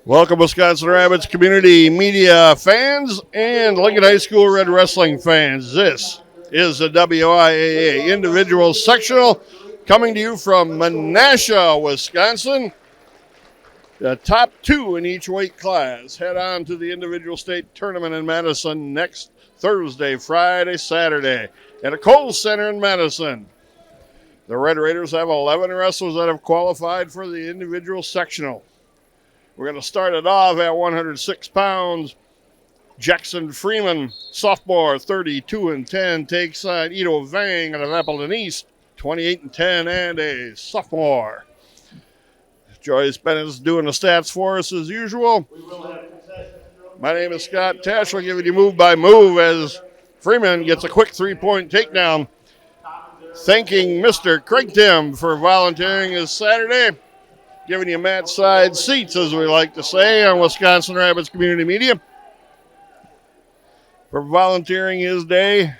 Welcome, Wisconsin Rabbits community media fans and Lincoln High School Red Wrestling fans. This is the WIAA individual sectional coming to you from Menasha, Wisconsin. The top two in each weight class head on to the individual state tournament in Madison next Thursday, Friday, Saturday at a Kohl's Center in Madison. The Red Raiders have 11 wrestlers that have qualified for the individual sectional. We're going to start it off at 106 pounds. Jackson Freeman, sophomore, 32-10, takes on Ito Vang out of Appleton East, 28-10, and a sophomore. Joyce Bennett's doing the stats for us as usual. My name is Scott Tesch. We're giving you move by move as Freeman gets a quick three-point takedown. Thanking Mr. Craig Tim for volunteering this Saturday. Giving you mat side seats, as we like to say, on Wisconsin Rabbits Community Media. For volunteering his day,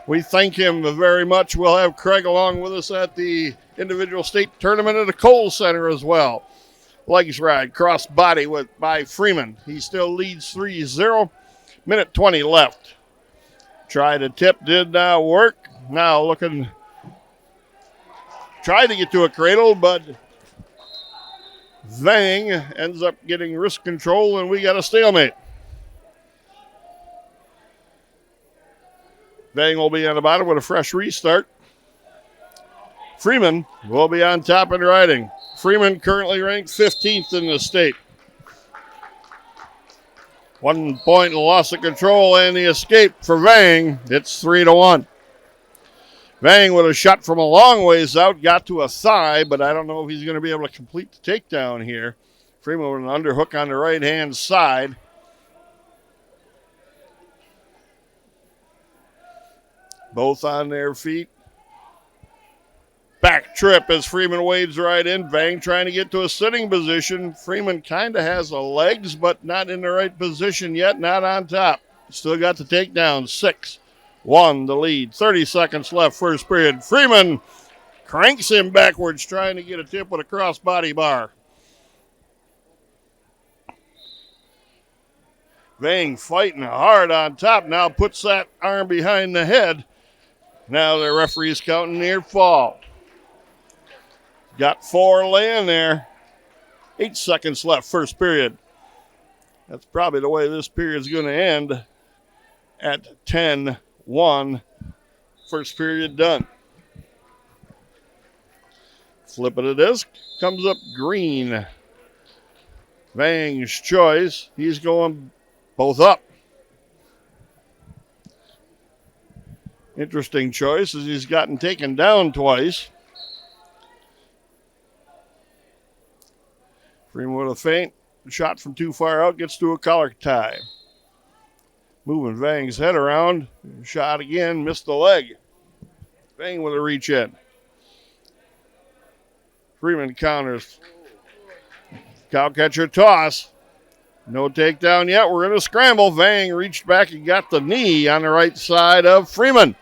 we thank him very much. We'll have Craig along with us at the individual state tournament at the Kohl's Center as well. Legs ride, cross body by Freeman. He still leads 3-0. Minute 20 left. Tried to tip, did not work. Now looking, tried to get to a cradle, but Vang ends up getting wrist control, and we got a stalemate. Vang will be on the bottom with a fresh restart. Freeman will be on top and riding. Freeman currently ranked 15th in the state. 1 point loss of control and the escape for Vang. It's 3-1. Vang with a shot from a long ways out, got to a thigh, but I don't know if he's going to be able to complete the takedown here. Freeman with an underhook on the right-hand side. Both on their feet. Back trip as Freeman wades right in. Vang trying to get to a sitting position. Freeman kind of has the legs, but not in the right position yet, not on top. Still got the takedown, 6-1 the lead. 30 seconds left, first period. Freeman cranks him backwards, trying to get a tip with a cross-body bar. Vang fighting hard on top, now puts that arm behind the head. Now the referee's counting near fall. Got 4 laying there. 8 seconds left, first period. That's probably the way this period's going to end at 10-1. First period done. Flip of the disc. Comes up green. Vang's choice. He's going both up. Interesting choice as he's gotten taken down twice. Freeman with a feint. Shot from too far out. Gets to a collar tie. Moving Vang's head around. Shot again. Missed the leg. Vang with a reach in. Freeman counters. Cowcatcher toss. No takedown yet. We're in a scramble. Vang reached back and got the knee on the right side of Freeman.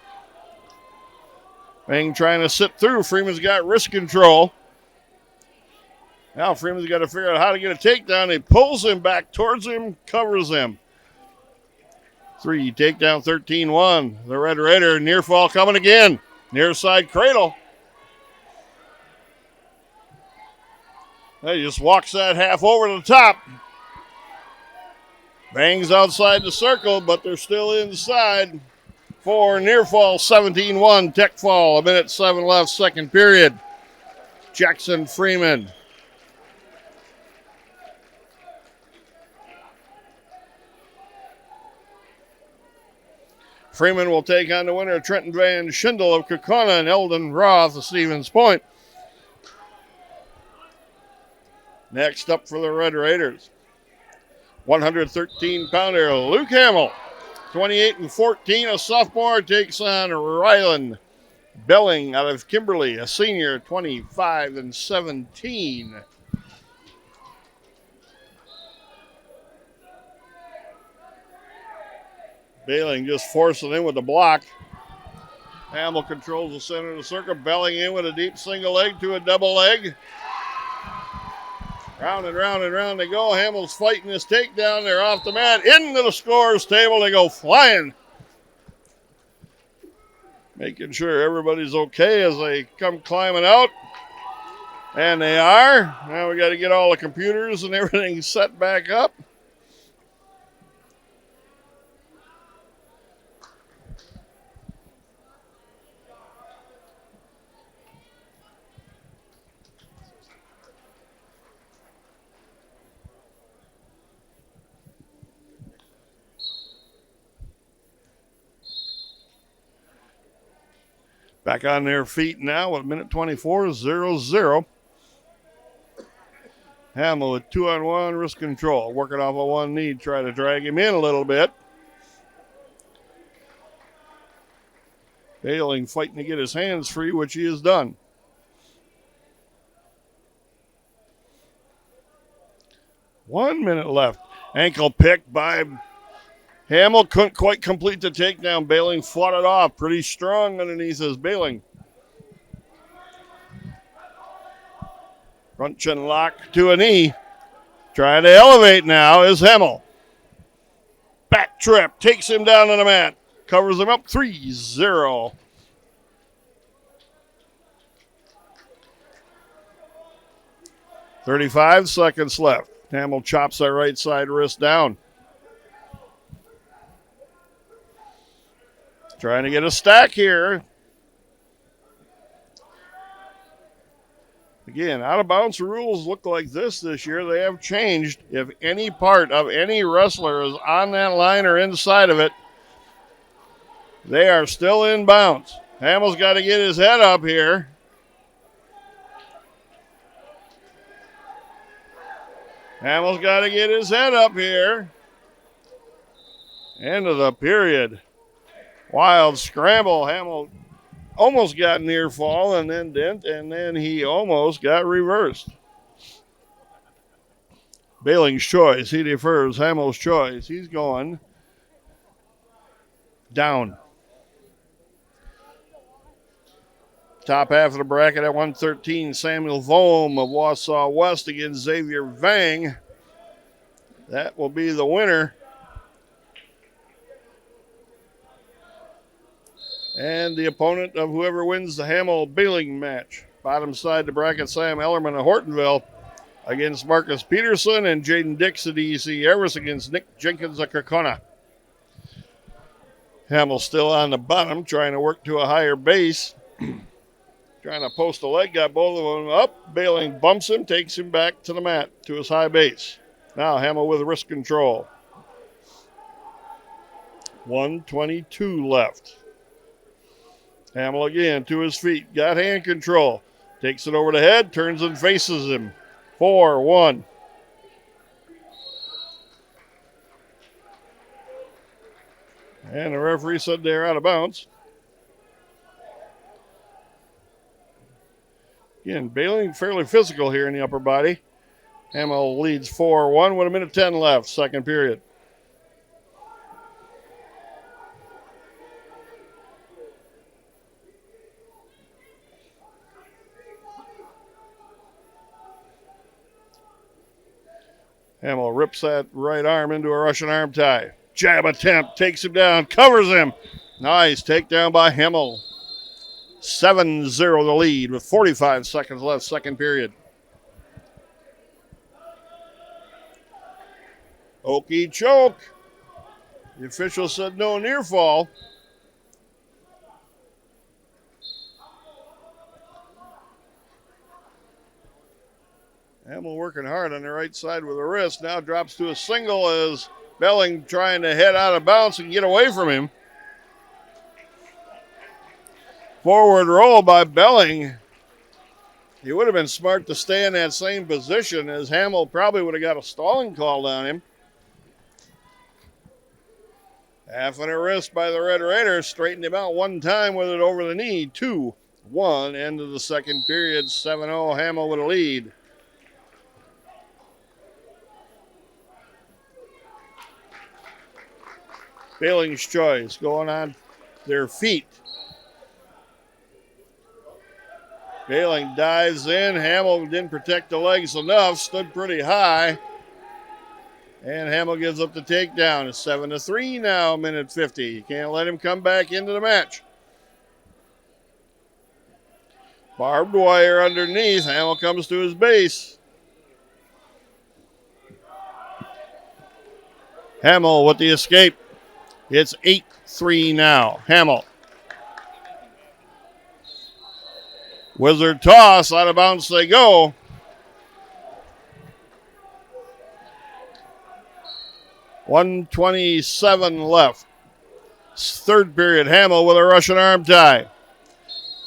Vang trying to sit through. Freeman's got wrist control. Now Freeman's got to figure out how to get a takedown. He pulls him back towards him, covers him. 3, takedown 13-1. The Red Raider near fall coming again. Near side cradle. He just walks that half over to the top. Vang's outside the circle, but they're still inside. For near fall 17-1. Tech fall. 1:07 left, second period. Jackson Freeman. Freeman will take on the winner, Trenton Van Schindel of Kokona and Eldon Roth of Stevens Point. Next up for the Red Raiders, 113-pounder Luke Hamill, 28-14, a sophomore, takes on Rylan Belling out of Kimberly, a senior, 25-17. Belling just forcing in with the block. Hamill controls the center of the circle. Belling in with a deep single leg to a double leg. Round and round and round they go. Hamill's fighting this takedown. They're off the mat. Into the scores table. They go flying. Making sure everybody's okay as they come climbing out. And they are. Now we got to get all the computers and everything set back up. Back on their feet now with minute 24, 0-0. Hamill with 2-on-1 wrist control. Working off of one knee. Try to drag him in a little bit. Bailing fighting to get his hands free, which he has done. One minute left. Ankle pick by Hamill. Couldn't quite complete the takedown. Bailing fought it off. Pretty strong underneath his Bailing. Front chin lock to a knee. Trying to elevate now is Hamill. Back trip. Takes him down on the mat. Covers him up 3-0. "35 seconds left. Hamill chops that right side wrist down. Trying to get a stack here. Again, out of bounds rules look like this year. They have changed. If any part of any wrestler is on that line or inside of it, they are still in bounds. Hamill's got to get his head up here. Hamill's got to get his head up here. End of the period. Wild scramble. Hamill almost got near fall and then didn't, and then he almost got reversed. Bailing's choice. He defers Hamill's choice. He's going down. Top half of the bracket at 113, Samuel Vohm of Wausau West against Xavier Vang. That will be the winner. And the opponent of whoever wins the Hamill-Bailing match. Bottom side of the bracket, Sam Ellerman of Hortonville against Marcus Peterson, and Jaden Dix of D.C. Everest against Nick Jenkins of Kokona. Hamill still on the bottom, trying to work to a higher base. Trying to post a leg, got both of them up. Bailing bumps him, takes him back to the mat, to his high base. Now Hamill with wrist control. 1:22 left. Hamill again to his feet, got hand control. Takes it over the head, turns and faces him. 4-1. And the referee said they're out of bounds. Again, Bailing fairly physical here in the upper body. Hamill leads 4-1 with 1:10 left, second period. Hamill rips that right arm into a Russian arm tie. Jab attempt, takes him down, covers him. Nice takedown by Hamill. 7-0 the lead with 45 seconds left, second period. Okie choke. The official said no near fall. Hamill working hard on the right side with the wrist. Now drops to a single as Belling trying to head out of bounds and get away from him. Forward roll by Belling. He would have been smart to stay in that same position, as Hamill probably would have got a stalling call on him. Half on a wrist by the Red Raider. Straightened him out one time with it over the knee. 2-1. End of the second period. 7-0. Hamill with a lead. Bailing's choice going on their feet. Baling dives in. Hamill didn't protect the legs enough, stood pretty high. And Hamill gives up the takedown. It's 7-3 now, minute 50. You can't let him come back into the match. Barbed wire underneath. Hamill comes to his base. Hamill with the escape. It's 8-3 now. Hamill. Wizard toss. Out of bounds they go. .127 left. Third period. Hamill with a Russian arm tie.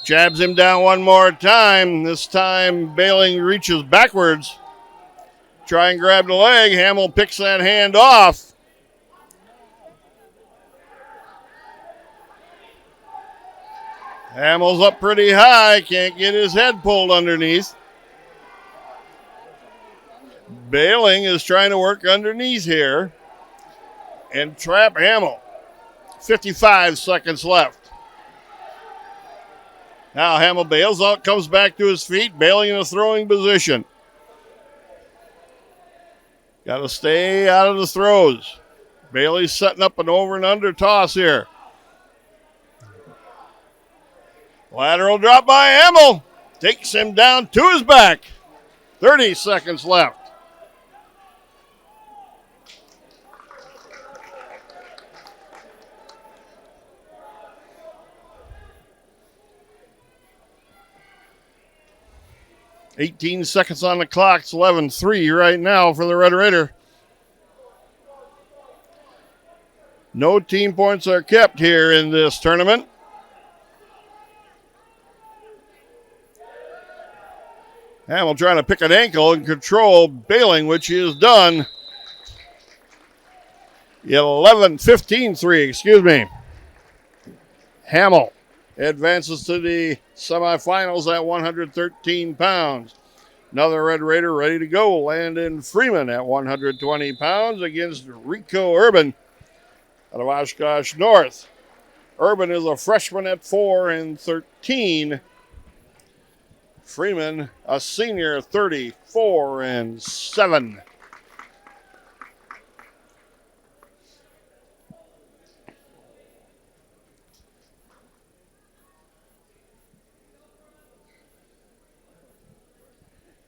Jabs him down one more time. This time Baling reaches backwards. Try and grab the leg. Hamill picks that hand off. Hamill's up pretty high. Can't get his head pulled underneath. Baling is trying to work underneath here and trap Hamill. 55 seconds left. Now Hamill bails out, comes back to his feet. Baling in a throwing position. Got to stay out of the throws. Bailey's setting up an over and under toss here. Lateral drop by Hamill. Takes him down to his back. 30 seconds left. .18 seconds on the clock. It's 11-3 right now for the Red Raider. No team points are kept here in this tournament. Hamill trying to pick an ankle and control Baling, which he has done. 15-3, excuse me. Hamill advances to the semifinals at 113 pounds. Another Red Raider ready to go. Landon Freeman at 120 pounds against Rico Urban out of Oshkosh North. Urban is a freshman at 4-13. Freeman, a senior, 34-7.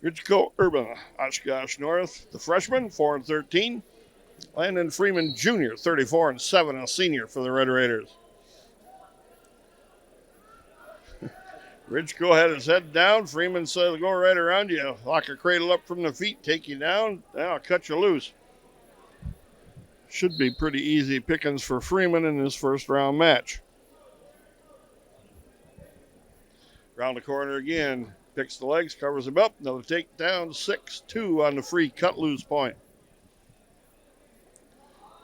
Richco Urban, Oshkosh North, the freshman, 4-13. Landon Freeman, junior, 34-7, a senior for the Red Raiders. Richco had his head down. Freeman said, go right around you. Lock a cradle up from the feet, take you down. Then I'll cut you loose. Should be pretty easy pickings for Freeman in his first round match. Round the corner again. Picks the legs, covers him up. Another takedown, 6-2 on the free cut loose point.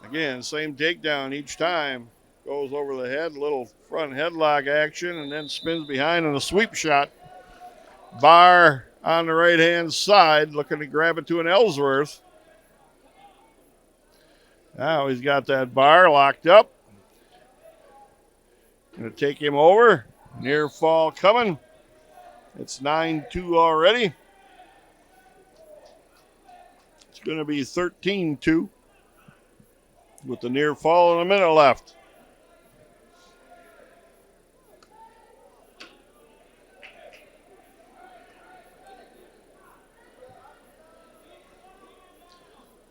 Again, same takedown each time. Goes over the head, little front headlock action, and then spins behind on a sweep shot. Barr on the right-hand side, looking to grab it to an Ellsworth. Now he's got that bar locked up. Going to take him over. Near fall coming. It's 9-2 already. It's going to be 13-2 with the near fall and a minute left.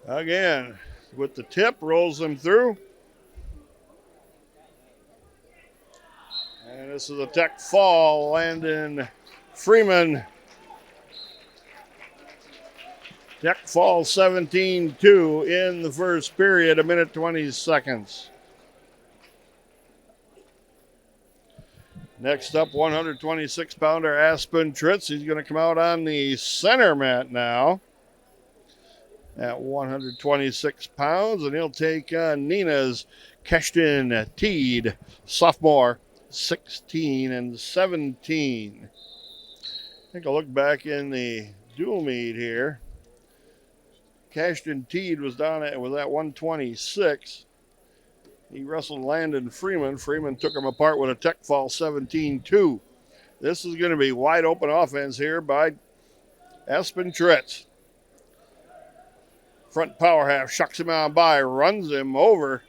Again, with the tip, rolls them through. And this is a tech fall. Landon Freeman. Tech fall 17-2 in the first period, a minute 20 seconds. Next up, 126-pounder Aspen Tritz. He's going to come out on the center mat now at 126 pounds, and he'll take Nina's Keshton Teed, sophomore, 16-17. Take a look back in the dual meet here. Keshton Teed was at 126. He wrestled Landon Freeman. Freeman took him apart with a tech fall 17-2. This is going to be wide open offense here by Aspen Tritz. Front power half shucks him on by, runs him over.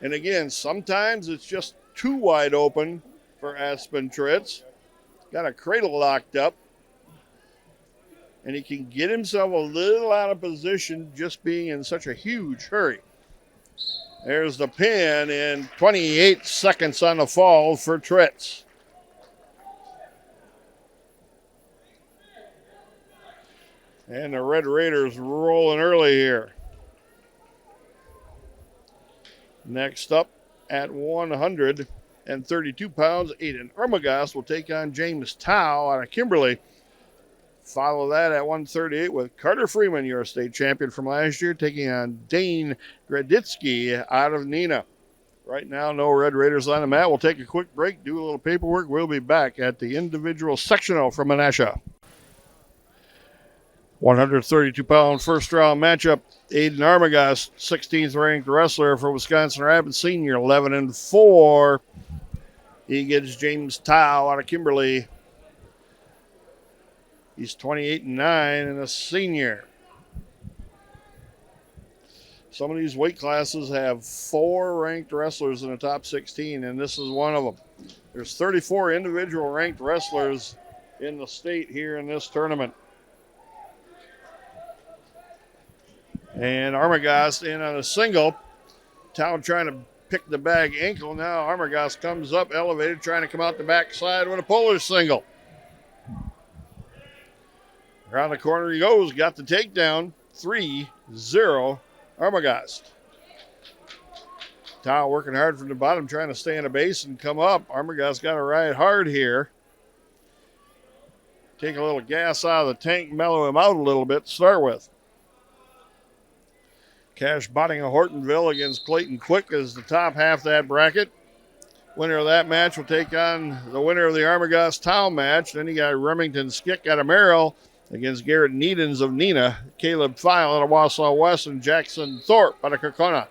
And again, sometimes it's just too wide open for Aspen Tritz. Got a cradle locked up. And he can get himself a little out of position just being in such a huge hurry. There's the pin in 28 seconds on the fall for Tritz. And the Red Raiders rolling early here. Next up at 132 pounds, Aiden Armagast will take on James Tao out of Kimberly. Follow that at 138 with Carter Freeman, your state champion from last year, taking on Dane Graditsky out of Neenah. Right now, no Red Raiders on the mat. We'll take a quick break, do a little paperwork. We'll be back at the individual sectional from Menasha. 132-pound first-round matchup. Aiden Armagast, 16th ranked wrestler for Wisconsin Rapids Senior, 11-4. He gets James Tao out of Kimberly. He's 28-9 and a senior. Some of these weight classes have 4 ranked wrestlers in the top 16, and this is one of them. There's 34 individual ranked wrestlers in the state here in this tournament. And Armagast in on a single. Tao trying to pick the bag ankle. Now Armagast comes up elevated, trying to come out the backside with a Polish single. Around the corner he goes, got the takedown, 3-0 Armagast. Tao working hard from the bottom, trying to stay in a base and come up. Armagast got to ride hard here. Take a little gas out of the tank, mellow him out a little bit to start with. Cash Botting of Hortonville against Clayton Quick is the top half of that bracket. Winner of that match will take on the winner of the Armagast Tao match. Then you got Remington Skick out of Merrill against Garrett Needens of Neenah, Caleb File out of Wausau West, and Jackson Thorpe out of Kokona.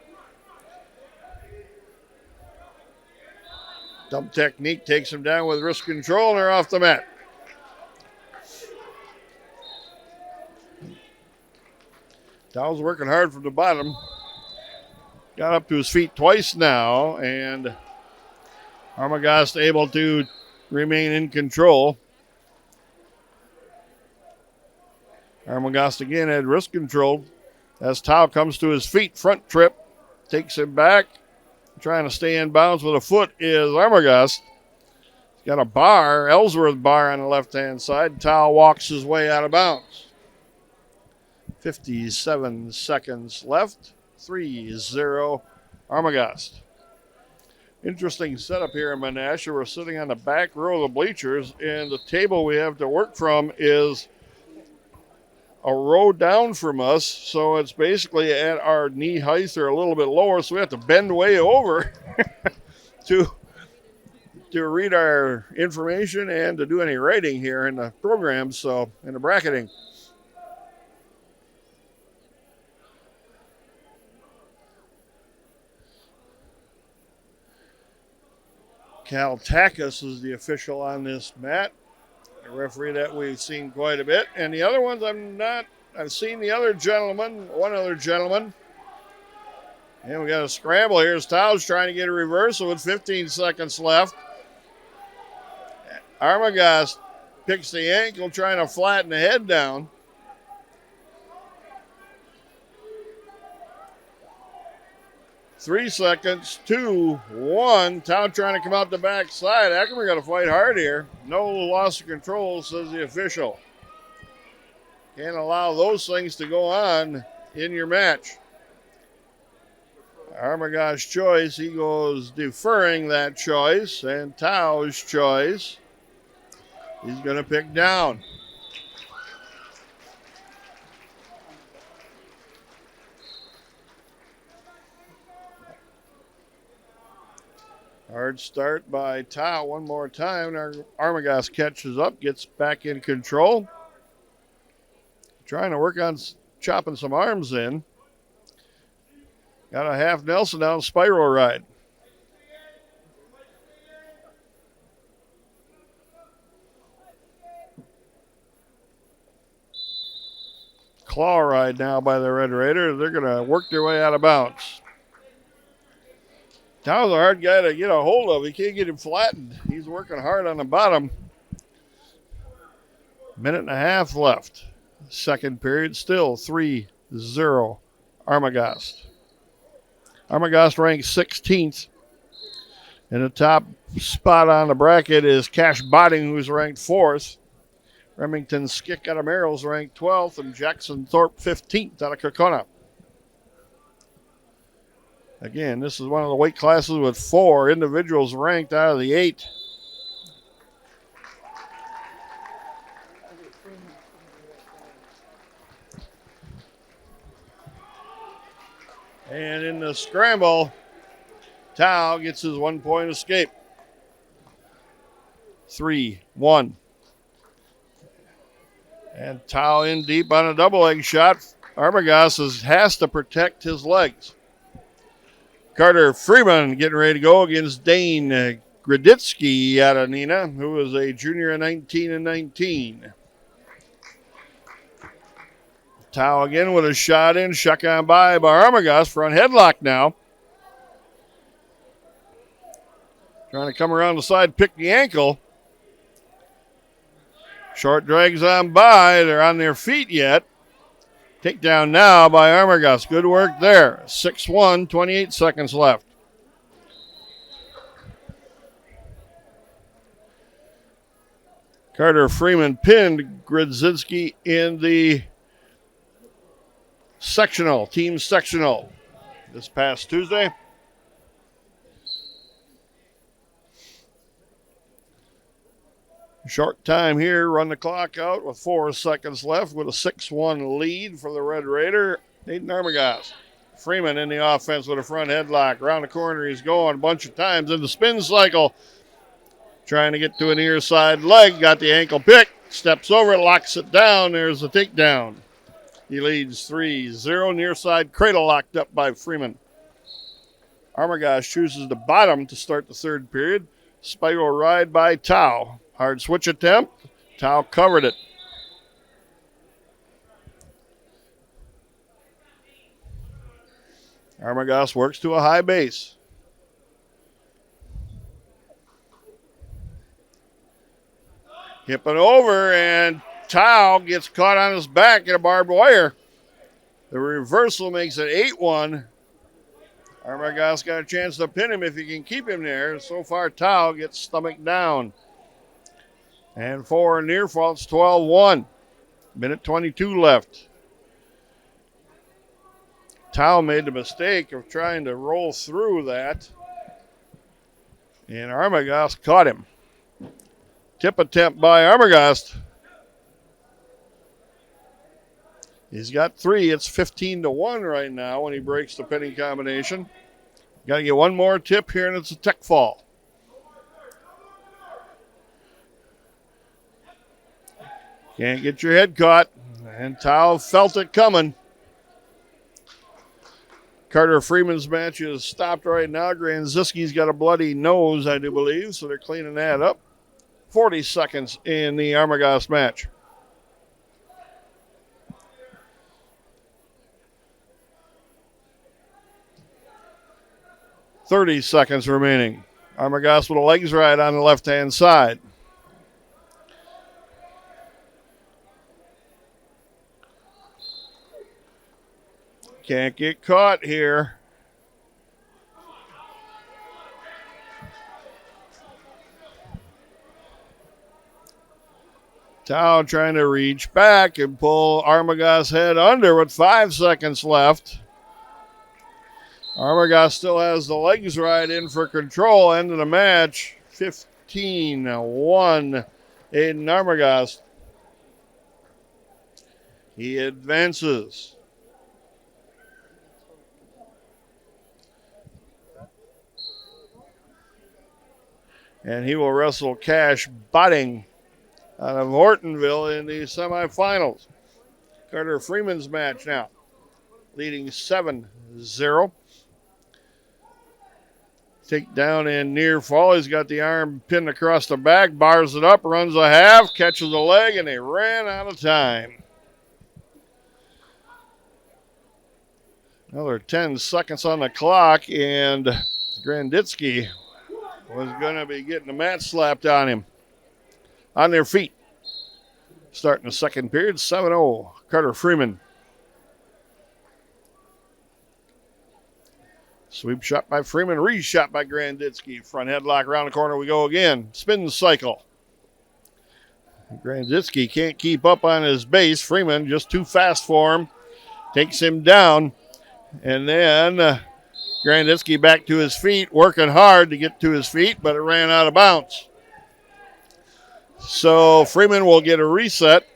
Dump technique takes him down with wrist control, and they're off the mat. Tao's working hard from the bottom. Got up to his feet twice now, and Armagast able to remain in control. Armagast again had wrist control as Tao comes to his feet. Front trip, takes him back. Trying to stay in bounds with a foot is Armagast. He's got a bar, Ellsworth bar on the left-hand side. Tao walks his way out of bounds. 57 seconds left. 3-0 Armagast. Interesting setup here in Menasha. We're sitting on the back row of the bleachers, and the table we have to work from is a row down from us, so it's basically at our knee height or a little bit lower, so we have to bend way over to read our information and to do any writing here in the program, so in the bracketing. Cal Takis is the official on this mat, a referee that we've seen quite a bit. And the other ones I've seen the other gentleman, one other gentleman. And we got a scramble here as Tao's trying to get a reversal with 15 seconds left. Armagast picks the ankle, trying to flatten the head down. Three seconds, 2, 1. Tao trying to come out the backside. Ackerman got to fight hard here. No loss of control, says the official. Can't allow those things to go on in your match. Armagast's choice, he goes deferring that choice, and Tao's choice, he's going to pick down. Hard start by Tao one more time. Armagast catches up, gets back in control. Trying to work on chopping some arms in. Got a half Nelson down spiral ride. claw ride now by the Red Raiders. They're going to work their way out of bounds. Tao's a hard guy to get a hold of. He can't get him flattened. He's working hard on the bottom. Minute and a half left. Second period, still 3-0 Armagast. Armagast ranks 16th. In the top spot on the bracket is Cash Botting, who's ranked 4th. Remington Skick out of Merrill's ranked 12th, and Jackson Thorpe 15th out of Kokona. Again, this is one of the weight classes with 4 individuals ranked out of the 8. And in the scramble, Tao gets his 1-point escape. 3-1. And Tao in deep on a double leg shot. Armagast has to protect his legs. Carter Freeman getting ready to go against Dane Graditsky out of Nina, who is a junior at 19-19. Tao again with a shot in, shuck on by Armagast. Front headlock now. Trying to come around the side, pick the ankle. Short drags on by. They're on their feet yet. Takedown now by Armagast. Good work there. 6-1, 28 seconds left. Carter Freeman pinned Gradzinski in the sectional, team sectional, this past Tuesday. Short time here, run the clock out with 4 seconds left with a 6-1 lead for the Red Raider, Nathan Armagast. Freeman in the offense with a front headlock. Around the corner he's going a bunch of times in the spin cycle. Trying to get to a near side leg, got the ankle picked, steps over it, locks it down. There's the takedown. He leads 3-0, near side cradle locked up by Freeman. Armagast chooses the bottom to start the third period. Spiral ride by Tao. Hard switch attempt. Tao covered it. Armagast works to a high base. Hipping over, and Tao gets caught on his back in a barbed wire. The reversal makes it 8-1. Armagast got a chance to pin him if he can keep him there. So far, Tao gets stomach down. And for a near fall, it's 12-1. Minute 22 left. Tao made the mistake of trying to roll through that. And Armagast caught him. Tip attempt by Armagast. He's got 3. It's 15-1 right now when he breaks the pinning combination. Got to get one more tip here, and it's a tech fall. Can't get your head caught. And Tao felt it coming. Carter Freeman's match is stopped right now. Granziski's got a bloody nose, I do believe, so they're cleaning that up. 40 seconds in the Armagast match. .30 seconds remaining. Armagast with a legs right on the left-hand side. Can't get caught here. Tao trying to reach back and pull Armagast's head under with 5 seconds left. Armagast still has the legs right in for control. End of the match. 15-1. Aiden Armagast. He advances. And he will wrestle Cash Botting out of Hortonville in the semifinals. Carter Freeman's match now, leading 7-0. Takedown and near fall. He's got the arm pinned across the back, bars it up, runs a half, catches a leg, and they ran out of time. Another 10 seconds on the clock, and Granditsky was going to be getting a mat slapped on him. On their feet. Starting the second period, 7-0, Carter Freeman. Sweep shot by Freeman, re-shot by Granditsky. Front headlock around the corner we go again. Spin cycle. Granditsky can't keep up on his base. Freeman just too fast for him. Takes him down. And then Granditsky back to his feet, working hard to get to his feet, but it ran out of bounds. So Freeman will get a reset.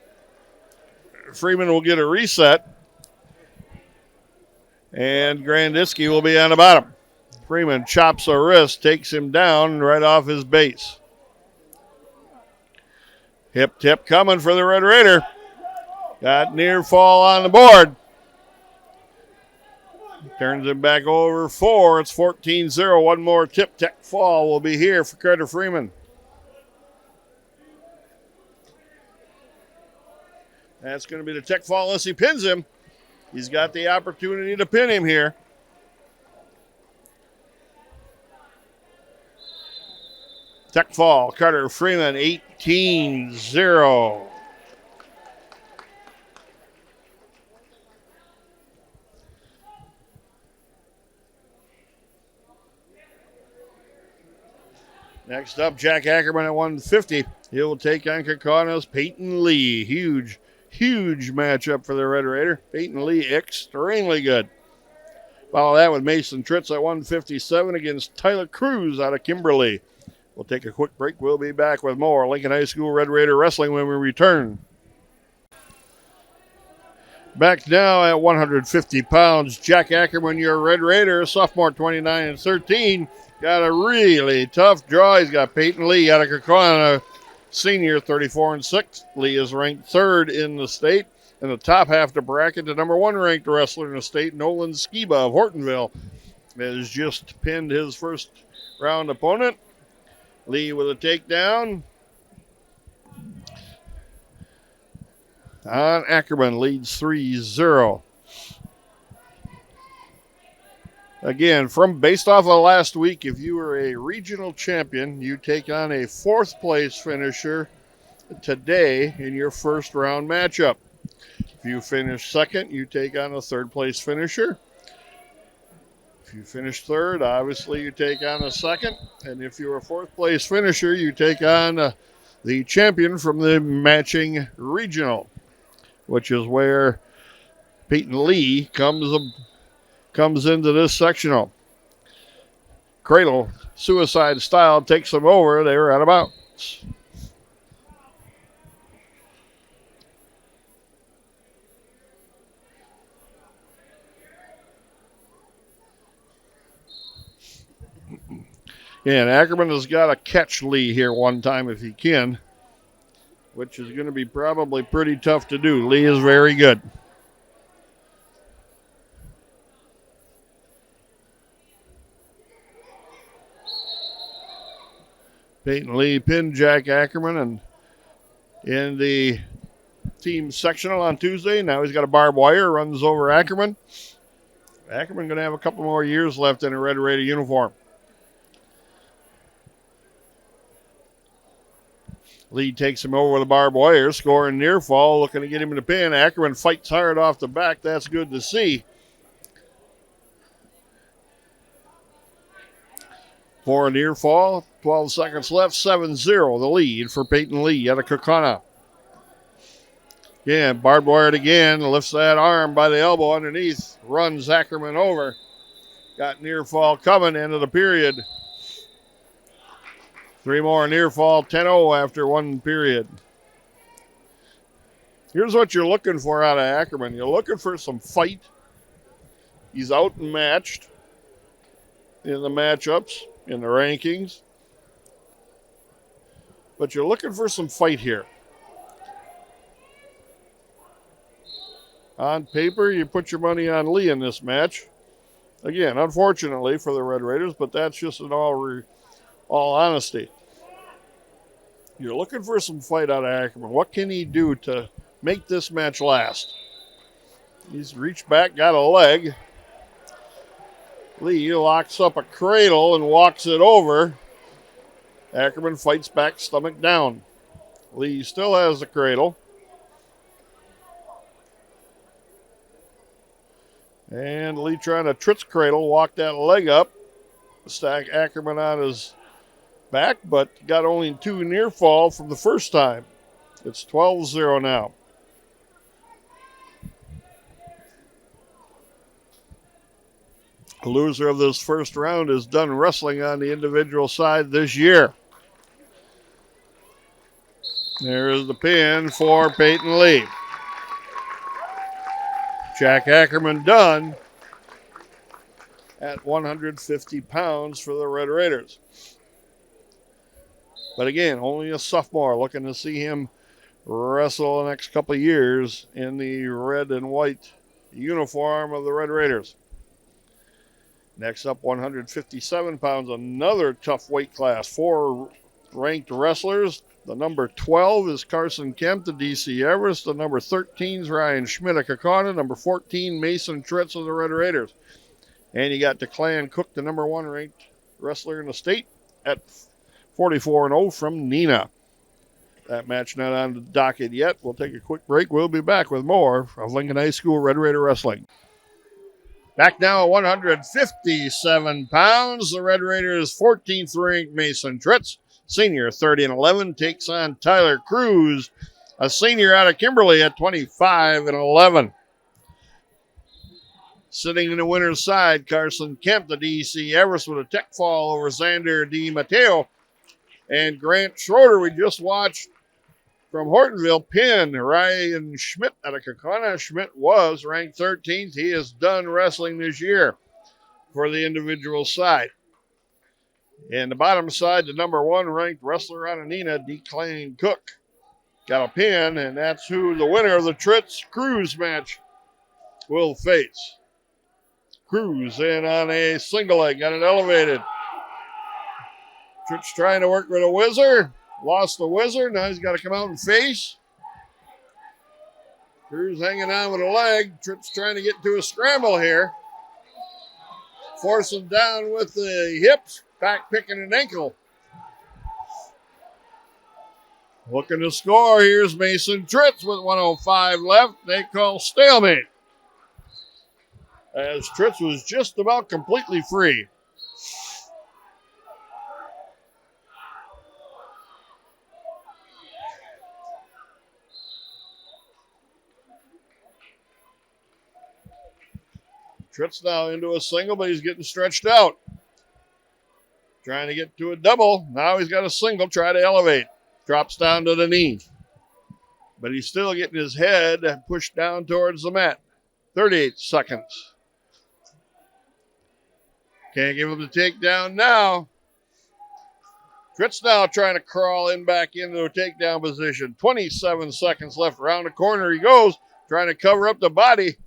And Granditsky will be on the bottom. Freeman chops a wrist, takes him down right off his base. Hip tip coming for the Red Raider. Got near fall on the board. Turns him back over 4. It's 14-0. One more tip tech fall will be here for Carter Freeman. That's going to be the tech fall unless he pins him. He's got the opportunity to pin him here. Tech fall, Carter Freeman, 18-0. Next up, Jack Ackerman at 150. He'll take on Kaukaunaa's Peyton Lee. Huge matchup for the Red Raider. Peyton Lee, extremely good. Follow that with Mason Tritz at 157 against Tyler Cruz out of Kimberly. We'll take a quick break. We'll be back with more Lincoln High School Red Raider Wrestling when we return. Back now at 150 pounds, Jack Ackerman, your Red Raider, sophomore, 29-13. Got a really tough draw. He's got Peyton Lee out of Kaukauna, senior, 34-6. Lee is ranked 3rd in the state. In the top half of the bracket, the number 1 ranked wrestler in the state, Nolan Skiba of Hortonville, has just pinned his first round opponent. Lee with a takedown. On Ackerman leads 3-0. Again, based off of last week, if you were a regional champion, you take on a 4th place finisher today in your first round matchup. If you finish 2nd, you take on a 3rd place finisher. If you finish 3rd, obviously you take on a 2nd. And if you're a 4th place finisher, you take on the champion from the matching regional, which is where Peyton Lee comes into this sectional. Cradle, suicide style, takes them over. They were out of bounds. And Ackerman has got to catch Lee here one time if he can, which is going to be probably pretty tough to do. Lee is very good. Peyton Lee pinned Jack Ackerman and in the team sectional on Tuesday. Now he's got a barbed wire, runs over Ackerman. Ackerman going to have a couple more years left in a Red Raider uniform. Lee takes him over with a barbed wire, scoring near fall, looking to get him in the pin. Ackerman fights hard off the back. That's good to see. For a near fall, 12 seconds left, 7-0, the lead for Peyton Lee out of Kaukauna. Again, barbed wired again, lifts that arm by the elbow underneath, runs Ackerman over. Got near fall coming, end of the period. 3 more near fall, 10-0 after 1 period. Here's what you're looking for out of Ackerman. You're looking for some fight. He's out and matched in the matchups, in the rankings. But you're looking for some fight here. On paper, you put your money on Lee in this match. Again, unfortunately for the Red Raiders, but that's just in all honesty. You're looking for some fight out of Ackerman. What can he do to make this match last? He's reached back, got a leg. Lee locks up a cradle and walks it over. Ackerman fights back, stomach down. Lee still has the cradle. And Lee trying to Tritz cradle, walk that leg up. Stack Ackerman on his back, but got only 2 near fall from the first time. It's 12-0 now. The loser of this first round is done wrestling on the individual side this year. There is the pin for Peyton Lee. Jack Ackerman done at 150 pounds for the Red Raiders. But again, only a sophomore, looking to see him wrestle the next couple of years in the red and white uniform of the Red Raiders. Next up, 157 pounds, another tough weight class. 4 ranked wrestlers. The number 12 is Carson Kemp, the DC Everest. The number 13 is Ryan Schmidt of Kaukauna. Number 14, Mason Tritz of the Red Raiders. And you got Declan Cook, the number 1 ranked wrestler in the state at 44-0 from Neenah. That match not on the docket yet. We'll take a quick break. We'll be back with more of Lincoln High School Red Raider Wrestling. Back now at 157 pounds, the Red Raiders' 14th ranked Mason Tritz, senior, 30-11, takes on Tyler Cruz, a senior out of Kimberly at 25-11. Sitting in the winner's side, Carson Kemp, the DC Everest, with a tech fall over Xander Di Matteo. And Grant Schroeder, we just watched from Hortonville, pin Ryan Schmidt out of Kaukauna. Schmidt was ranked 13th. He is done wrestling this year for the individual side. And the bottom side, the number 1 ranked wrestler out of Neenah, Declan Cook, got a pin, and that's who the winner of the Tritz Cruz match will face. Cruz in on a single leg, got it elevated. Tritz trying to work with a whizzer. Lost the whizzer. Now he's got to come out and face. Cruz hanging on with a leg. Tritz trying to get to a scramble here. Force him down with the hips. Back picking an ankle. Looking to score. Here's Mason Tritz with 1:05 left. They call stalemate, as Tritz was just about completely free. Tritz now into a single, but he's getting stretched out. Trying to get to a double. Now he's got a single, try to elevate. Drops down to the knee. But he's still getting his head pushed down towards the mat. 38 seconds. Can't give him the takedown now. Tritz now trying to crawl in back into a takedown position. 27 seconds left. Around the corner he goes, trying to cover up the body.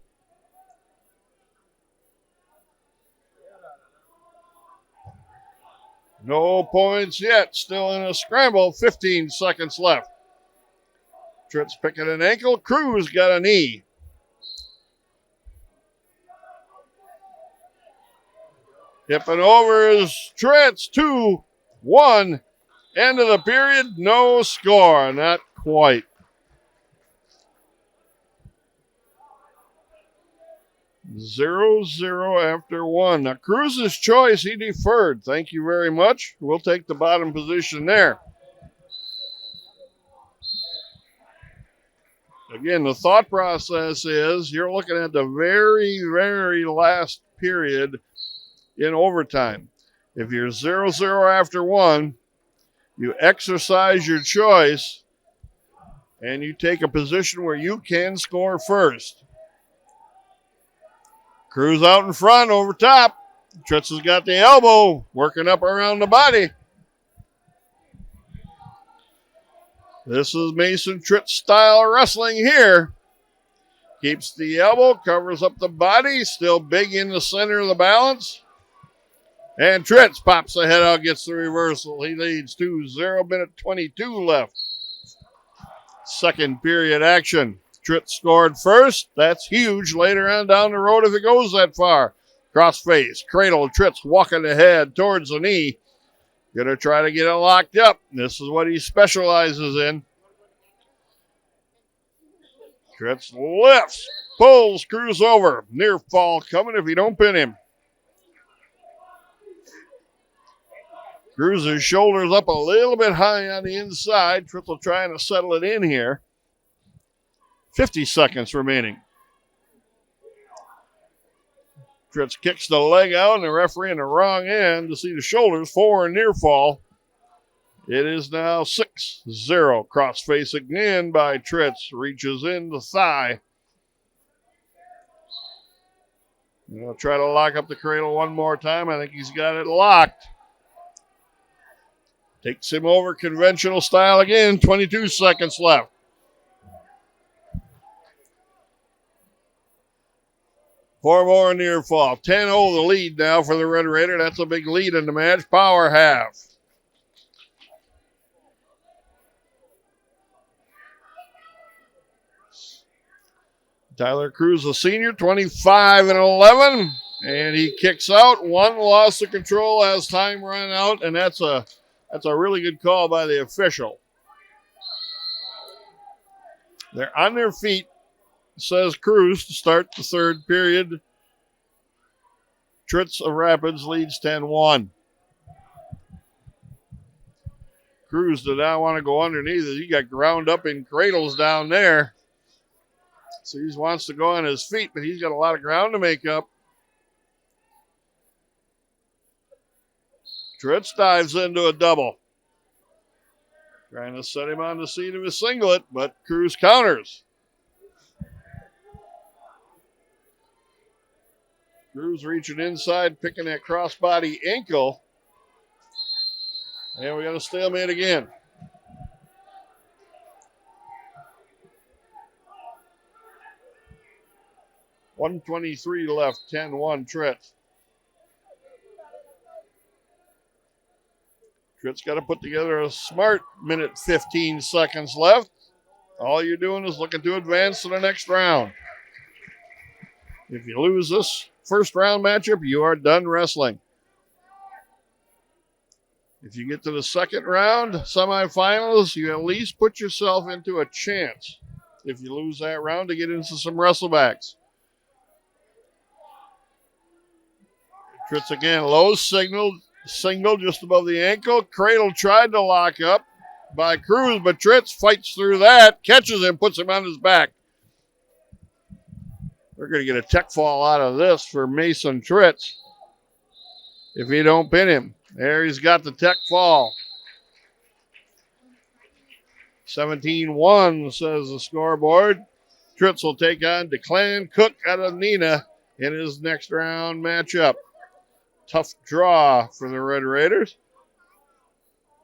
No points yet. Still in a scramble. 15 seconds left. Tritz picking an ankle. Cruz got a knee. Tipping over is Tritz. 2-1. End of the period. No score. Not quite. 0-0 after 1. Now, Cruz's choice, he deferred. Thank you very much. We'll take the bottom position there. Again, the thought process is you're looking at the very, very last period in overtime. If you're 0-0 after 1, you exercise your choice and you take a position where you can score first. Cruz out in front, over top. Tritz has got the elbow, working up around the body. This is Mason Tritz style wrestling here. Keeps the elbow, covers up the body, still big in the center of the balance. And Tritz pops the head out, gets the reversal. He leads 2-0, minute 22 left. Second period action. Tritz scored first. That's huge later on down the road if it goes that far. Cross face. Cradle. Tritz walking ahead towards the knee. Going to try to get it locked up. This is what he specializes in. Tritz lifts. Pulls. Cruz over. Near fall coming if you don't pin him. Cruz's shoulders up a little bit high on the inside. Triple trying to settle it in here. 50 seconds remaining. Tritz kicks the leg out, and the referee in the wrong end to see the shoulders. 4 near fall. It is now 6-0. Cross face again by Tritz. Reaches in the thigh. He'll try to lock up the cradle one more time. I think he's got it locked. Takes him over conventional style again. 22 seconds left. Four more near fall. 10-0 the lead now for the Red Raider. That's a big lead in the match. Power half. Tyler Cruz, the senior, 25-11. And he kicks out. One loss of control as time ran out. And that's a really good call by the official. They're on their feet, says Cruz, to start the third period. Tritz of Rapids leads 10-1. Cruz did not want to go underneath it. He got ground up in cradles down there. So he wants to go on his feet, but he's got a lot of ground to make up. Tritz dives into a double. Trying to set him on the seat of his singlet, but Cruz counters. Cruz reaching inside, picking that crossbody ankle. And we got a stalemate again. .123 left, 10-1 Tritz. Tritz got to put together a smart minute 15 seconds left. All you're doing is looking to advance to the next round. If you lose this first round matchup, you are done wrestling. If you get to the second round, semifinals, you at least put yourself into a chance, if you lose that round, to get into some wrestlebacks. Tritz again, low single just above the ankle. Cradle tried to lock up by Cruz, but Tritz fights through that, catches him, puts him on his back. We're going to get a tech fall out of this for Mason Tritz if you don't pin him. There he's got the tech fall. 17-1 says the scoreboard. Tritz will take on Declan Cook out of Neenah in his next round matchup. Tough draw for the Red Raiders,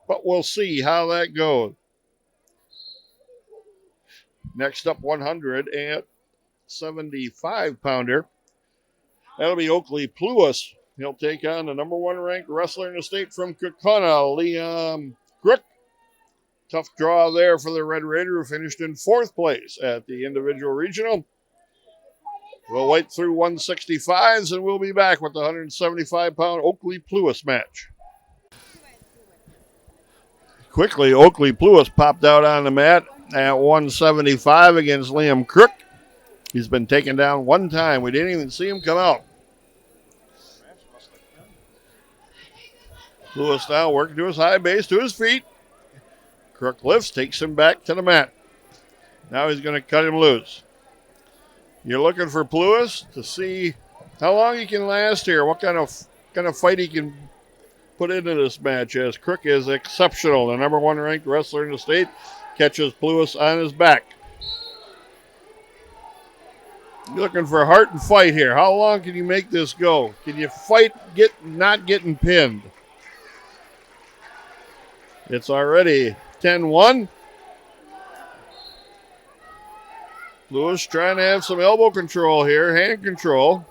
but we'll see how that goes. Next up, 175-pounder. That'll be Oakley Pluis. He'll take on the number 1 ranked wrestler in the state from Kaukauna, Liam Crook. Tough draw there for the Red Raider, who finished in 4th place at the individual regional. We'll wait through 165s, and we'll be back with the 175-pound Oakley Pluis match. Quickly, Oakley Pluis popped out on the mat at 175 against Liam Crook. He's been taken down one time. We didn't even see him come out. Pluis now working to his high base, to his feet. Crook lifts, takes him back to the mat. Now he's going to cut him loose. You're looking for Pluis to see how long he can last here, what kind of fight he can put into this match, as Crook is exceptional. The number 1 ranked wrestler in the state catches Pluis on his back. You're looking for a heart and fight here. How long can you make this go? Can you fight not getting pinned? It's already 10-1. Pluis trying to have some elbow control here, hand control.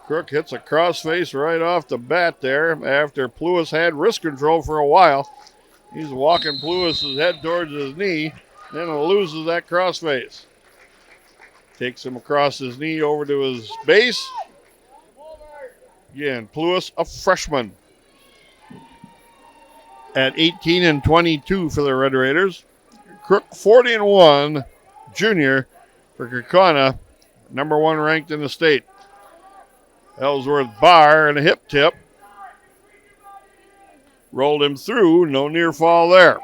Crook hits a crossface right off the bat there after Pluis had wrist control for a while. He's walking Pluis' head towards his knee, then loses that crossface. Takes him across his knee over to his base. Again, Pluis, a freshman. At 18 and 22 for the Red Raiders. Crook, 40 and 1, junior for Kaukauna, number 1 ranked in the state. Ellsworth bar and a hip tip. Rolled him through, no near fall there.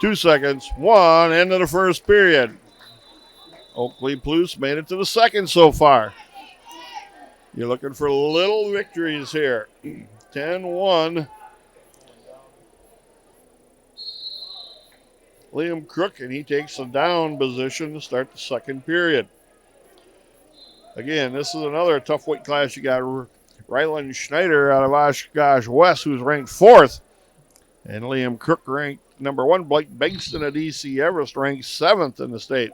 Two seconds, one, end of the first period. Oakley Pluis made it to the second so far. You're looking for little victories here. 10-1. Liam Crook, and he takes a down position to start the second period. Again, this is another tough weight class. You got Ryland Schneider out of Oshkosh West, who's ranked 4th. And Liam Crook ranked number 1. Blake Bankston at DC Everest ranked 7th in the state.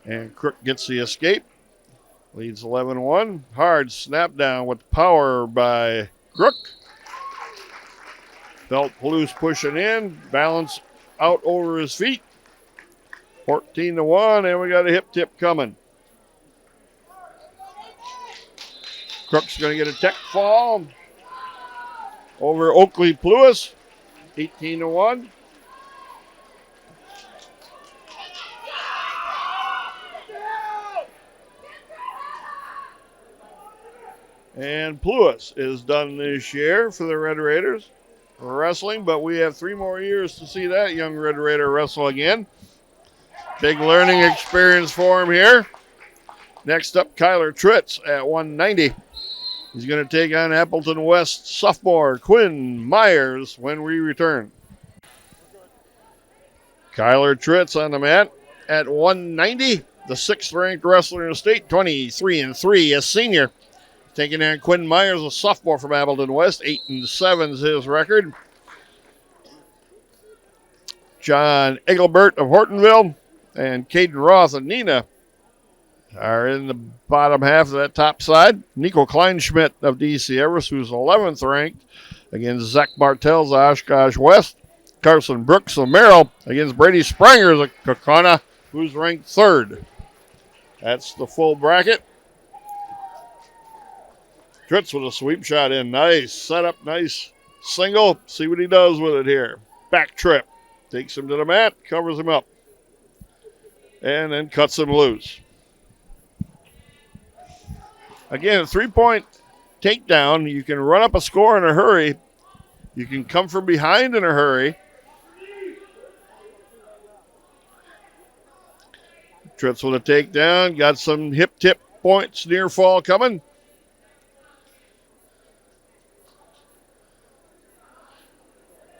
And Crook gets the escape. Leads 11-1. Hard snap down with power by Crook. Felt Pluis pushing in. Balance out over his feet. 14-1, and we got a hip tip coming. Crook's going to get a tech fall over Oakley Pluis. 18-1. And Pluis is done this year for the Red Raiders wrestling, but we have 3 more years to see that young Red Raider wrestle again. Big learning experience for him here. Next up, Kyler Tritz at 190. He's going to take on Appleton West sophomore Quinn Myers when we return. Kyler Tritz on the mat at 190. The 6th ranked wrestler in the state, 23-3, a senior. Taking on Quinn Myers, a sophomore from Appleton West. 8-7 is his record. John Engelbert of Hortonville and Caden Roth and Nina are in the bottom half of that top side. Nico Kleinschmidt of DC Everest, who's 11th ranked, against Zach Bartels of Oshkosh West. Carson Brooks of Merrill against Brady Sprangers of Kaukauna, who's ranked 3rd. That's the full bracket. Tritz with a sweep shot in. Nice setup, nice single. See what he does with it here. Back trip. Takes him to the mat, covers him up, and then cuts him loose. Again, a 3-point takedown. You can run up a score in a hurry. You can come from behind in a hurry. Tritz with a takedown. Got some hip tip points near fall coming.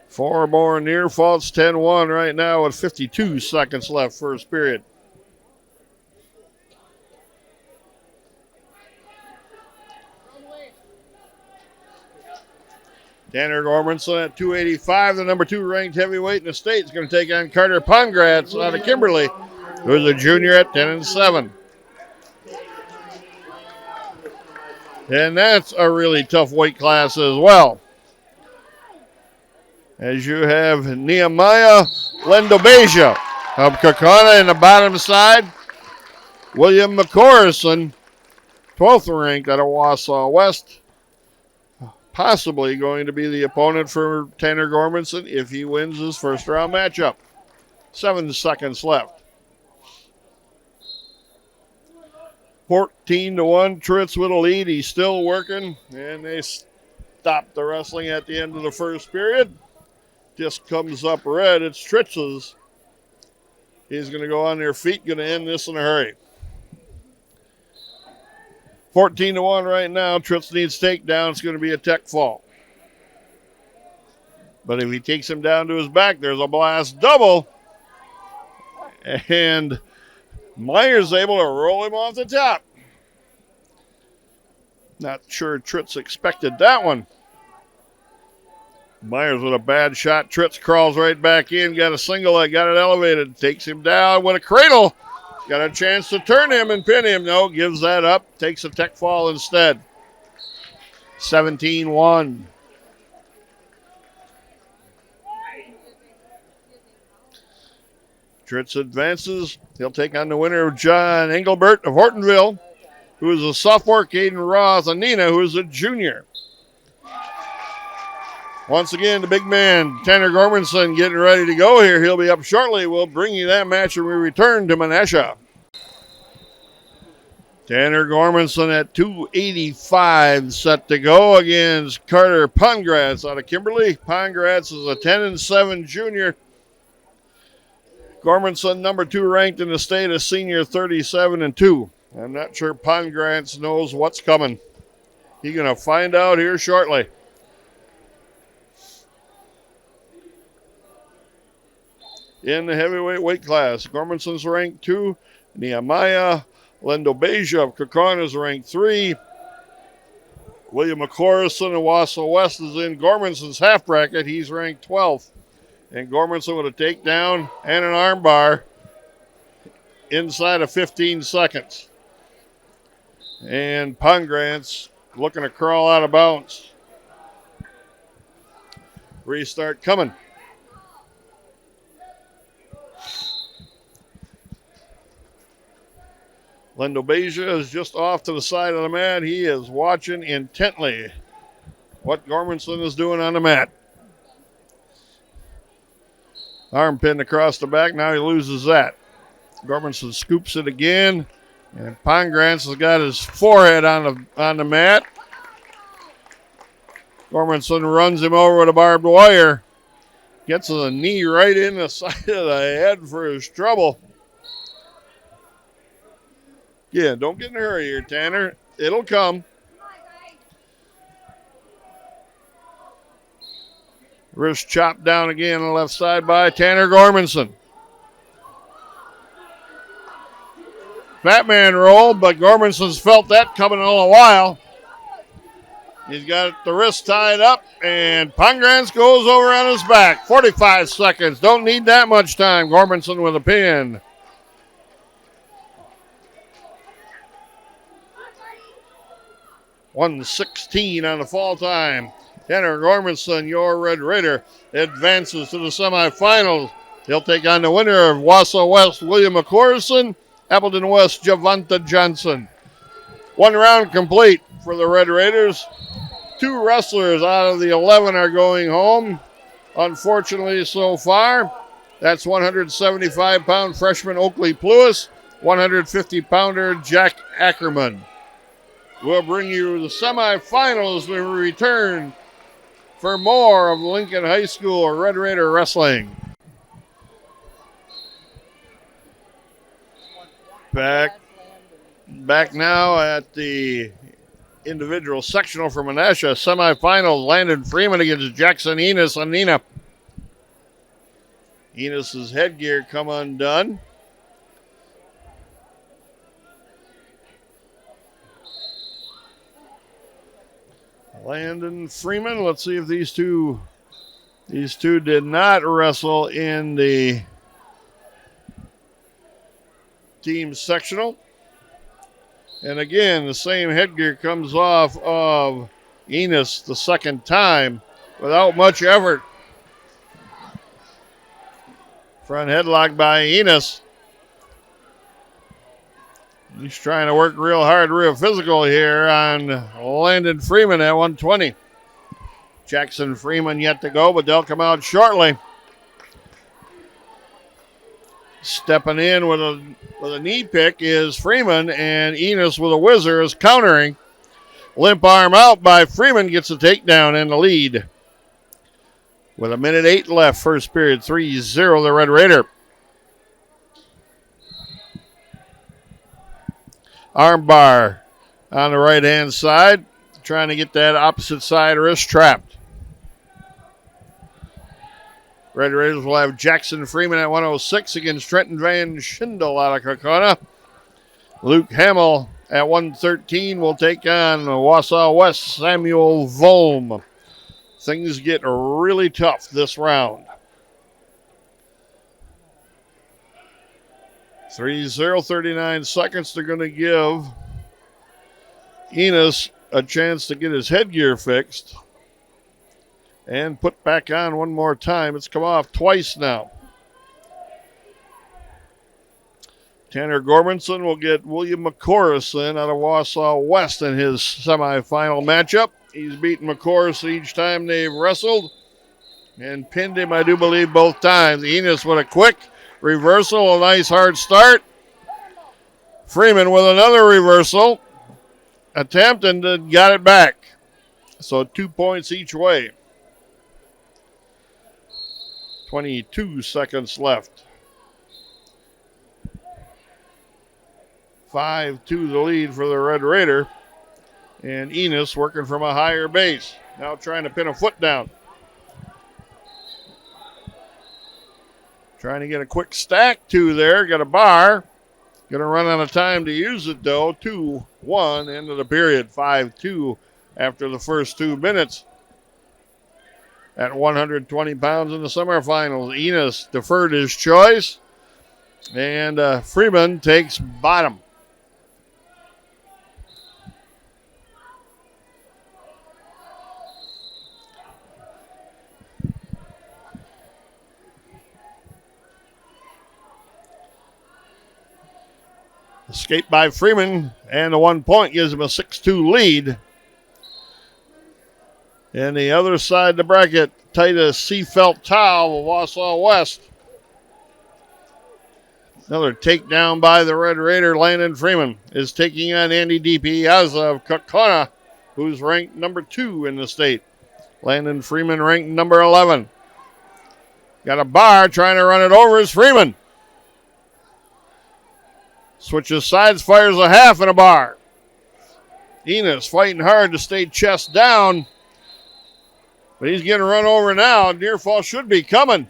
Four more near falls, 10-1 right now with 52 seconds left first period. Tanner Gormanson at 285, the number 2 ranked heavyweight in the state, is going to take on Carter Pongratz out of Kimberly, who's a junior at 10-7. And that's a really tough weight class as well, as you have Nehemiah Lendobeja of Kaukauna in the bottom side. William McCorrison, 12th ranked out of Wausau West, possibly going to be the opponent for Tanner Gormanson if he wins his first round matchup. 7 seconds left. 14-1, Tritz with a lead. He's still working, and they stopped the wrestling at the end of the first period. Disc comes up red. It's Tritz's. He's going to go on their feet, going to end this in a hurry. 14-1 right now. Tritz needs takedown. It's going to be a tech fall. But if he takes him down to his back, there's a blast double. And Myers able to roll him off the top. Not sure Tritz expected that one. Myers with a bad shot. Tritz crawls right back in. Got a single leg. Got it elevated. Takes him down with a cradle. Got a chance to turn him and pin him. No, gives that up. Takes a tech fall instead. 17-1. Tritz advances. He'll take on the winner of John Engelbert of Hortonville, who is a sophomore, Caden Roth, and Nina, who is a junior. Once again, the big man, Tanner Gormanson, getting ready to go here. He'll be up shortly. We'll bring you that match when we return to Menasha. Tanner Gormanson at 285 set to go against Carter Pongratz out of Kimberly. Pongratz is a 10-7 junior. Gormanson, number 2 ranked in the state, a senior, 37-2. I'm not sure Pongratz knows what's coming. He's going to find out here shortly. In the heavyweight weight class, Gormanson's ranked 2. Nehemiah Lendobeja of Kokon is ranked 3. William McCorrison of Wausau West is in Gormanson's half bracket. He's ranked 12th. And Gormanson with a takedown and an armbar inside of 15 seconds. And Pongratz looking to crawl out of bounds. Restart coming. Lendobeja is just off to the side of the mat. He is watching intently what Gormanson is doing on the mat. Arm pinned across the back. Now he loses that. Gormanson scoops it again. And Pongratz has got his forehead on the mat. Gormanson runs him over with a barbed wire. Gets a knee right in the side of the head for his trouble. Yeah, don't get in a hurry here, Tanner. It'll come. Wrist chopped down again on the left side by Tanner Gormanson. Batman roll, but Gormanson's felt that coming all a while. He's got the wrist tied up, and Pongratz goes over on his back. 45 seconds. Don't need that much time. Gormanson with a pin. .116 on the fall time. Tanner Gormanson, your Red Raider, advances to the semifinals. He'll take on the winner of Wausau West, William McCorrison, Appleton West, Javonta Johnson. 1 round complete for the Red Raiders. 2 wrestlers out of the 11 are going home. Unfortunately, so far, that's 175-pound freshman Oakley Pluis, 150-pounder Jack Ackerman. We'll bring you the semifinals when we return for more of Lincoln High School Red Raider Wrestling. Back now at the individual sectional for Menasha. Semifinals, Landon Freeman against Jackson Enos and Nina. Enos' headgear come undone. Landon Freeman. Let's see if these two did not wrestle in the team sectional. And again, the same headgear comes off of Enos the second time without much effort. Front headlock by Enos. He's trying to work real hard, real physical here on Landon Freeman at 120. Jackson Freeman yet to go, but they'll come out shortly. Stepping in with a knee pick is Freeman, and Enos with a whizzer is countering. Limp arm out by Freeman, gets a takedown and the lead. With 1:08 left, first period, 3-0 the Red Raider. Armbar on the right-hand side, trying to get that opposite side wrist trapped. Red Raiders will have Jackson Freeman at 106 against Trenton Van Schindel out of Kokona. Luke Hamill at 113 will take on Wausau West Samuel Volm. Things get really tough this round. 3-0, 39 seconds. They're going to give Enos a chance to get his headgear fixed and put back on one more time. It's come off twice now. Tanner Gormanson will get William McCorris out of Wausau West in his semifinal matchup. He's beaten McCorris each time they've wrestled and pinned him, I do believe, both times. Enos with a quick reversal, a nice hard start. Freeman with another reversal attempt and got it back. So 2 points each way. 22 seconds left. 5-2 the lead for the Red Raider. And Enos working from a higher base. Now trying to pin a foot down. Trying to get a quick stack. 2 there. Got a bar. Going to run out of time to use it, though. 2-1 end of the period. 5-2 after the first 2 minutes. At 120 pounds in the semifinals, Enos deferred his choice. And Freeman takes bottom. Escape by Freeman, and the 1 point gives him a 6-2 lead. And the other side of the bracket, Titus Seafelt Towel of Wausau West. Another takedown by the Red Raider. Landon Freeman is taking on Andy DiPiazza of Kaukauna, who's ranked number 2 in the state. Landon Freeman ranked number 11. Got a bar, trying to run it over is Freeman. Switches sides, fires a half and a bar. Enos fighting hard to stay chest down. But he's getting run over now. Near fall should be coming.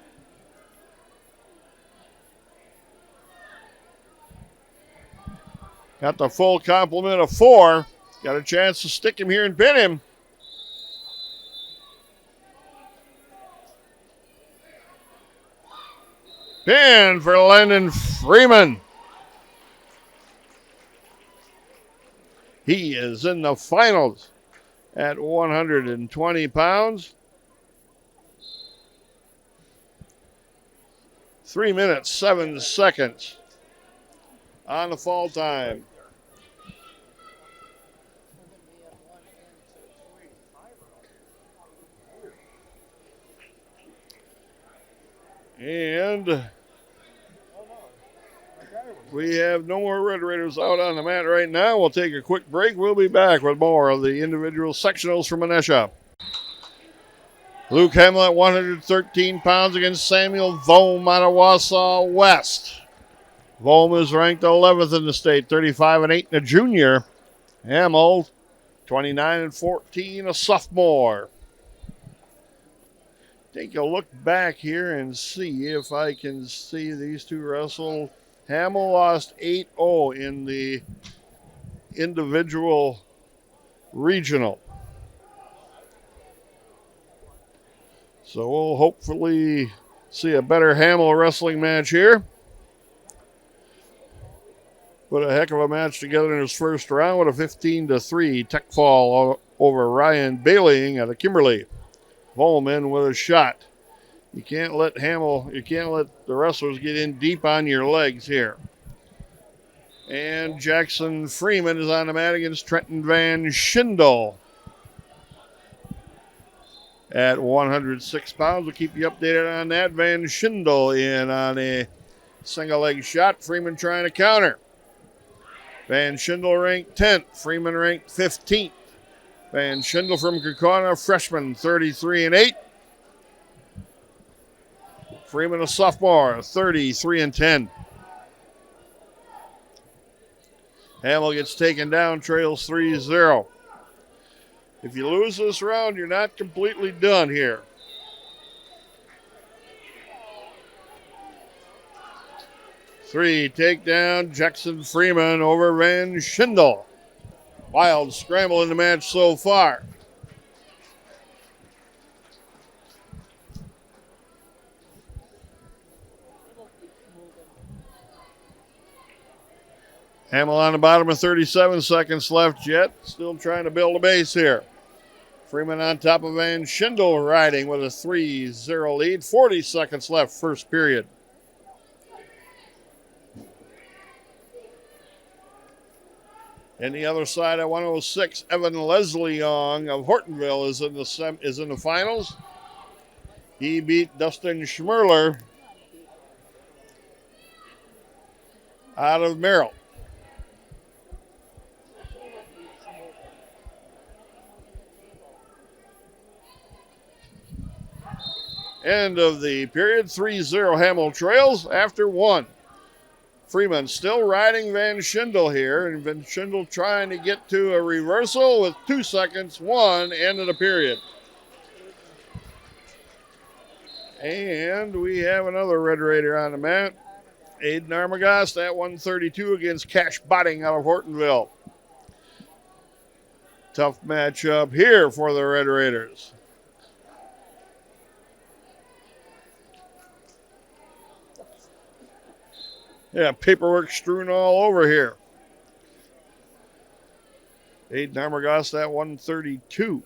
Got the full complement of 4. Got a chance to stick him here and pin him. Pin for Landon Freeman. He is in the finals at 120 pounds. 3 minutes, 7 seconds on the fall time. And we have no more Red Raiders out on the mat right now. We'll take a quick break. We'll be back with more of the individual sectionals from Manesha. Luke Hamlet, 113 pounds against Samuel Vohm out of Wausau West. Vohm is ranked 11th in the state, 35-8 and a junior. Hamel, 29-14, a sophomore. Take a look back here and see if I can see these two wrestle. Hamel lost 8-0 in the individual regional. So we'll hopefully see a better Hamel wrestling match here. Put a heck of a match together in his first round with a 15-3 tech fall over Ryan Baileying out of Kimberly. Volman with a shot. You can't let the wrestlers get in deep on your legs here. And Jackson Freeman is on the mat against Trenton Van Schindel. At 106 pounds, we'll keep you updated on that. Van Schindel in on a single leg shot. Freeman trying to counter. Van Schindel ranked 10th. Freeman ranked 15th. Van Schindel from Kaukauna, freshman, 33-8. Freeman, a sophomore, 33-10. Hamel gets taken down, trails 3-0. If you lose this round, you're not completely done here. Three takedown, Jackson Freeman over Van Schindel. Wild scramble in the match so far. Hamel on the bottom with 37 seconds left yet. Still trying to build a base here. Freeman on top of Van Schindel riding with a 3-0 lead. 40 seconds left, first period. And the other side at 106, Evan Leslie Young of Hortonville is in the finals. He beat Dustin Schmerler out of Merrill. End of the period, 3-0 Hamel trails after 1. Freeman still riding Van Schindel here, and Van Schindel trying to get to a reversal with 2 seconds, 1, end of the period. And we have another Red Raider on the mat. Aiden Armagast at 132 against Cash Botting out of Hortonville. Tough matchup here for the Red Raiders. Yeah, paperwork strewn all over here. Aiden Armagast at 132.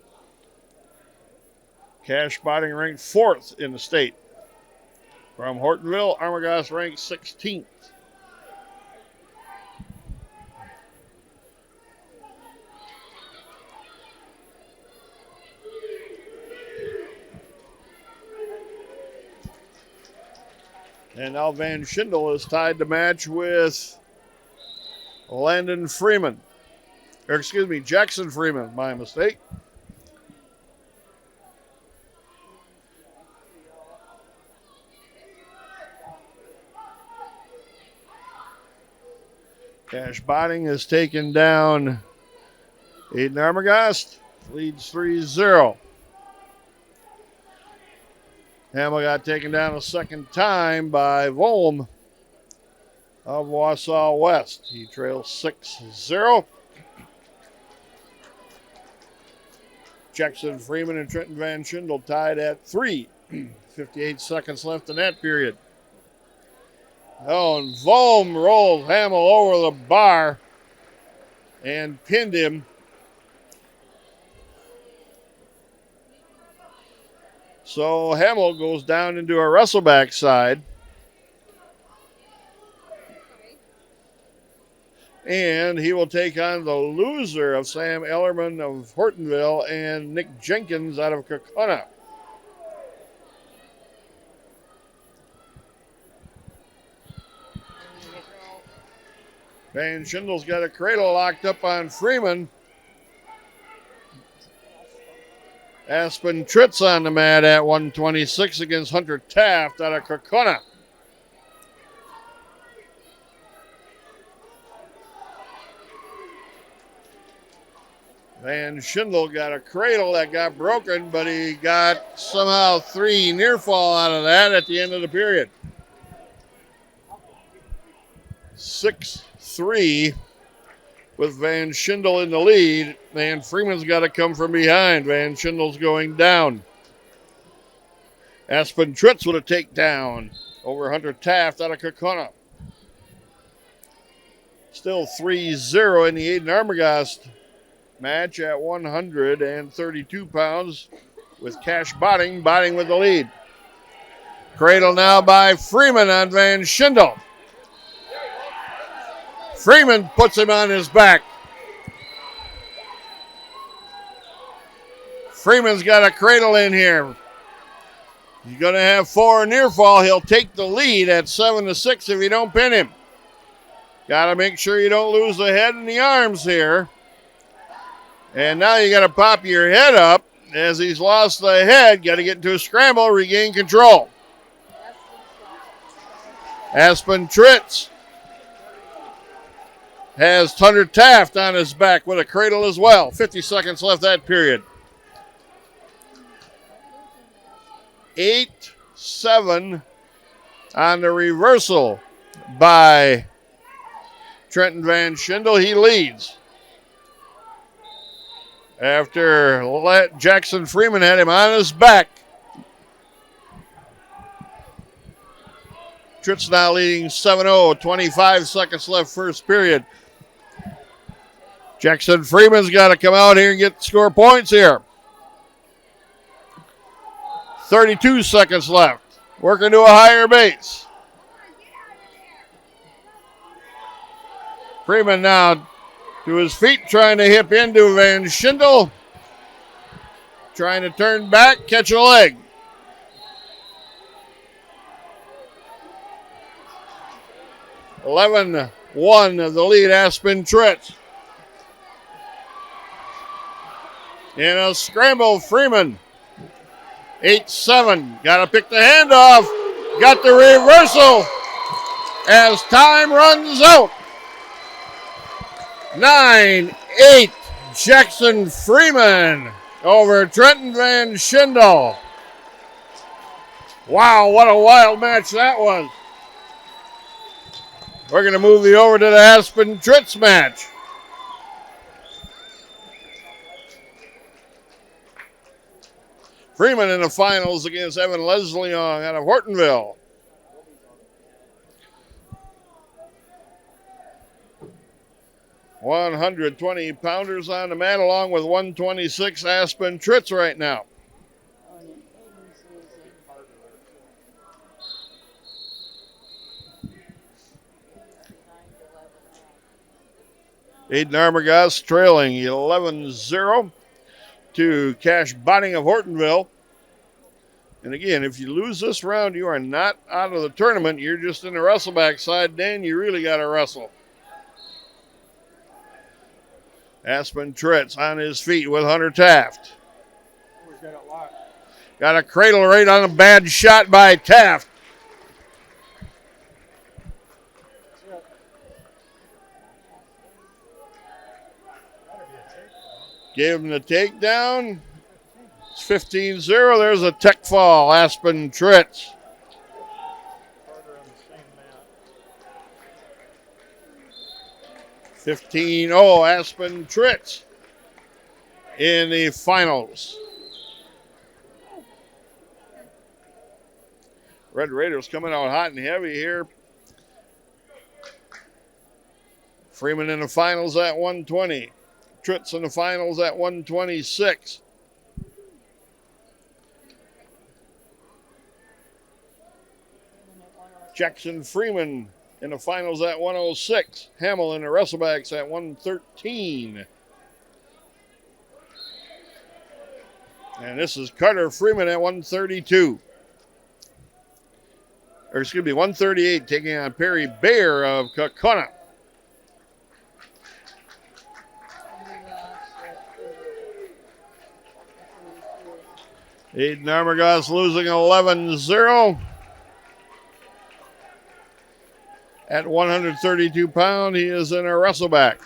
Cash Botting ranked 4th in the state. From Hortonville, Armagast ranked 16th. And now Van Schindel is tied to match with Landon Freeman. Or excuse me, Jackson Freeman, my mistake. Cash Botting has taken down Aiden Armagast, leads 3-0. Hamel got taken down a second time by Volm of Wausau West. He trails 6-0. Jackson Freeman and Trenton Van Schindel tied at 3. 58 seconds left in that period. Oh, and Volm rolled Hamel over the bar and pinned him. So Hamel goes down into a wrestleback side. And he will take on the loser of Sam Ellerman of Hortonville and Nick Jenkins out of Kokona. Van Schindel's got a cradle locked up on Freeman. Aspen Tritz on the mat at 126 against Hunter Taft out of Kokona. Van Schindel got a cradle that got broken, but he got somehow 3 near fall out of that at the end of the period. 6-3 with Van Schindel in the lead, and Freeman's got to come from behind. Van Schindel's going down. Aspen Tritz with a takedown over Hunter Taft out of Kokona. Still 3-0 in the Aiden Armagast match at 132 pounds with Cash Botting with the lead. Cradle now by Freeman on Van Schindel. Freeman puts him on his back. Freeman's got a cradle in here. He's going to have 4 near fall. He'll take the lead at 7-6 if you don't pin him. Got to make sure you don't lose the head and the arms here. And now you got to pop your head up. As he's lost the head, got to get into a scramble, regain control. Aspen Tritz has Hunter Taft on his back with a cradle as well. 50 seconds left that period. 8-7 on the reversal by Trenton Van Schindel. He leads. After Jackson Freeman had him on his back. Tritz now leading 7-0, 25 seconds left first period. Jackson Freeman's got to come out here and score points here. 32 seconds left. Working to a higher base. Freeman now To his feet, trying to hip into Van Schindel. Trying to turn back, catch a leg. (11-1) the lead, Aspen Tritz. In a scramble, Freeman. 8-7. Got to pick the handoff. Got the reversal as time runs out. 9-8. Jackson Freeman over Trenton Van Schindel. Wow, what a wild match that was. We're going to move you over to the Aspen Tritz match. Freeman in the finals against Evan Lesleong out of Hortonville. (120-pounders on the mat, along with 126 Aspen Tritz right now. Aiden Armagas trailing 11-0 to Cash Botting of Hortonville. And again, if you lose this round, you are not out of the tournament. You're just in the wrestleback side. Dan, you really got to wrestle. Aspen Tritz on his feet with Hunter Taft. Got a cradle right on a bad shot by Taft. Gave him the takedown. It's 15-0. There's a tech fall, Aspen Tritz. (15-0) Aspen Tritz in the finals. Red Raiders coming out hot and heavy here. Freeman in the finals at 120. Tritz in the finals at 126. Jackson Freeman in the finals at 106. Hamill in the wrestlebacks at 113. And this is Carter Freeman at 132. Or excuse me, 138, taking on Perry Bayer of Kokona. Aiden Armagas losing 11-0. At 132 pounds, he is in a wrestleback.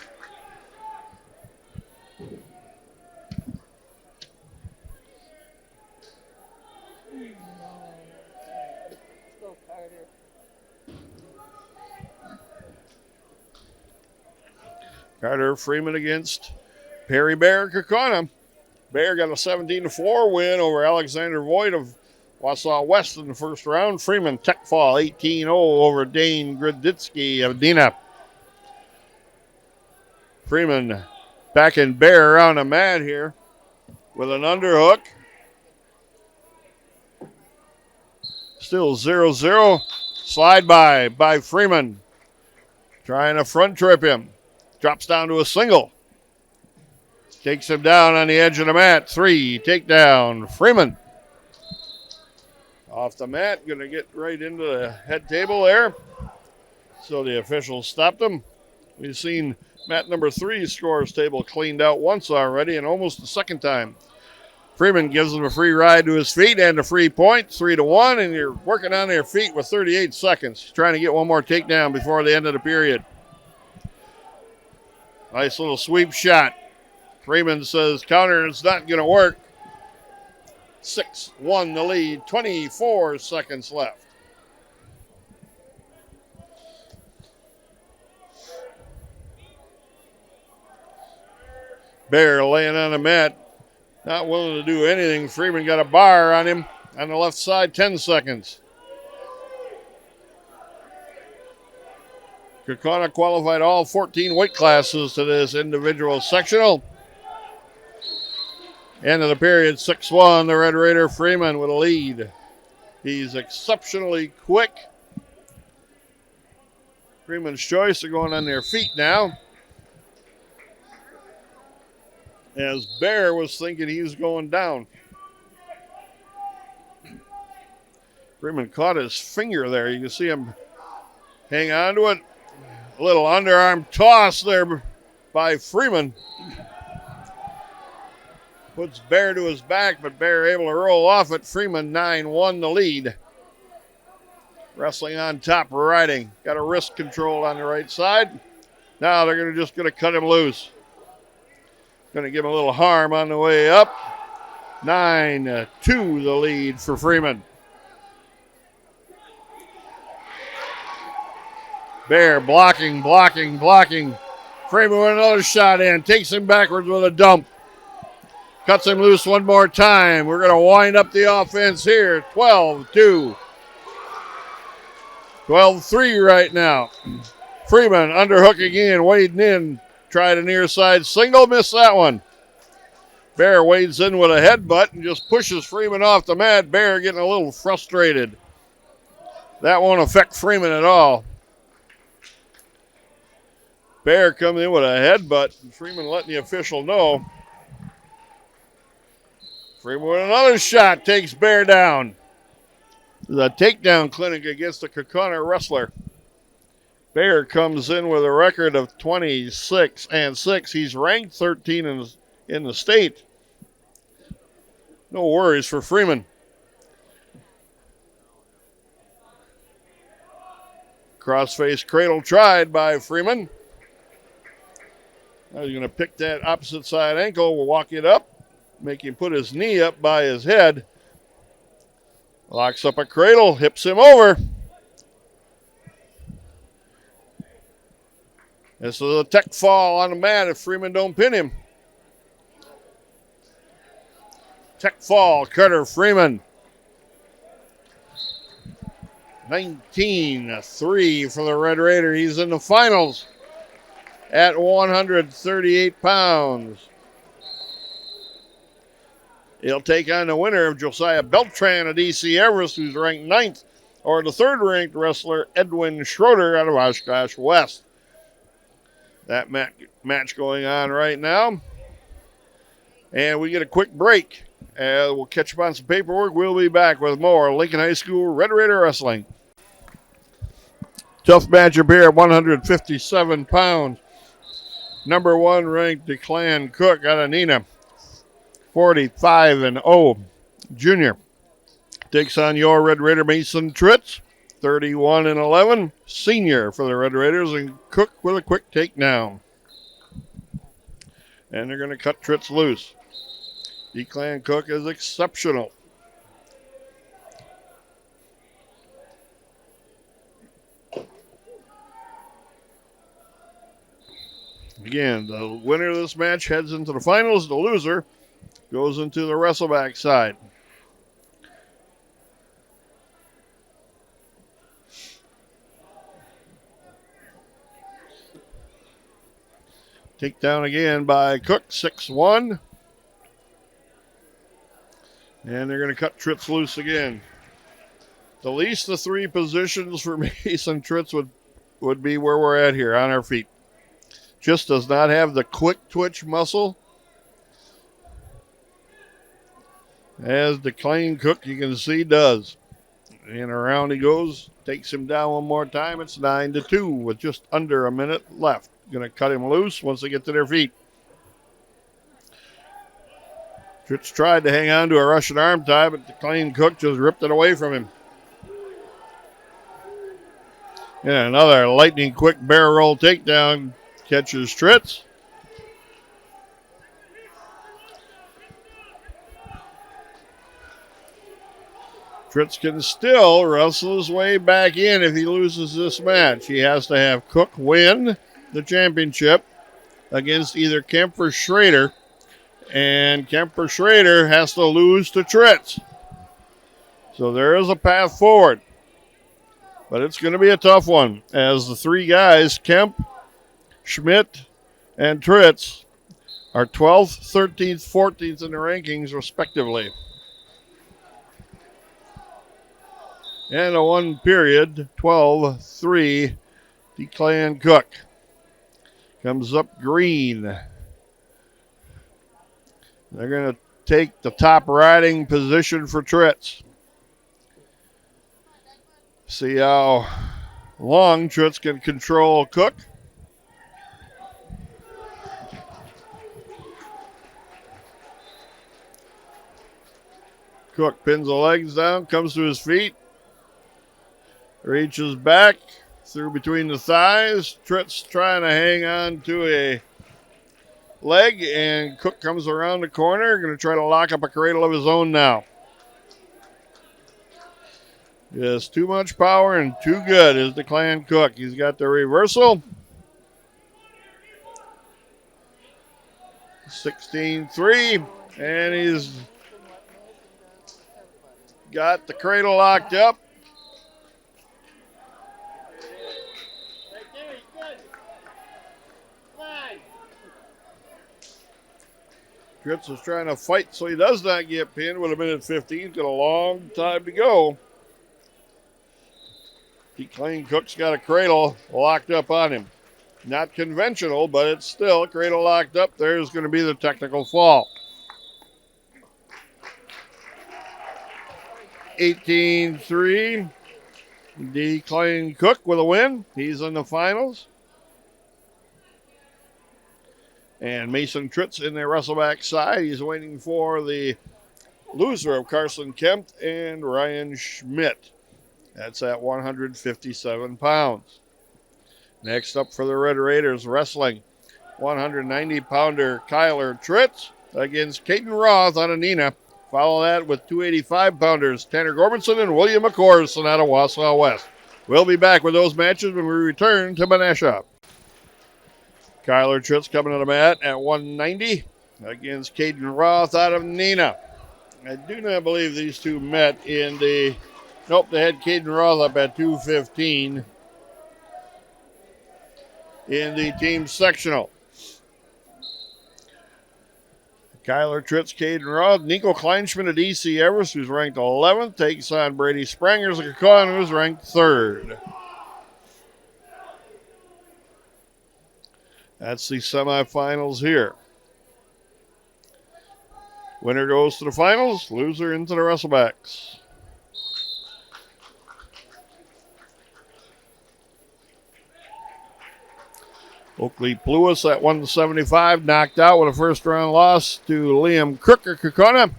Carter Freeman against Perry Bayer Kokona. Bayer got a 17-4 win over Alexander Voigt of Wausau West in the first round. Freeman tech fall 18-0 over Dane Groditsky of Dina. Freeman backing Bayer around the mat here with an underhook. Still 0-0. Slide by Freeman. Trying to front trip him. Drops down to a single. Takes him down on the edge of the mat. 3 takedown. Freeman. Off the mat. Going to get right into the head table there. So the officials stopped him. We've seen mat number 3 scores table cleaned out once already and almost the second time. Freeman gives him a free ride to his feet and a free point. 3-1, and you're working on their feet with 38 seconds. Trying to get one more takedown before the end of the period. Nice little sweep shot. Freeman says counter is not going to work. 6-1 the lead, 24 seconds left. Bayer laying on the mat, not willing to do anything. Freeman got a bar on him on the left side, 10 seconds. Kokona qualified all 14 weight classes to this individual sectional. End of the period, 6-1, the Red Raider Freeman with a lead. He's exceptionally quick. Freeman's choice are going on their feet now. as Bear was thinking he was going down. Freeman caught his finger there. You can see him hang on to it. A little underarm toss there by Freeman. Puts Bear to his back, but Bear able to roll off it. Freeman 9-1 the lead. Wrestling on top, riding. Got a wrist control on the right side. Now they're just going to cut him loose. Going to give him a little harm on the way up. 9-2 the lead for Freeman. Bear blocking. Freeman with another shot in. Takes him backwards with a dump. Cuts him loose one more time. We're going to wind up the offense here. 12-2. 12-3 right now. Freeman underhook again, wading in. Tried a near side single, missed that one. Bear wades in with a headbutt and just pushes Freeman off the mat. Bear getting a little frustrated. That won't affect Freeman at all. Bear coming in with a headbutt, and Freeman letting the official know. Freeman with another shot takes Bear down. The takedown clinic against the Kaukauna wrestler. Bear comes in with a record of 26-6. He's ranked 13 in the state. No worries for Freeman. Crossface cradle tried by Freeman. Now he's going to pick that opposite side ankle. We'll walk it up. Make him put his knee up by his head. Locks up a cradle. Hips him over. This is a tech fall on the mat if Freeman don't pin him. Tech fall, Carter Freeman. 19-3 for the Red Raider. He's in the finals at 138 pounds. He'll take on the winner of Josiah Beltran of DC Everest, who's ranked 9th, or the third-ranked wrestler Edwin Schroeder out of Oshkosh West. That match going on right now. And we get a quick break. We'll catch up on some paperwork. We'll be back with more Lincoln High School Red Raider Wrestling. Tough matchup here at 157 pounds. Number 1 ranked Declan Cook out of Neenah. 45-0 junior. Takes on your Red Raider Mason Tritz. 31-11 senior for the Red Raiders, and Cook with a quick takedown. And they're going to cut Tritz loose. Declan Cook is exceptional. Again, the winner of this match heads into the finals. The loser goes into the wrestleback side. Takedown again by Cook, 6-1. And they're going to cut Tritz loose again. The least of 3 positions for Mason Tritz would be where we're at here, on our feet. Just does not have the quick twitch muscle. As Declan Cook, you can see, does. And around he goes. Takes him down one more time. It's 9-2 with just under a minute left. Going to cut him loose once they get to their feet. Tritz tried to hang on to a Russian arm tie, but Declan Cook just ripped it away from him. And another lightning quick bear roll takedown. Catches Tritz. Tritz can still wrestle his way back in if he loses this match. He has to have Cook win the championship against either Kemp or Schrader. And Kemp or Schrader has to lose to Tritz. So there is a path forward. But it's going to be a tough one, as the 3 guys, Kemp, Schmidt, and Tritz, are 12th, 13th, 14th in the rankings, respectively. And a 1 period, 12-3, Declan Cook. Comes up green. They're going to take the top riding position for Tritz. See how long Tritz can control Cook. Cook pins the legs down, comes to his feet, reaches back through between the thighs. Tritz trying to hang on to a leg, and Cook comes around the corner, going to try to lock up a cradle of his own now. Just too much power and too good is the Clan Cook. He's got the reversal. 16-3, and he's got the cradle locked up. Tritz is trying to fight so he does not get pinned with 1:15. Got a long time to go. Clan Cook's got a cradle locked up on him. Not conventional, but it's still a cradle locked up. There's going to be the technical fall. 18-3. Clan Cook with a win. He's in the finals. And Mason Tritz in the wrestleback side. He's waiting for the loser of Carson Kemp and Ryan Schmidt. That's at 157 pounds. Next up for the Red Raiders wrestling, 190-pounder Kyler Tritz against Caden Roth out of Neenah. Follow that with 285-pounders Tanner Gormanson and William McCorson out of Wausau West. We'll be back with those matches when we return to Menasha. Kyler Tritz coming to the mat at 190 against Caden Roth out of Neenah. I do not believe these two met in the... Nope, they had Caden Roth up at 215 in the team sectional. Kyler Tritz, Caden Roth, Nico Kleinschmidt at E.C. Everest, who's ranked 11th, takes on Brady Sprangers of Kakon, who's ranked 3rd. That's the semifinals here. Winner goes to the finals, loser into the wrestlebacks. Oakley Pluis at 175, knocked out with a first-round loss to Liam Crooker Kakona.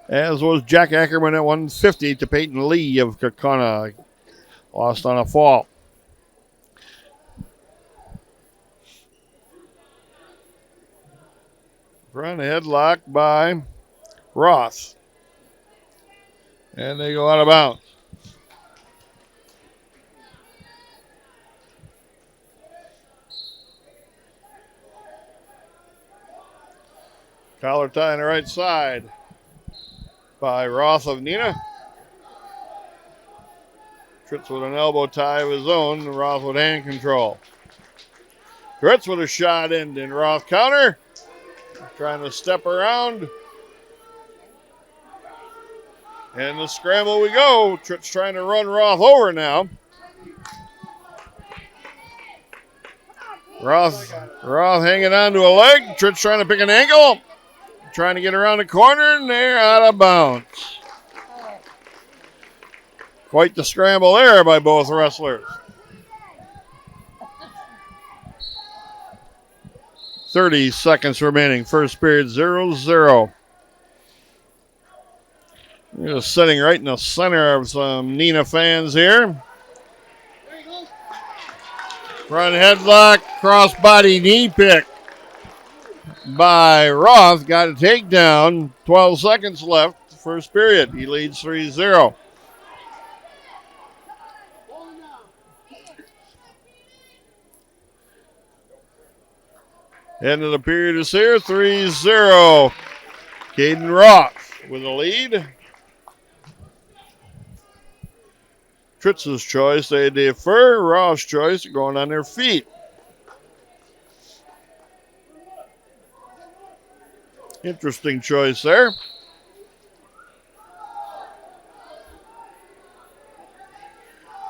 As was Jack Ackerman at 150 to Peyton Lee of Kakona. Lost on a fall. Front headlock by Roth. And they go out of bounds. Collar tie on the right side by Roth of Neenah. Tritz with an elbow tie of his own. Roth with hand control. Tritz with a shot in. Roth counter. Trying to step around. And the scramble we go. Tritz trying to run Roth over now. Roth hanging on to a leg. Tritz trying to pick an ankle. Trying to get around the corner, and they're out of bounds. Quite the scramble there by both wrestlers. 30 seconds remaining. First period, 0-0. We're just sitting right in the center of some Neenah fans here. Front headlock, crossbody knee pick by Roth. Got a takedown. 12 seconds left. First period. He leads 3-0. End of the period is here. 3-0. Caden Roth with a lead. Tritz's choice, they defer. Roth's choice, going on their feet. Interesting choice there.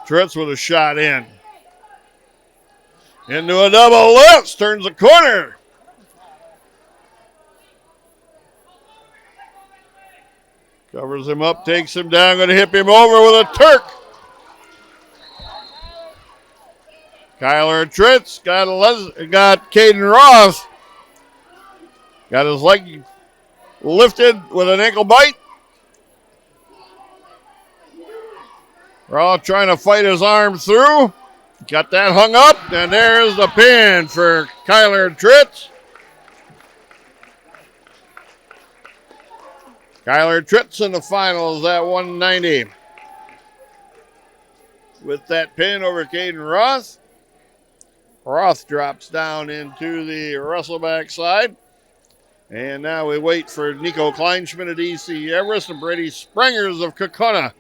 Tritz with a shot in. Into a double lift, turns the corner. Covers him up, takes him down, going to hip him over with a Turk. Kyler Tritz got Caden Ross. Got his leg lifted with an ankle bite. We're all trying to fight his arm through. Got that hung up, and there's the pin for Kyler Tritz. Kyler Tritz in the finals at 190. With that pin over Caden Roth. Roth drops down into the wrestleback side. And now we wait for Nico Kleinschmidt of DC Everest and Brady Sprengers of Kokona.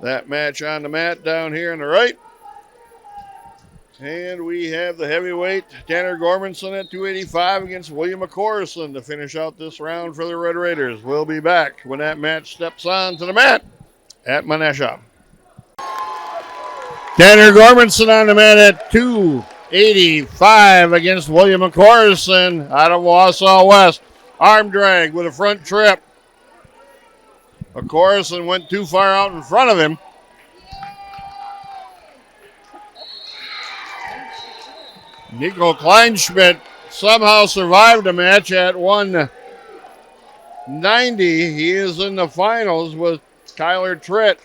That match on the mat down here on the right. And we have the heavyweight Tanner Gormanson at 285 against William McCorson to finish out this round for the Red Raiders. We'll be back when that match steps on to the mat at Manesha. Tanner Gormanson on the mat at 285 against William McCorson out of Wausau West. Arm drag with a front trip. McCorson went too far out in front of him. Nico Kleinschmidt somehow survived the match at 190. He is in the finals with Kyler Tritz.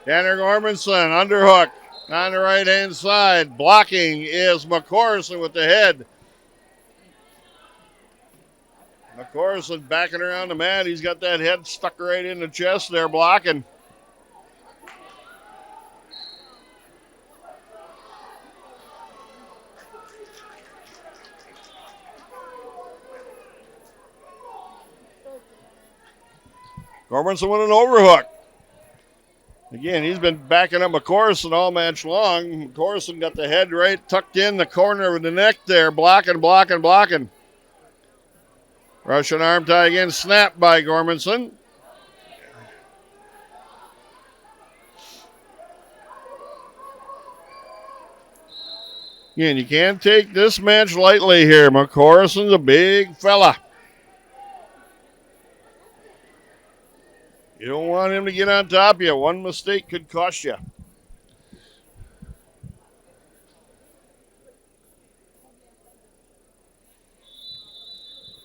Tanner Gormanson, underhook on the right-hand side. Blocking is McCorson with the head. McCorson backing around the mat. He's got that head stuck right in the chest there, blocking. Gormanson with an overhook. Again, he's been backing up McCorson all match long. McCorson got the head right tucked in the corner of the neck there, blocking. Russian arm tie again, snapped by Gormanson. Again, you can't take this match lightly here. McCorson's a big fella. You don't want him to get on top of you. One mistake could cost you.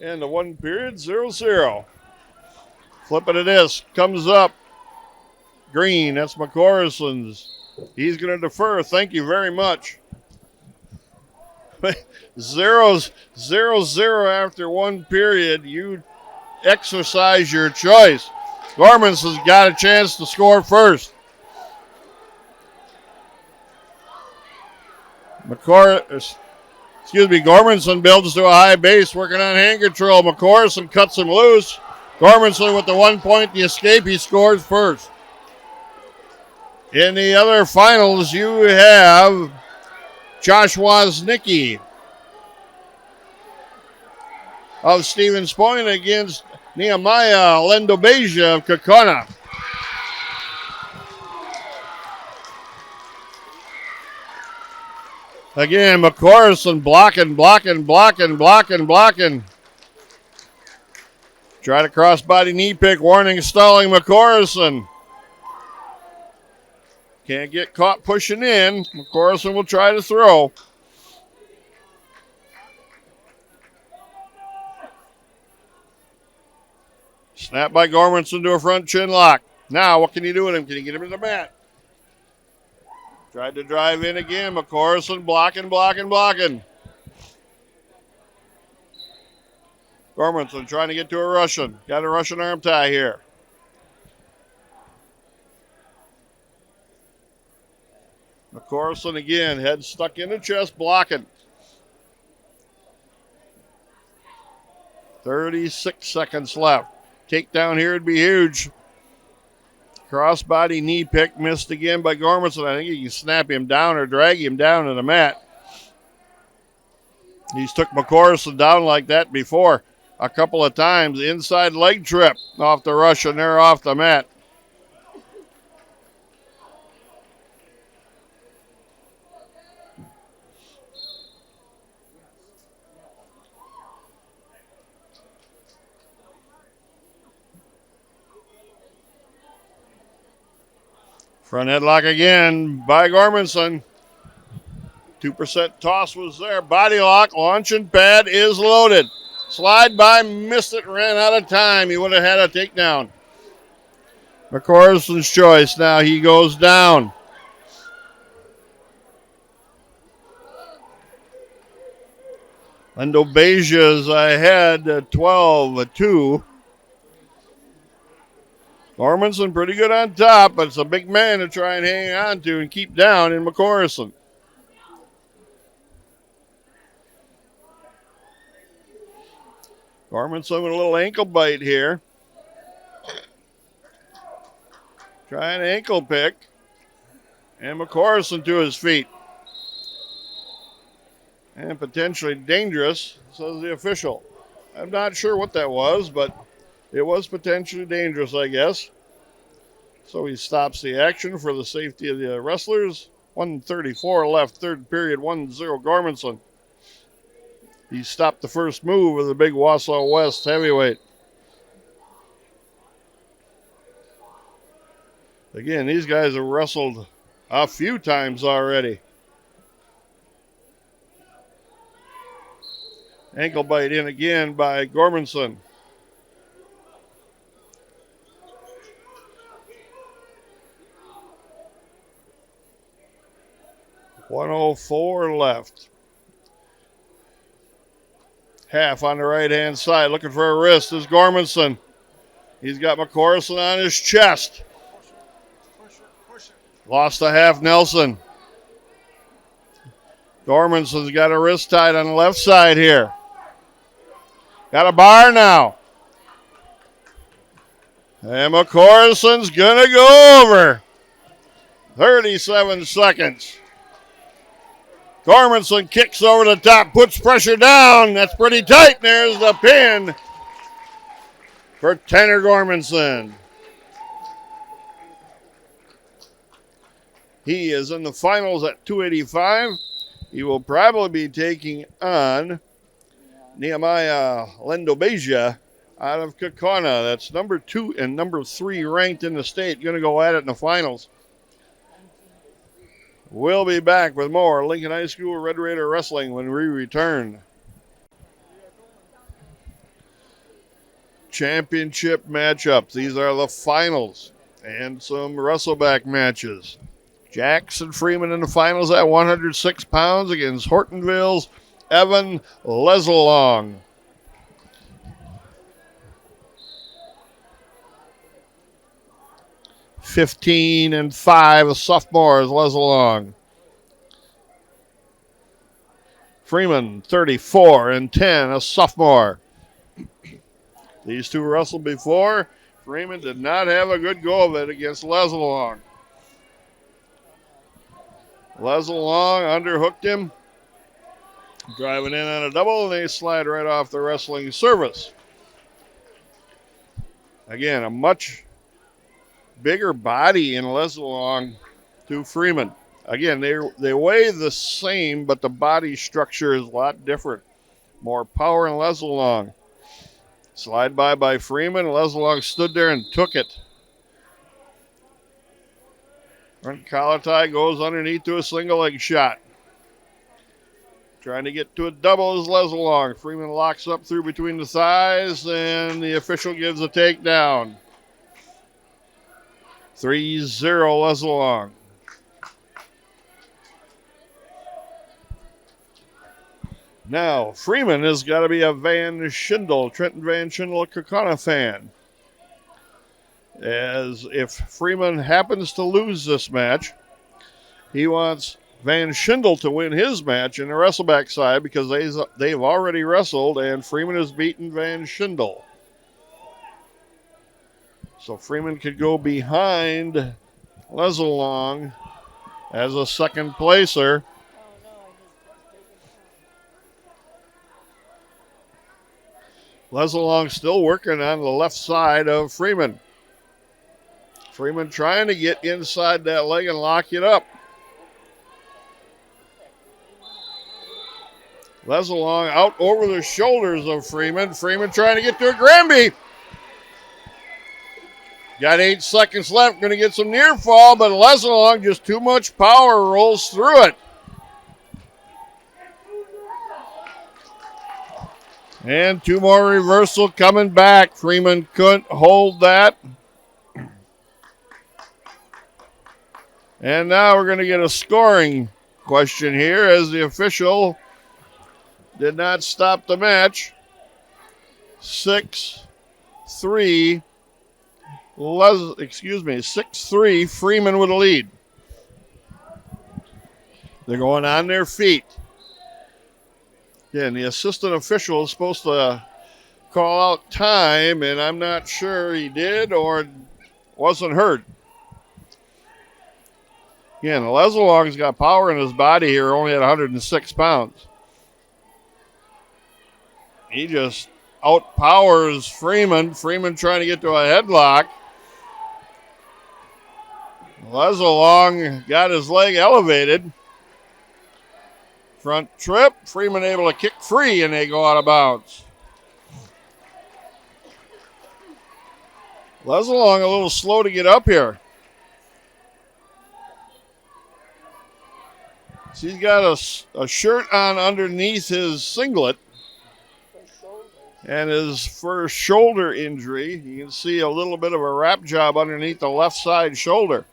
And the one period, 0-0. Flipping it is, comes up. Green, that's McCorson's. He's going to defer. Thank you very much. 0-0 after one period. You exercise your choice. Gormanson's got a chance to score first. Gormanson builds to a high base, working on hand control. McCorson cuts him loose. Gormanson with the 1 point, the escape, he scores first. In the other finals, you have Josh Woznicki of Stevens Point against Nehemiah Lendobeja of Kokona. Again, McCorson blocking. Try to crossbody knee pick, warning, stalling McCorson. Can't get caught pushing in. McCorson will try to throw. Snap by Gormanson to a front chin lock. Now, what can you do with him? Can you get him to the mat? Tried to drive in again. McCorson blocking. Gormanson trying to get to a Russian. Got a Russian arm tie here. McCorson again, head stuck in the chest, blocking. 36 seconds left. Takedown here would be huge. Crossbody knee pick missed again by Gormanson. I think he can snap him down or drag him down to the mat. He's took McCorson down like that before a couple of times. Inside leg trip off the Russian there off the mat. Front headlock again by Gormanson. 2% toss was there. Body lock, launching pad is loaded. Slide by, missed it, ran out of time. He would have had a takedown. McCorson's choice. Now he goes down. Lendo Beja's ahead 12-2. Gormanson pretty good on top, but it's a big man to try and hang on to and keep down in McCorson. Gormanson with a little ankle bite here. Trying ankle pick. And McCorson to his feet. And potentially dangerous, says the official. I'm not sure what that was, but it was potentially dangerous, I guess. So he stops the action for the safety of the wrestlers. 1:34 left, third period, 1-0 Gormanson. He stopped the first move of the big Wausau West heavyweight. Again, these guys have wrestled a few times already. Ankle bite in again by Gormanson. .104 left. Half on the right-hand side. Looking for a wrist is Gormanson. He's got McCorson on his chest. Lost a half Nelson. Gormanson's got a wrist tied on the left side here. Got a bar now. And McCorson's going to go over. 37 seconds. Gormanson kicks over the top, puts pressure down. That's pretty tight. There's the pin for Tanner Gormanson. He is in the finals at 285. He will probably be taking on Nehemiah Lendobeja out of Kaukauna. That's number 2 and number 3 ranked in the state. Going to go at it in the finals. We'll be back with more Lincoln High School Red Raider Wrestling when we return. Championship matchups. These are the finals and some wrestleback matches. Jackson Freeman in the finals at 106 pounds against Hortonville's Evan Leslong. (15-5), a sophomore is Leslong. Freeman, 34-10, a sophomore. These two wrestled before. Freeman did not have a good go of it against Leslong. Leslong underhooked him, driving in on a double, and they slide right off the wrestling service. Again, a much bigger body in Leslong to Freeman. Again, they weigh the same, but the body structure is a lot different. More power in Leslong. Slide by Freeman. Leslong stood there and took it. Front collar tie goes underneath to a single leg shot. Trying to get to a double is Leslong. Freeman locks up through between the thighs, and the official gives a takedown. 3-0 Leslong. Now, Freeman has got to be a Van Schindel, Trenton Van Schindel, Kaukauna fan. As if Freeman happens to lose this match, he wants Van Schindel to win his match in the wrestleback side because they've already wrestled and Freeman has beaten Van Schindel. So Freeman could go behind Leslong as a second placer. Leslong still working on the left side of Freeman. Freeman trying to get inside that leg and lock it up. Leslong out over the shoulders of Freeman. Freeman trying to get to a Granby. Got 8 seconds left. Going to get some near fall, but Lesalong, just too much power, rolls through it. And 2 more reversal coming back. Freeman couldn't hold that. And now we're going to get a scoring question here as the official did not stop the match. 6-3. 6-3. Freeman with a lead. They're going on their feet. Again, the assistant official is supposed to call out time, and I'm not sure he did or wasn't heard. Again, Lesalong's got power in his body here, only at 106 pounds. He just outpowers Freeman. Freeman trying to get to a headlock. Lesalong got his leg elevated. Front trip. Freeman able to kick free, and they go out of bounds. Lesalong a little slow to get up here. So he's got a shirt on underneath his singlet. And his first shoulder injury, you can see a little bit of a wrap job underneath the left side shoulder.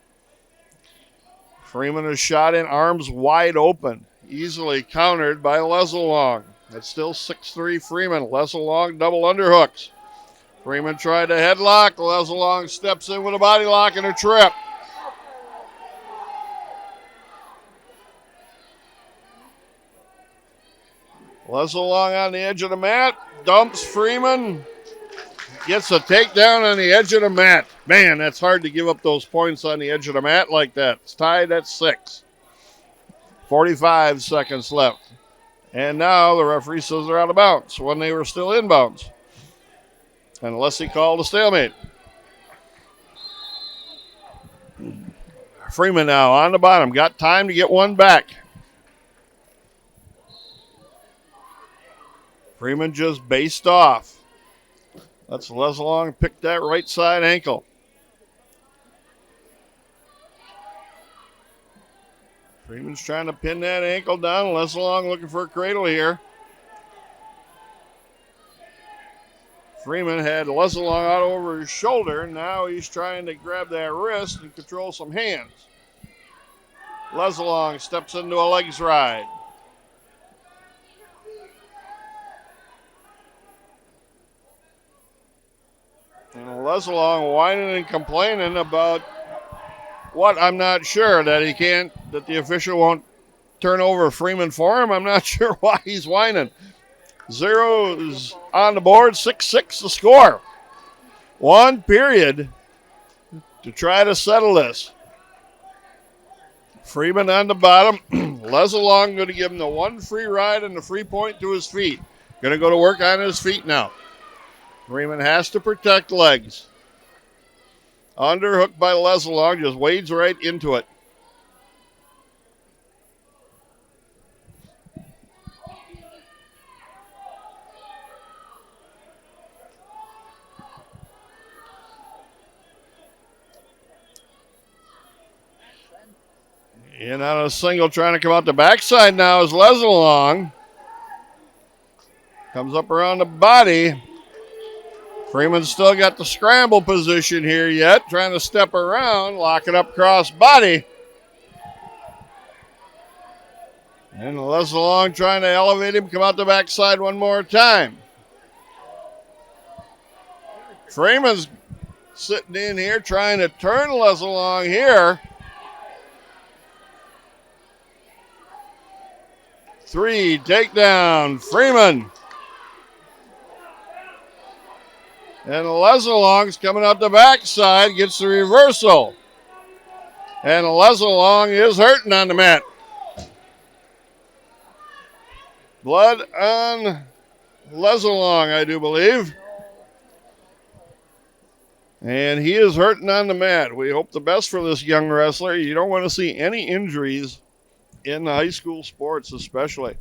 Freeman is shot in, arms wide open, easily countered by Lesalong. It's still 6-3 Freeman. Lesalong double underhooks. Freeman tried to headlock. Lesalong steps in with a body lock and a trip. Lesalong on the edge of the mat. Dumps Freeman. Gets a takedown on the edge of the mat. Man, that's hard to give up those points on the edge of the mat like that. It's tied at 6. 45 seconds left. And now the referee says they're out of bounds when they were still in bounds. Unless he called a stalemate. Freeman now on the bottom. Got time to get one back. Freeman just based off. Let's Lesalong pick that right side ankle. Freeman's trying to pin that ankle down. Lesalong looking for a cradle here. Freeman had Lesalong out over his shoulder. Now he's trying to grab that wrist and control some hands. Lesalong steps into a legs ride. And Lesalong whining and complaining about what I'm not sure, that the official won't turn over Freeman for him. I'm not sure why he's whining. 0 is on the board, 6-6 the score. 1 period to try to settle this. Freeman on the bottom. Lesalong going to give him the 1 free ride and the free point to his feet. Going to go to work on his feet now. Freeman has to protect legs. Underhook by Lesalong, just wades right into it. In on a single, trying to come out the backside now is Lesalong. Comes up around the body. Freeman's still got the scramble position here yet, trying to step around, lock it up cross body. And Lesalong trying to elevate him, come out the backside one more time. Freeman's sitting in here trying to turn Lesalong here. 3, takedown, Freeman. And Lesalong's coming out the backside, gets the reversal. And Lesalong is hurting on the mat. Blood on Lesalong, I do believe. And he is hurting on the mat. We hope the best for this young wrestler. You don't want to see any injuries in the high school sports especially.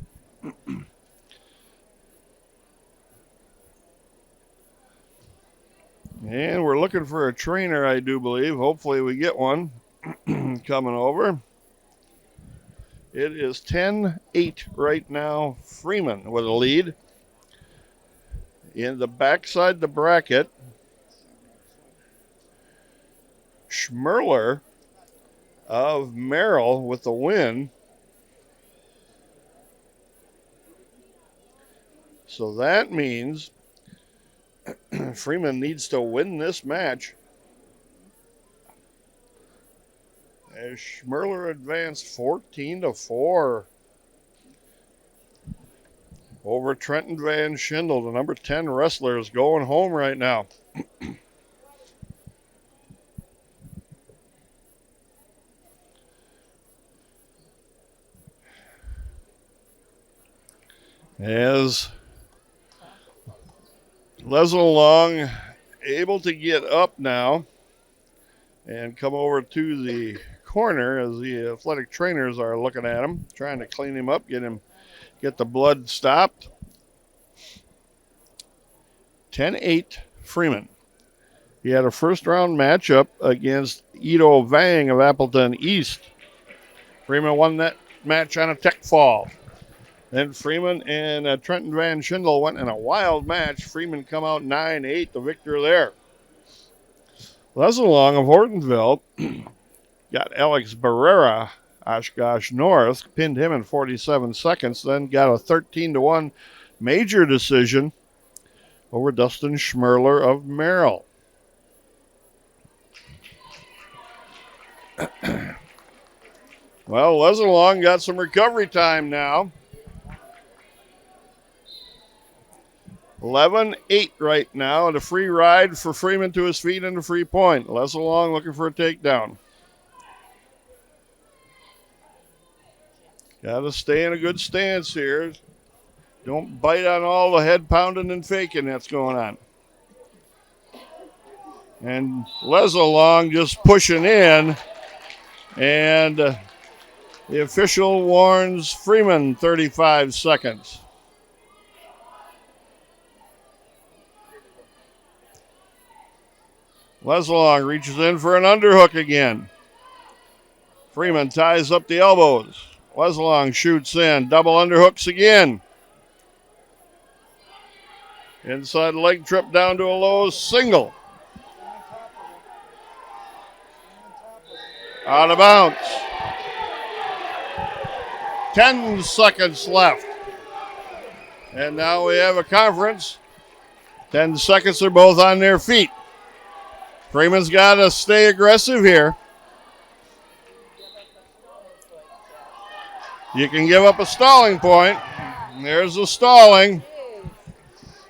And we're looking for a trainer, I do believe. Hopefully we get one coming over. It is 10-8 right now. Freeman with a lead. In the backside of the bracket, Schmerler of Merrill with the win. So that means Freeman needs to win this match. As Schmerler advanced 14-4 over Trenton Van Schindel. The number 10 wrestler is going home right now. As Leslie Long able to get up now and come over to the corner as the athletic trainers are looking at him, trying to clean him up, get the blood stopped. 10-8 Freeman. He had a first round matchup against Ito Vang of Appleton East. Freeman won that match on a tech fall. Then Freeman and Trenton Van Schindel went in a wild match. Freeman come out 9-8, the victor there. Leslie Long of Hortonville got Alex Barrera, Oshkosh North, pinned him in 47 seconds, then got a 13-1 major decision over Dustin Schmerler of Merrill. Well, Leslie Long got some recovery time now. 11-8 right now, and a free ride for Freeman to his feet and a free point. Leslie Long looking for a takedown. Got to stay in a good stance here. Don't bite on all the head pounding and faking that's going on. And Leslie Long just pushing in, and the official warns Freeman 35 seconds. Leslie Long reaches in for an underhook again. Freeman ties up the elbows. Leslie Long shoots in. Double underhooks again. Inside leg trip down to a low single. Out of bounds. 10 seconds left. And now we have a conference. 10 seconds, they're both on their feet. Freeman's got to stay aggressive here. You can give up a stalling point. There's the stalling.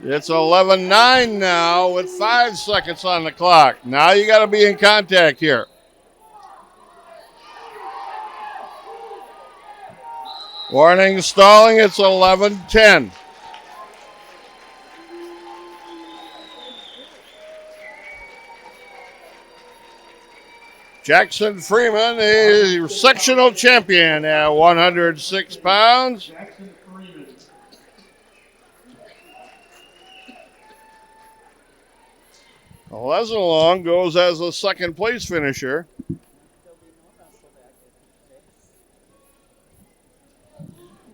It's 11-9 now with 5 seconds on the clock. Now you got to be in contact here. Warning stalling, it's 11-10. Jackson Freeman is sectional champion at 106 pounds. Leslie Long goes as a second place finisher.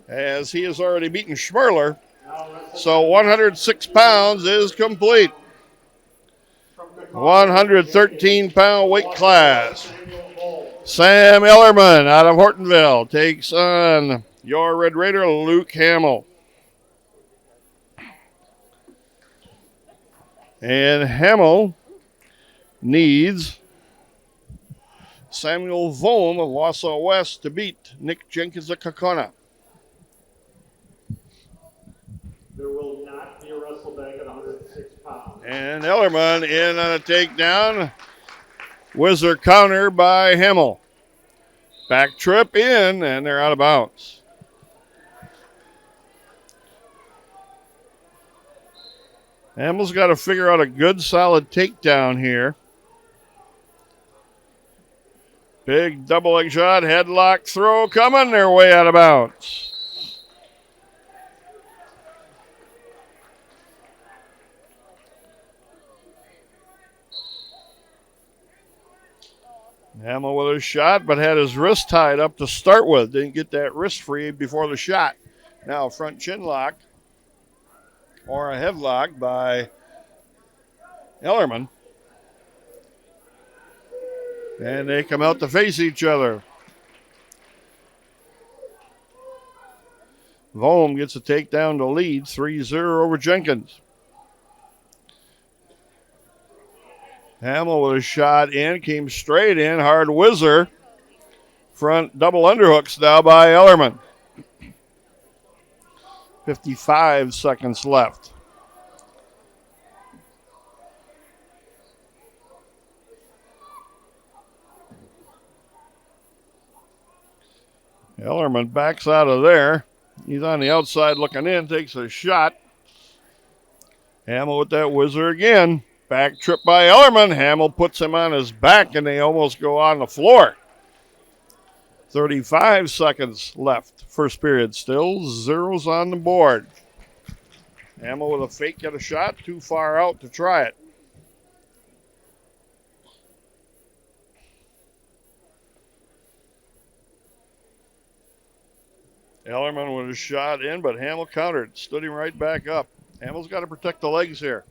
As he has already beaten Schmerler. So 106 pounds is complete. 113-pound weight class. Sam Ellerman out of Hortonville takes on your Red Raider, Luke Hamill. And Hamill needs Samuel Vohm of Wausau West to beat Nick Jenkins of Kokona. There will not be a wrestleback at 106 pounds. And Ellerman in on a takedown. Whizzer counter by Hamill. Back trip in, and they're out of bounds. Hamill's got to figure out a good, solid takedown here. Big double leg shot, headlock throw coming. They're way out of bounds. Hamill with a shot, but had his wrist tied up to start with. Didn't get that wrist free before the shot. Now front chin lock or a headlock by Ellerman. And they come out to face each other. Volm gets a takedown to lead 3-0 over Jenkins. Hamill with a shot in, came straight in, hard whizzer. Front double underhooks now by Ellerman. 55 seconds left. Ellerman backs out of there. He's on the outside looking in, takes a shot. Hamill with that whizzer again. Back trip by Ellerman. Hamill puts him on his back, and they almost go on the floor. 35 seconds left. First period still. Zeros on the board. Hamill with a fake at a shot. Too far out to try it. Ellerman with a shot in, but Hamill countered. Stood him right back up. Hamill's got to protect the legs here.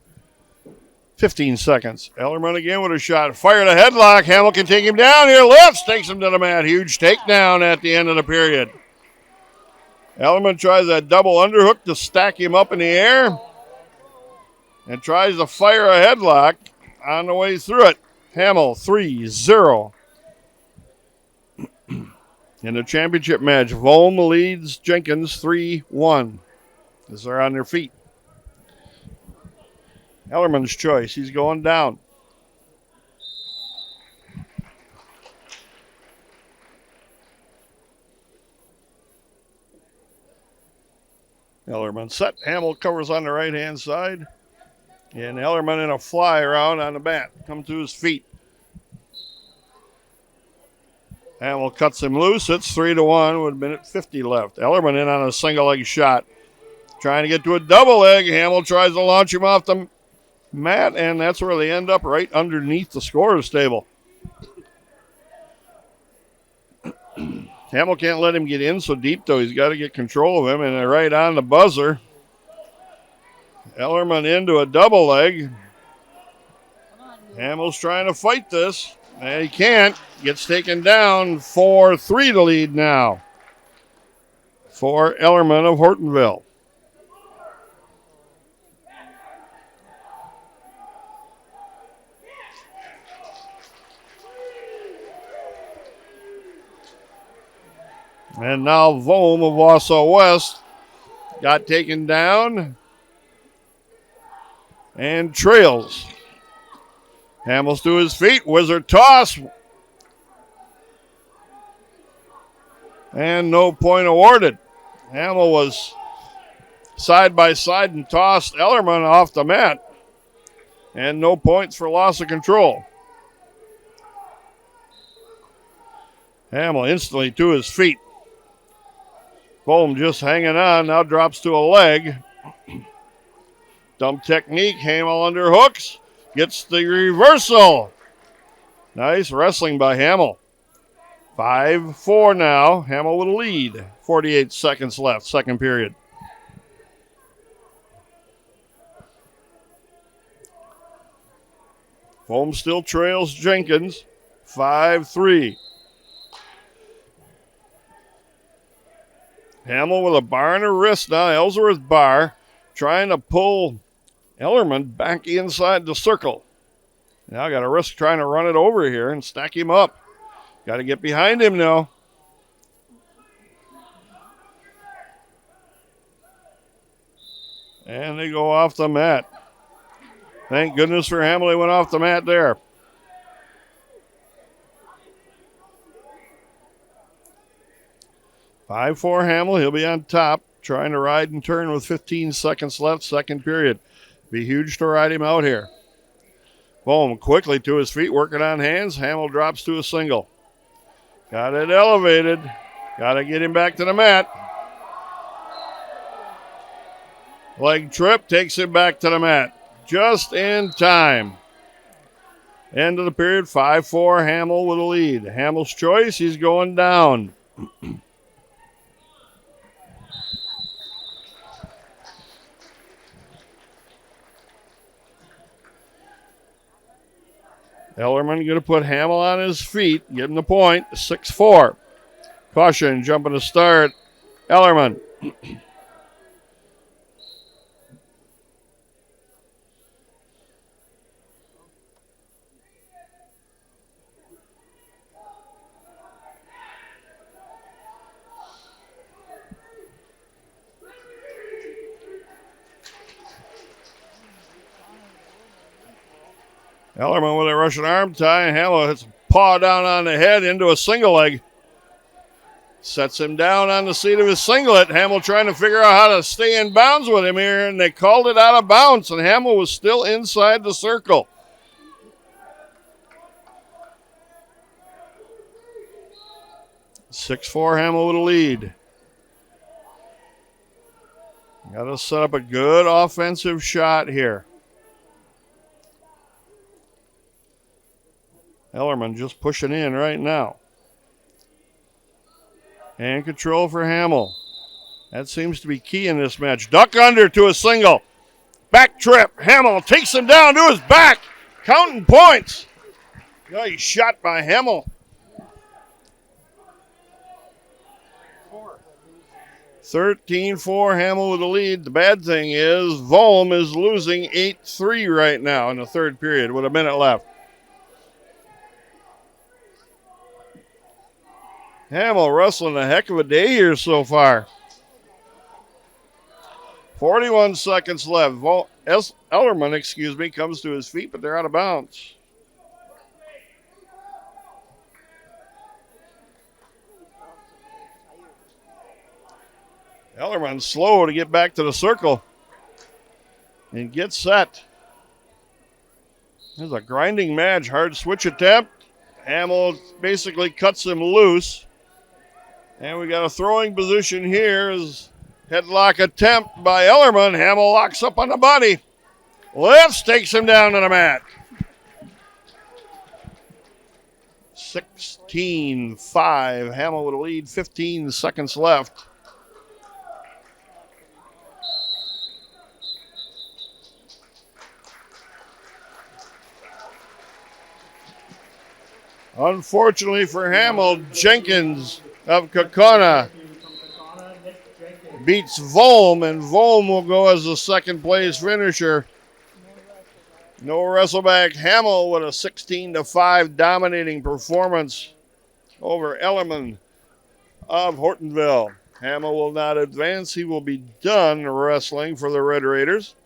15 seconds. Ellerman again with a shot. Fired a headlock. Hamill can take him down here. Lifts. Takes him to the mat. Huge takedown at the end of the period. Ellerman tries that double underhook to stack him up in the air. And tries to fire a headlock on the way through it. Hamill 3-0. In the championship match, Volm leads Jenkins 3-1 as they're on their feet. Ellerman's choice. He's going down. Ellerman set. Hamill covers on the right-hand side. And Ellerman in a fly around on the mat. Come to his feet. Hamill cuts him loose. It's 3-1 with a minute 50 left. Ellerman in on a single leg shot. Trying to get to a double leg. Hamill tries to launch him off the mat, and that's where they end up, right underneath the scorer's table. Hamill can't let him get in so deep, though. He's got to get control of him, and they're right on the buzzer. Ellerman into a double leg. Hamill's trying to fight this, and he can't. Gets taken down. 4-3 to lead now for Ellerman of Hortonville. And now Volm of Wausau West got taken down and trails. Hamill's to his feet. Wizard toss. And no point awarded. Hamill was side by side and tossed Ellerman off the mat. And no points for loss of control. Hamill instantly to his feet. Volm just hanging on, now drops to a leg. Dump technique, Hamill under hooks. Gets the reversal. Nice wrestling by Hamill. 5-4 now. Hamill with a lead. 48 seconds left, second period. Volm still trails Jenkins. 5-3. Hamill with a bar in her wrist now. Ellsworth bar trying to pull Ellerman back inside the circle. Now got a risk trying to run it over here and stack him up. Got to get behind him now. And they go off the mat. Thank goodness for Hamill, he went off the mat there. Five for Hamill. He'll be on top, trying to ride and turn with 15 seconds left, second period. Be huge to ride him out here. Volm quickly to his feet, working on hands. Hamill drops to a single. Got it elevated. Got to get him back to the mat. Leg trip takes him back to the mat. Just in time. End of the period, 5-4, Hamill with a lead. Hamill's choice, he's going down. Ellerman going to put Hamill on his feet, give him the point, 6-4. Caution, jumping to start, Ellerman. Ellerman with a Russian arm tie. Hamill hits a paw down on the head into a single leg. Sets him down on the seat of his singlet. Hamill trying to figure out how to stay in bounds with him here, and they called it out of bounds, and Hamill was still inside the circle. (6-4) Hamill with a lead. Got to set up a good offensive shot here. Ellerman just pushing in right now. And control for Hamill. That seems to be key in this match. Duck under to a single. Back trip. Hamill takes him down to his back. Counting points. Nice shot by Hamill. 13-4, Hamill with the lead. The bad thing is Volm is losing 8-3 right now in the third period with a minute left. Hamill wrestling a heck of a day here so far. 41 seconds left. Ellerman, comes to his feet, but they're out of bounds. Ellerman slow to get back to the circle and get set. This is a grinding match. Hard switch attempt. Hamill basically cuts him loose. And we got a throwing position here. As headlock attempt by Ellerman. Hamill locks up on the body. Lifts, takes him down to the mat. 16-5. Hamill with a lead. 15 seconds left. Unfortunately for Hamill, Jenkins of Kaukauna beats Volm, and Volm will go as the second place finisher. No wrestleback. Hamill with a 16-5 dominating performance over Ellerman of Hortonville. Hamill will not advance. He will be done wrestling for the Red Raiders.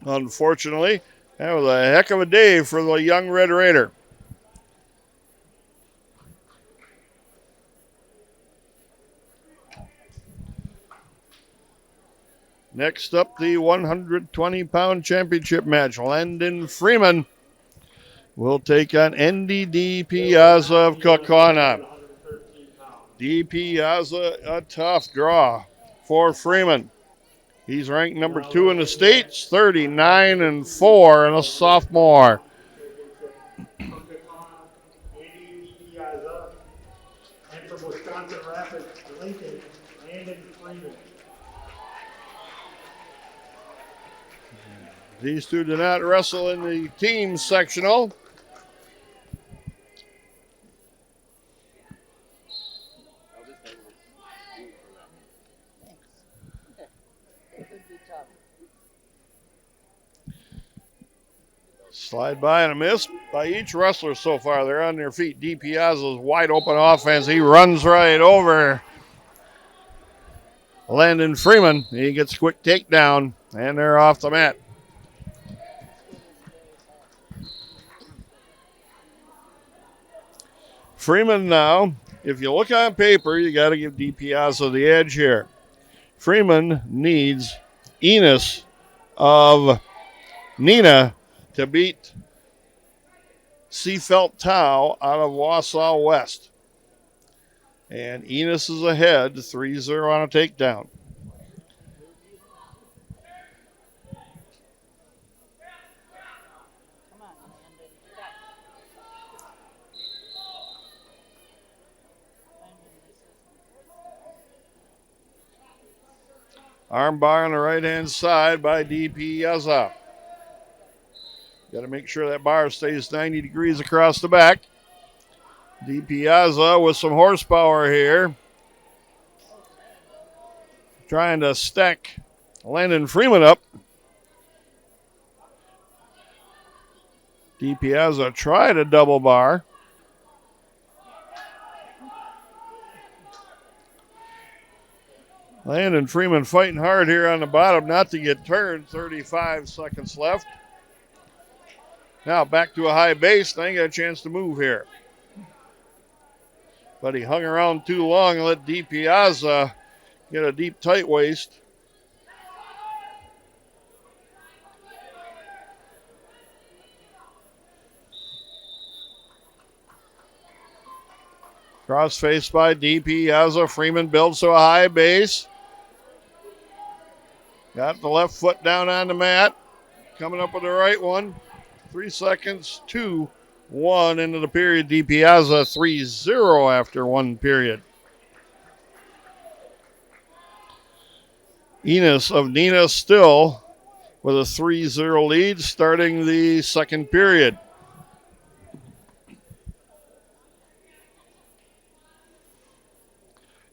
Unfortunately, that was a heck of a day for the young Red Raider. Next up, the 120-pound championship match. Landon Freeman will take on NDD Piazza of Kaukauna. D. Piazza, a tough draw for Freeman. He's ranked number 2 in the states, 39-4, and a sophomore. And from Wisconsin Rapids, Lincoln, Landon Freeman. These two do not wrestle in the team sectional. Slide by and a miss by each wrestler so far. They're on their feet. D. Piazza's wide open offense. He runs right over Landon Freeman. He gets a quick takedown, and they're off the mat. Freeman now, if you look on paper, you got to give D. Piazza the edge here. Freeman needs Enos of Neenah to beat Seafelt Tau out of Wausau West. And Enos is ahead, 3-0 on a takedown. Arm bar on the right-hand side by DiPiazza. Got to make sure that bar stays 90 degrees across the back. DiPiazza with some horsepower here. Trying to stack Landon Freeman up. DiPiazza tried a double bar. Landon Freeman fighting hard here on the bottom not to get turned. 35 seconds left. Now back to a high base. Now you got a chance to move here. But he hung around too long and let DiPiazza get a deep tight waist. Cross-faced by DiPiazza. Freeman builds to a high base. Got the left foot down on the mat. Coming up with the right one. 3 seconds, 2-1 into the period. DiPiazza 3-0 after one period. Enos of Neenah still with a 3-0 lead starting the second period.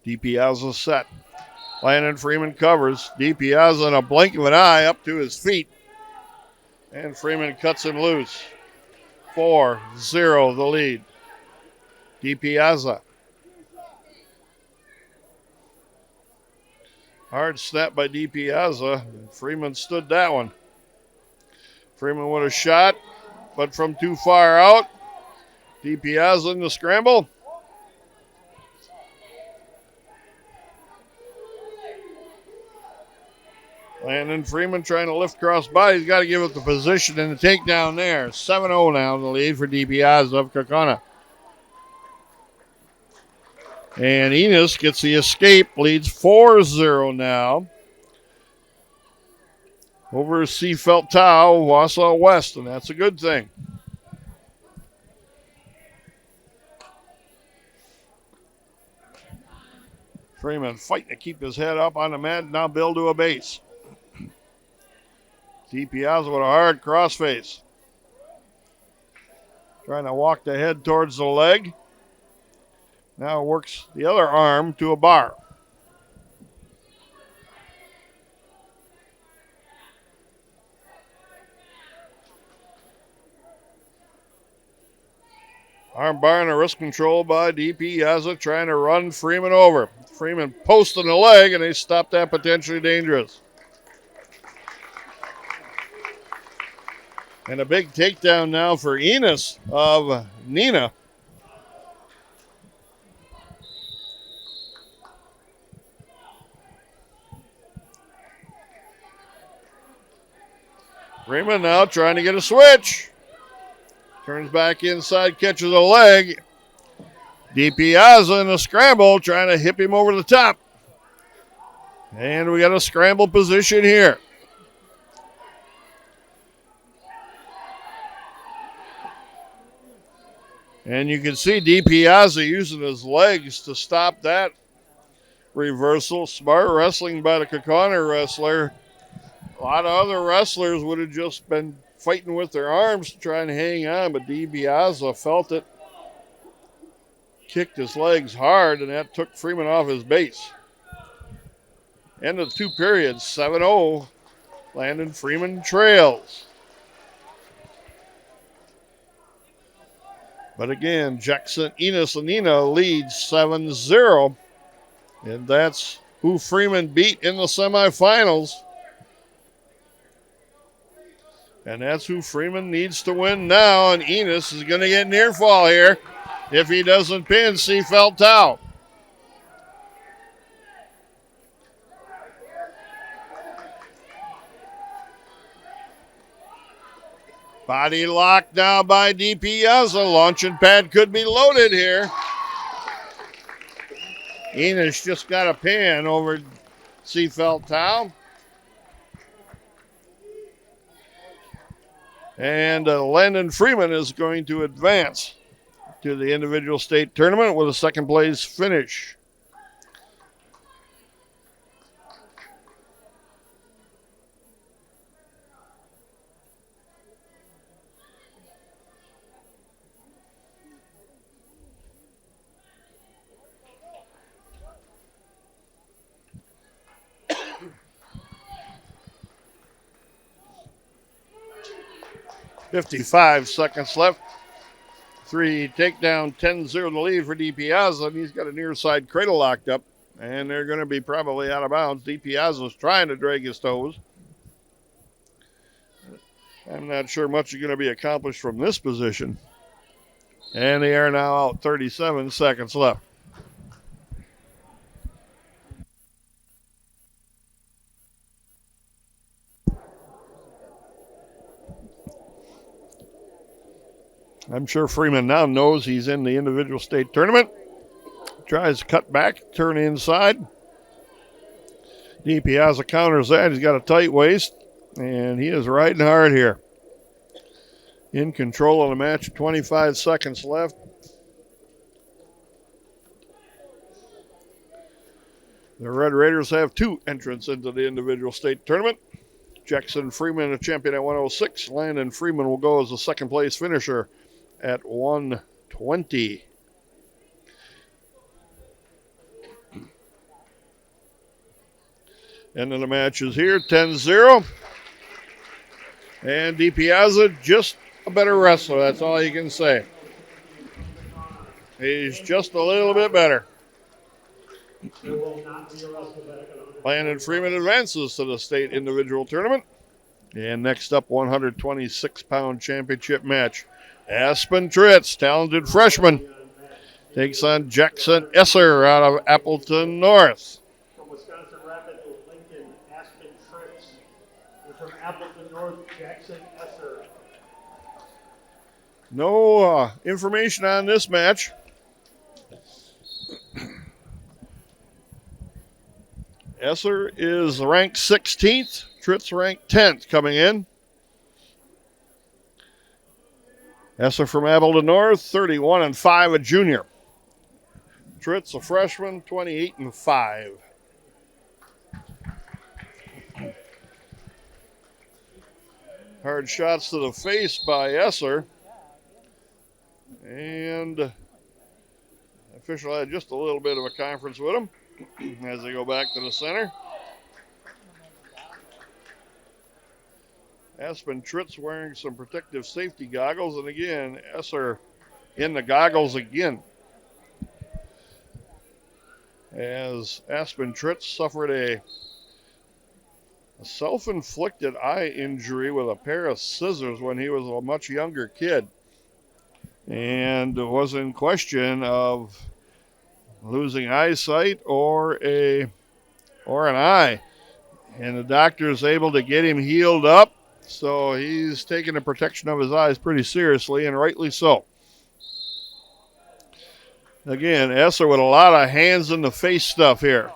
DiPiazza set. Landon Freeman covers. DiPiazza in a blink of an eye up to his feet. And Freeman cuts him loose. 4-0 the lead. DiPiazza. Hard snap by DiPiazza. Freeman stood that one. Freeman with a shot, but from too far out. DiPiazza in the scramble. Landon Freeman trying to lift cross body. He's got to give it the position and the takedown there. 7-0 now in the lead for DiPiazza of Kaukauna. And Enos gets the escape, leads 4-0 now. Over Seafelt Tau, Wausau West, and that's a good thing. Freeman fighting to keep his head up on the mat, now build to a base. DiPiazza with a hard crossface. Trying to walk the head towards the leg. Now works the other arm to a bar. Arm bar and a wrist control by DiPiazza trying to run Freeman over. Freeman posting the leg and they stop that potentially dangerous. And a big takedown now for Enos of Neenah. Freeman now trying to get a switch. Turns back inside, catches a leg. DiPiazza in a scramble, trying to hip him over the top. And we got a scramble position here. And you can see DiPiazza using his legs to stop that reversal. Smart wrestling by the Kaukauna wrestler. A lot of other wrestlers would have just been fighting with their arms trying to hang on, but DiPiazza felt it, kicked his legs hard, and that took Freeman off his base. End of 2 periods, 7-0. Landon Freeman trails. But again, Jackson Enos and Neenah leads 7-0, and that's who Freeman beat in the semifinals. And that's who Freeman needs to win now. And Enos is going to get near fall here if he doesn't pin Seafelt Tau. Body lock now by DiPiazza. Launching pad could be loaded here. Enos just got a pin over Seafelt Tau. And Landon Freeman is going to advance to the individual state tournament with a second place finish. 55 seconds left. 3 takedown, 10-0 the lead for DiPiazza, and he's got a near side cradle locked up, and they're going to be probably out of bounds. DiPiazza's trying to drag his toes. I'm not sure much is going to be accomplished from this position. And they are now out, 37 seconds left. I'm sure Freeman now knows he's in the individual state tournament. Tries to cut back, turn inside. DiPiazza counters that. He's got a tight waist, and he is riding hard here. In control of the match, 25 seconds left. The Red Raiders have 2 entrants into the individual state tournament. Jackson Freeman, a champion at 106. Landon Freeman will go as the second place finisher at 120. End of the match is here, 10-0. And DiPiazza, just a better wrestler. That's all you can say. He's just a little bit better. Landon Freeman advances to the state individual tournament. And next up, 126-pound championship match. Aspen Tritz, talented freshman, takes on Jackson Esser out of Appleton North. From Wisconsin Rapids, Lincoln, Aspen Tritz. And from Appleton North, Jackson Esser. No information on this match. Esser is ranked 16th. Tritz ranked 10th coming in. Esser from Appleton North, 31-5, a junior. Tritz, a freshman, 28-5. Hard shots to the face by Esser. And the official had just a little bit of a conference with him as they go back to the center. Aspen Tritz wearing some protective safety goggles, and again, Esser in the goggles again. As Aspen Tritz suffered a self-inflicted eye injury with a pair of scissors when he was a much younger kid, and was in question of losing eyesight or an eye. And the doctor is able to get him healed up. So he's taking the protection of his eyes pretty seriously, and rightly so. Again, Esser with a lot of hands in the face stuff here.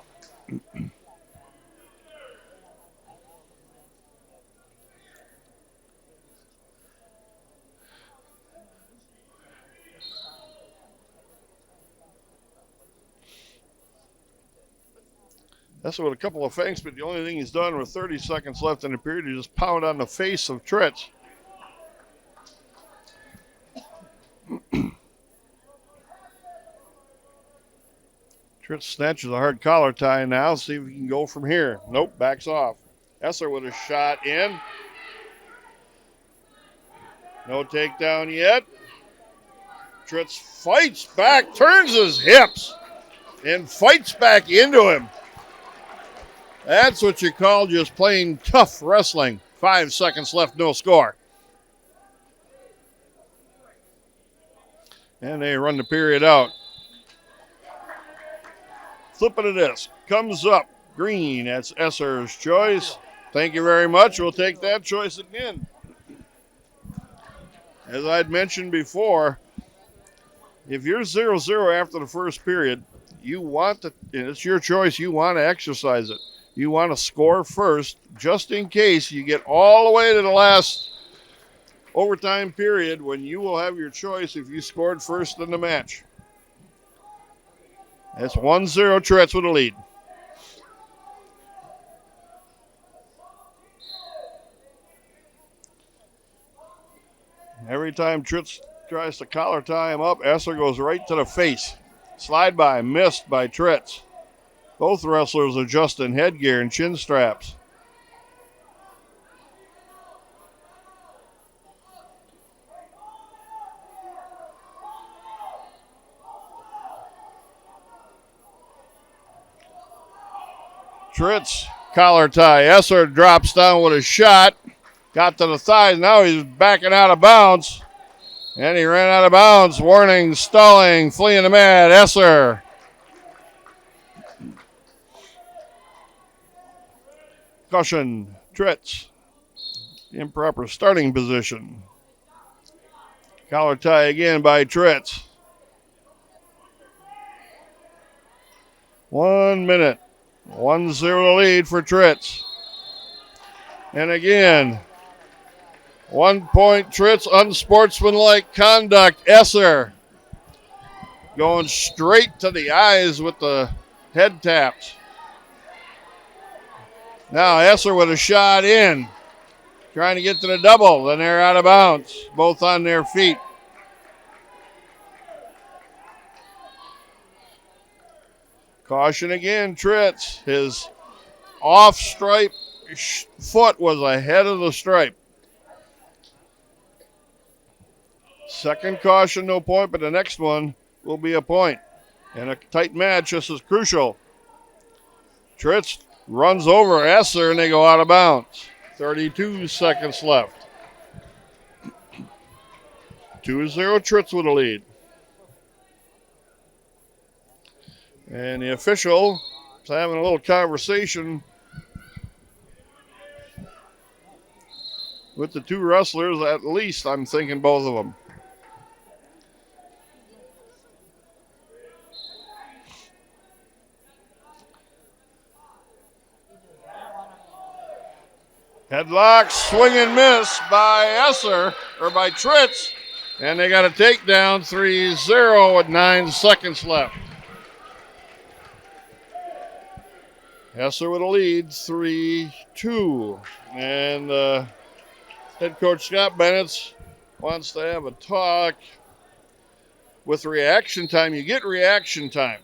Esser with a couple of feints, but the only thing he's done with 30 seconds left in the period is just pound on the face of Tritz. Tritz snatches a hard collar tie now. See if he can go from here. Nope, backs off. Esser with a shot in. No takedown yet. Tritz fights back, turns his hips, and fights back into him. That's what you call just plain tough wrestling. 5 seconds left, no score. And they run the period out. Flip of the disc. Comes up. Green. That's Esser's choice. Thank you very much. We'll take that choice again. As I'd mentioned before, if you're 0-0 after the first period, you want to, and it's your choice, you want to exercise it. You want to score first, just in case you get all the way to the last overtime period when you will have your choice if you scored first in the match. That's 1-0 Tritz with a lead. Every time Tritz tries to collar tie him up, Esser goes right to the face. Slide by, missed by Tritz. Both wrestlers adjusting headgear and chin straps. Tritz, collar tie. Esser drops down with a shot. Got to the thighs. Now he's backing out of bounds. And he ran out of bounds. Warning, stalling, fleeing the mat. Esser. Caution, Tritz. Improper starting position. Collar tie again by Tritz. 1 minute. 1-0 lead for Tritz. And again, 1 point Tritz, unsportsmanlike conduct. Esser going straight to the eyes with the head taps. Now Esser with a shot in, trying to get to the double. Then they're out of bounds, both on their feet. Caution again, Tritz. His off stripe foot was ahead of the stripe. Second caution, no point, but the next one will be a point. And a tight match, this is crucial. Tritz runs over Esser and they go out of bounds. 32 seconds left. 2-0 Tritz with a lead. And the official is having a little conversation with the two wrestlers, at least I'm thinking both of them. Headlock, swing and miss by Esser, or by Tritz. And they got a takedown, 3-0 with 9 seconds left. Esser with a lead, 3-2. And head coach Scott Bennett wants to have a talk. With reaction time, you get reaction time.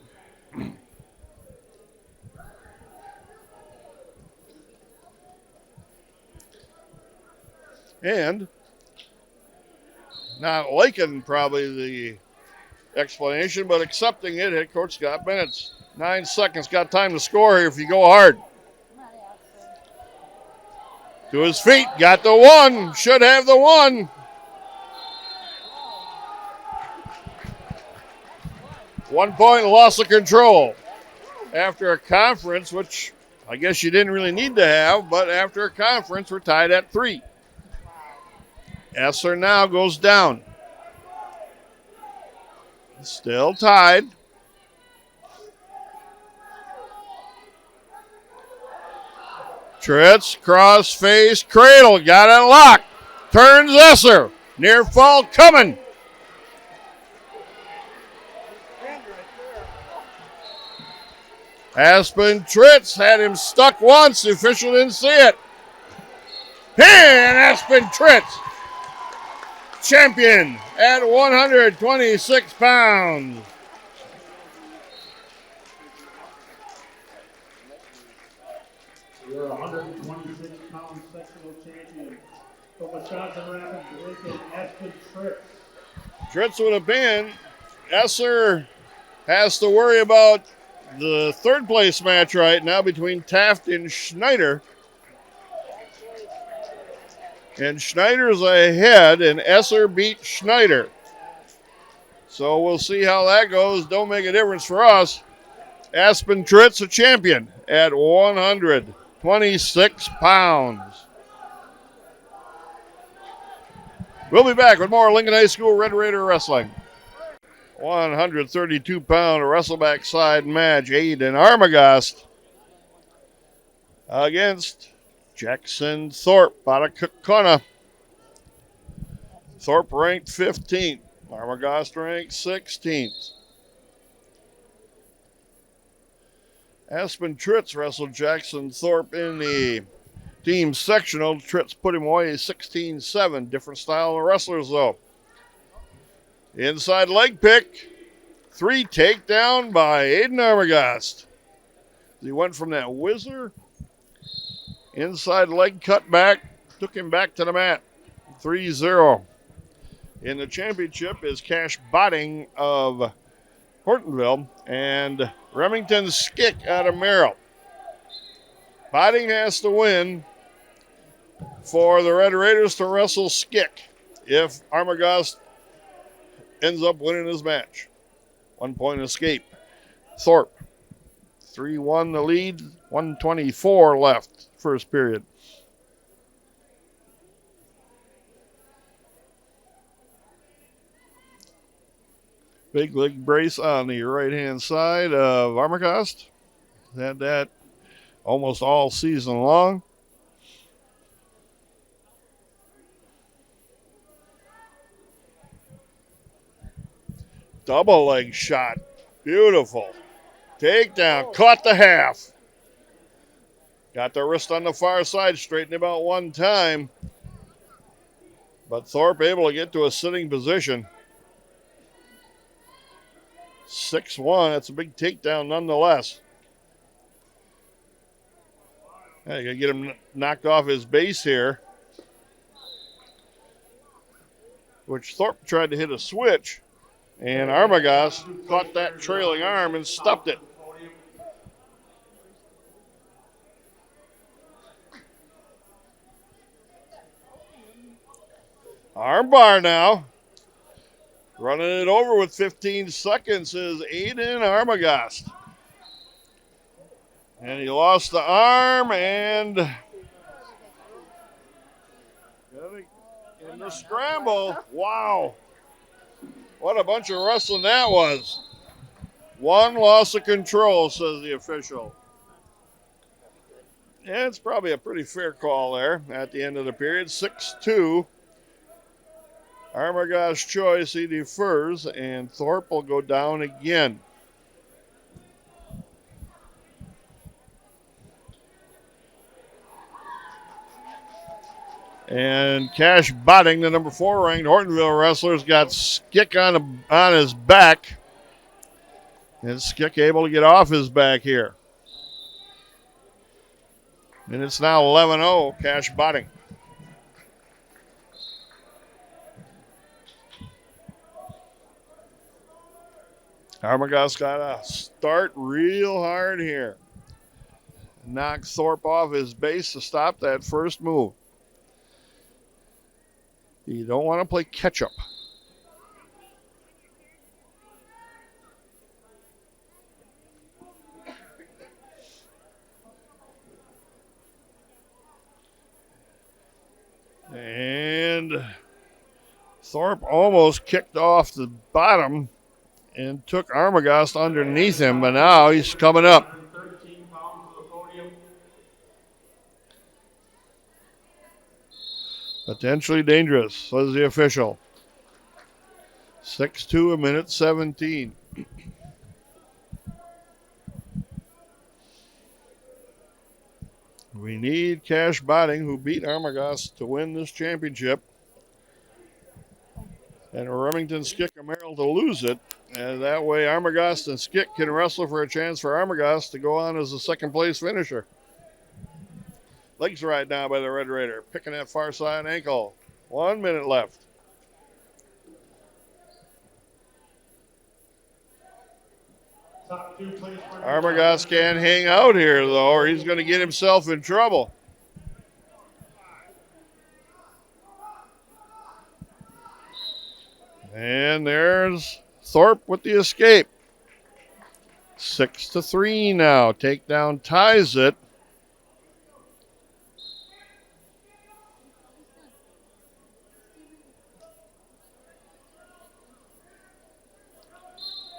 And not liking probably the explanation, but accepting it, head coach Scott Bennett. 9 seconds, got time to score here if you go hard. To his feet, got the one, should have the one. One point, loss of control. After a conference, which I guess you didn't really need to have, but after a conference, we're tied at 3. Esser now goes down. Still tied. Tritz, cross face, cradle, got it locked. Turns Esser. Near fall coming. Aspen Tritz had him stuck once. The official didn't see it. And Aspen Tritz, champion at 126 pounds. You're 126-pound sectional champion from Wisconsin Rapids, Lincoln, Aspen Tritz. Tritz would have been. Esser has to worry about the third place match right now between Taft and Schneider. And Schneider's ahead, and Esser beat Schneider. So we'll see how that goes. Don't make a difference for us. Aspen Tritz, a champion at 126 pounds. We'll be back with more Lincoln High School Red Raider Wrestling. 132-pound wrestleback side match. Aiden Armagast against Jackson Thorpe out of Kokona. Thorpe ranked 15th. Armagast ranked 16th. Aspen Tritz wrestled Jackson Thorpe in the team sectional. Tritz put him away 16-7. Different style of wrestlers, though. Inside leg pick. 3 takedown by Aiden Armagast. He went from that whizzer. Inside leg cut back. Took him back to the mat. 3-0. In the championship is Cash Botting of Hortonville and Remington Skick out of Merrill. Botting has to win for the Red Raiders to wrestle Skick if Armagast ends up winning his match. 1 point escape. Thorpe, 3-1 the lead, 124 left, first period. Big leg brace on the right-hand side of Armagast. Had that almost all season long. Double leg shot. Beautiful. Takedown. Caught the half. Got the wrist on the far side. Straightened him out one time. But Thorpe able to get to a sitting position. 6-1. That's a big takedown nonetheless. Yeah, you got to get him knocked off his base here. Which Thorpe tried to hit a switch. And Armagast caught that trailing arm and stuffed it. Armbar now. Running it over with 15 seconds is Aiden Armagast. And he lost the arm and in the scramble. Wow. What a bunch of wrestling that was. One loss of control, says the official. And it's probably a pretty fair call there at the end of the period. 6-2. Armagast's choice, he defers, and Thorpe will go down again. And Cash Botting, the number 4 ranked Hortonville wrestler's got Skick on his back. And Skick able to get off his back here. And it's now 11-0, Cash Botting. Armagast got to start real hard here. Knock Thorpe off his base to stop that first move. You don't want to play catch up. And Thorpe almost kicked off the bottom and took Armagast underneath him, but now he's coming up. Potentially dangerous, says the official. 6-2, a minute 17. We need Cash Botting, who beat Armagast, to win this championship. And Remington Skick and Merrill to lose it. And that way Armagast and Skick can wrestle for a chance for Armagast to go on as a second place finisher. Legs right now by the Red Raider. Picking that far side ankle. 1 minute left. Armagast can't hang out here, though, or he's going to get himself in trouble. And there's Thorpe with the escape. 6-3 now. Takedown ties it.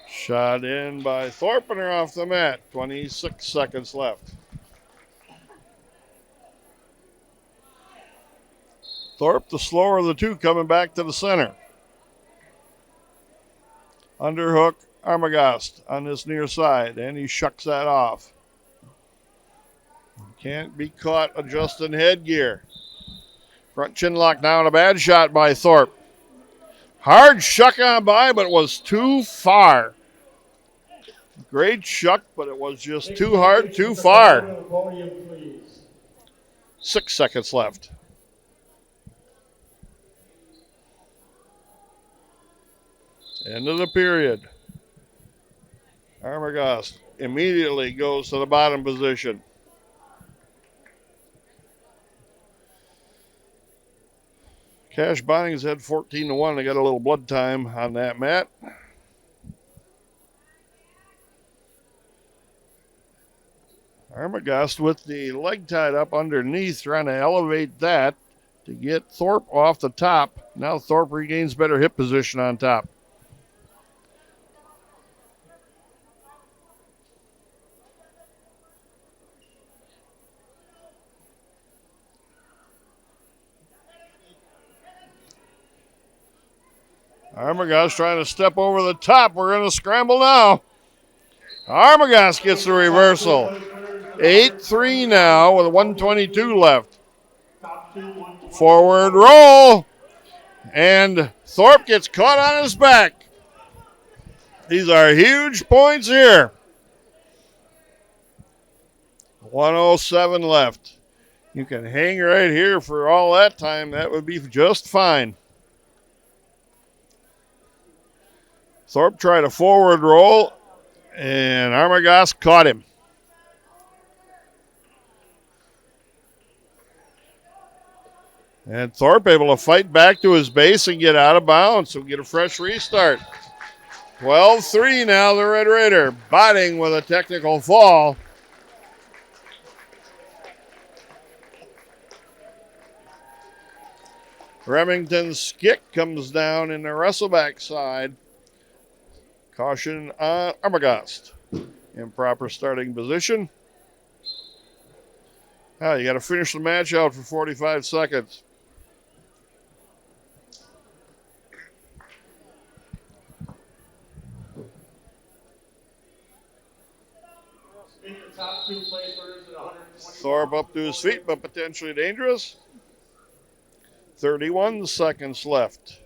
Shot in by Thorpe and they're off the mat. 26 seconds left. Thorpe, the slower of the two, coming back to the center. Underhook, Armagast on this near side, and he shucks that off. Can't be caught adjusting headgear. Front chin lock now and a bad shot by Thorpe. Hard shuck on by, but it was too far. Great shuck, but it was just too hard, too far. 6 seconds left. End of the period. Armagast immediately goes to the bottom position. Cash Bonning's had 14-1. They got a little blood time on that mat. Armagast with the leg tied up underneath, trying to elevate that to get Thorpe off the top. Now Thorpe regains better hip position on top. Armagast trying to step over the top. We're in a scramble now. Armagast gets the reversal. 8-3 now with 122 left. Forward roll. And Thorpe gets caught on his back. These are huge points here. 107 left. You can hang right here for all that time. That would be just fine. Thorpe tried a forward roll, and Armagast caught him. And Thorpe able to fight back to his base and get out of bounds, so get a fresh restart. 12-3 now, the Red Raider. Botting with a technical fall. Remington's Skick comes down in the wrestleback side. Caution on Armagast. Improper starting position. You got to finish the match out for 45 seconds. Thorpe up to his feet, but potentially dangerous. 31 seconds left.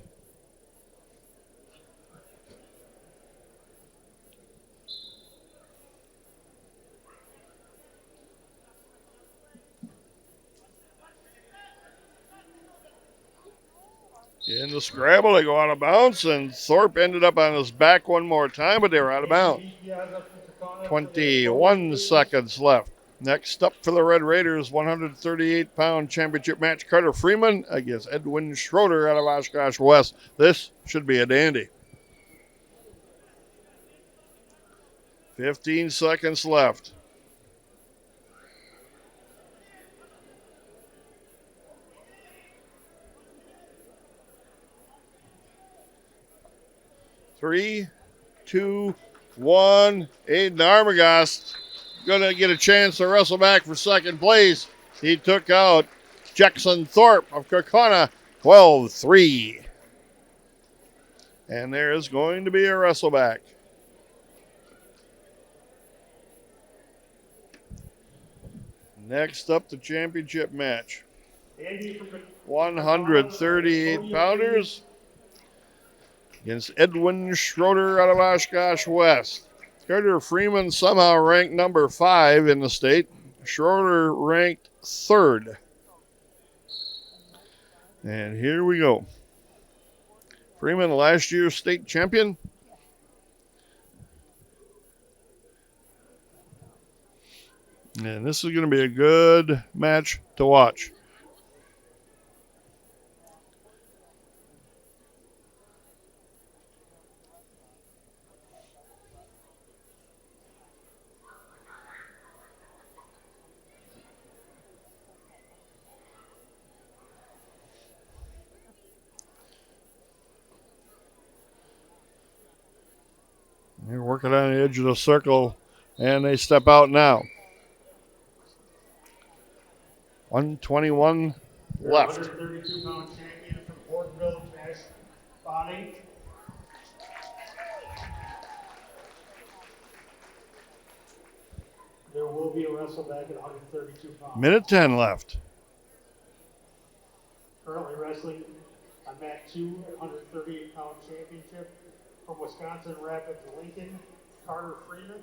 In the scramble, they go out of bounds, and Thorpe ended up on his back one more time, but they were out of bounds. 21 seconds left. Next up for the Red Raiders, 138-pound championship match, Carter Freeman against Edwin Schroeder out of Oshkosh West. This should be a dandy. 15 seconds left. Three, two, one. Aiden Armagast going to get a chance to wrestle back for second place. He took out Jackson Thorpe of Kaukauna 12-3. And there is going to be a wrestle back. Next up, the championship match. 138 pounders against Edwin Schroeder out of Oshkosh West. Carter Freeman somehow ranked number 5 in the state. Schroeder ranked 3rd. And here we go. Freeman, last year's state champion. And this is going to be a good match to watch. They're working on the edge of the circle, and they step out now. 121 left. 132-pound champion from Portville, Cash Bonnie. There will be a wrestle back at 132 pounds. Minute 10 left. Currently wrestling on mat 2 at 138-pound championship from Wisconsin Rapids, Lincoln, Carter Freeman.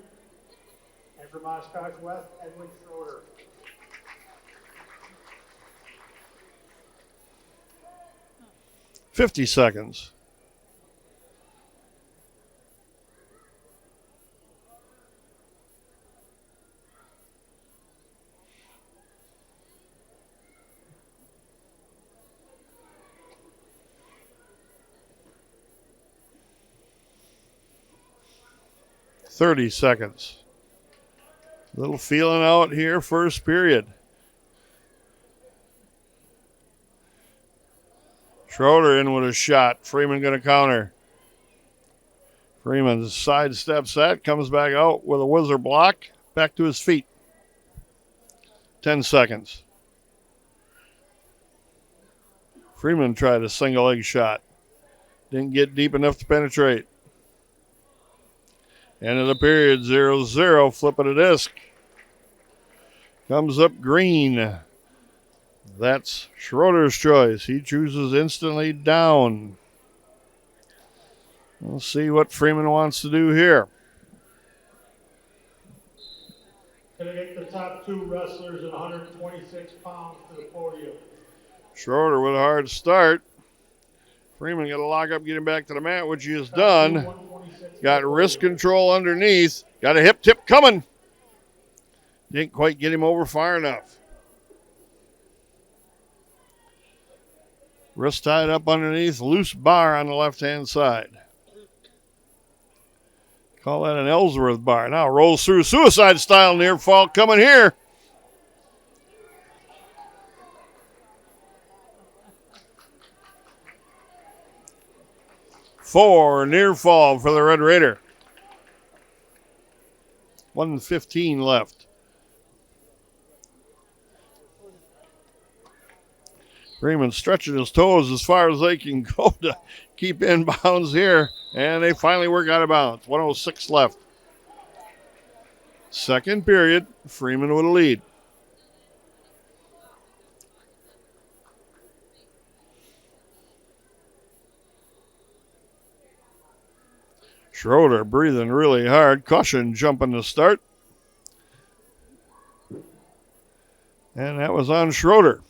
And from Oshkosh West, Edwin Schroeder. 50 seconds. 30 seconds. Little feeling out here, first period. Schroeder in with a shot. Freeman going to counter. Freeman sidesteps that, comes back out with a whizzer block, back to his feet. 10 seconds. Freeman tried a single leg shot. Didn't get deep enough to penetrate. End of the period, 0-0, flipping a disc. Comes up green. That's Schroeder's choice. He chooses instantly down. We'll see what Freeman wants to do here. Gonna get the top two wrestlers at 126 pounds to the podium. Schroeder with a hard start. Freeman got to lock up, get him back to the mat, which he has done. Got wrist control underneath. Got a hip tip coming. Didn't quite get him over far enough. Wrist tied up underneath, loose bar on the left-hand side. Call that an Ellsworth bar. Now rolls through suicide style near fall coming here. Four near fall for the Red Raider. 1:15 left. Freeman stretching his toes as far as they can go to keep inbounds here. And they finally work out of bounds. 1:06 left. Second period, Freeman with a lead. Schroeder breathing really hard. Caution jumping to start. And that was on Schroeder.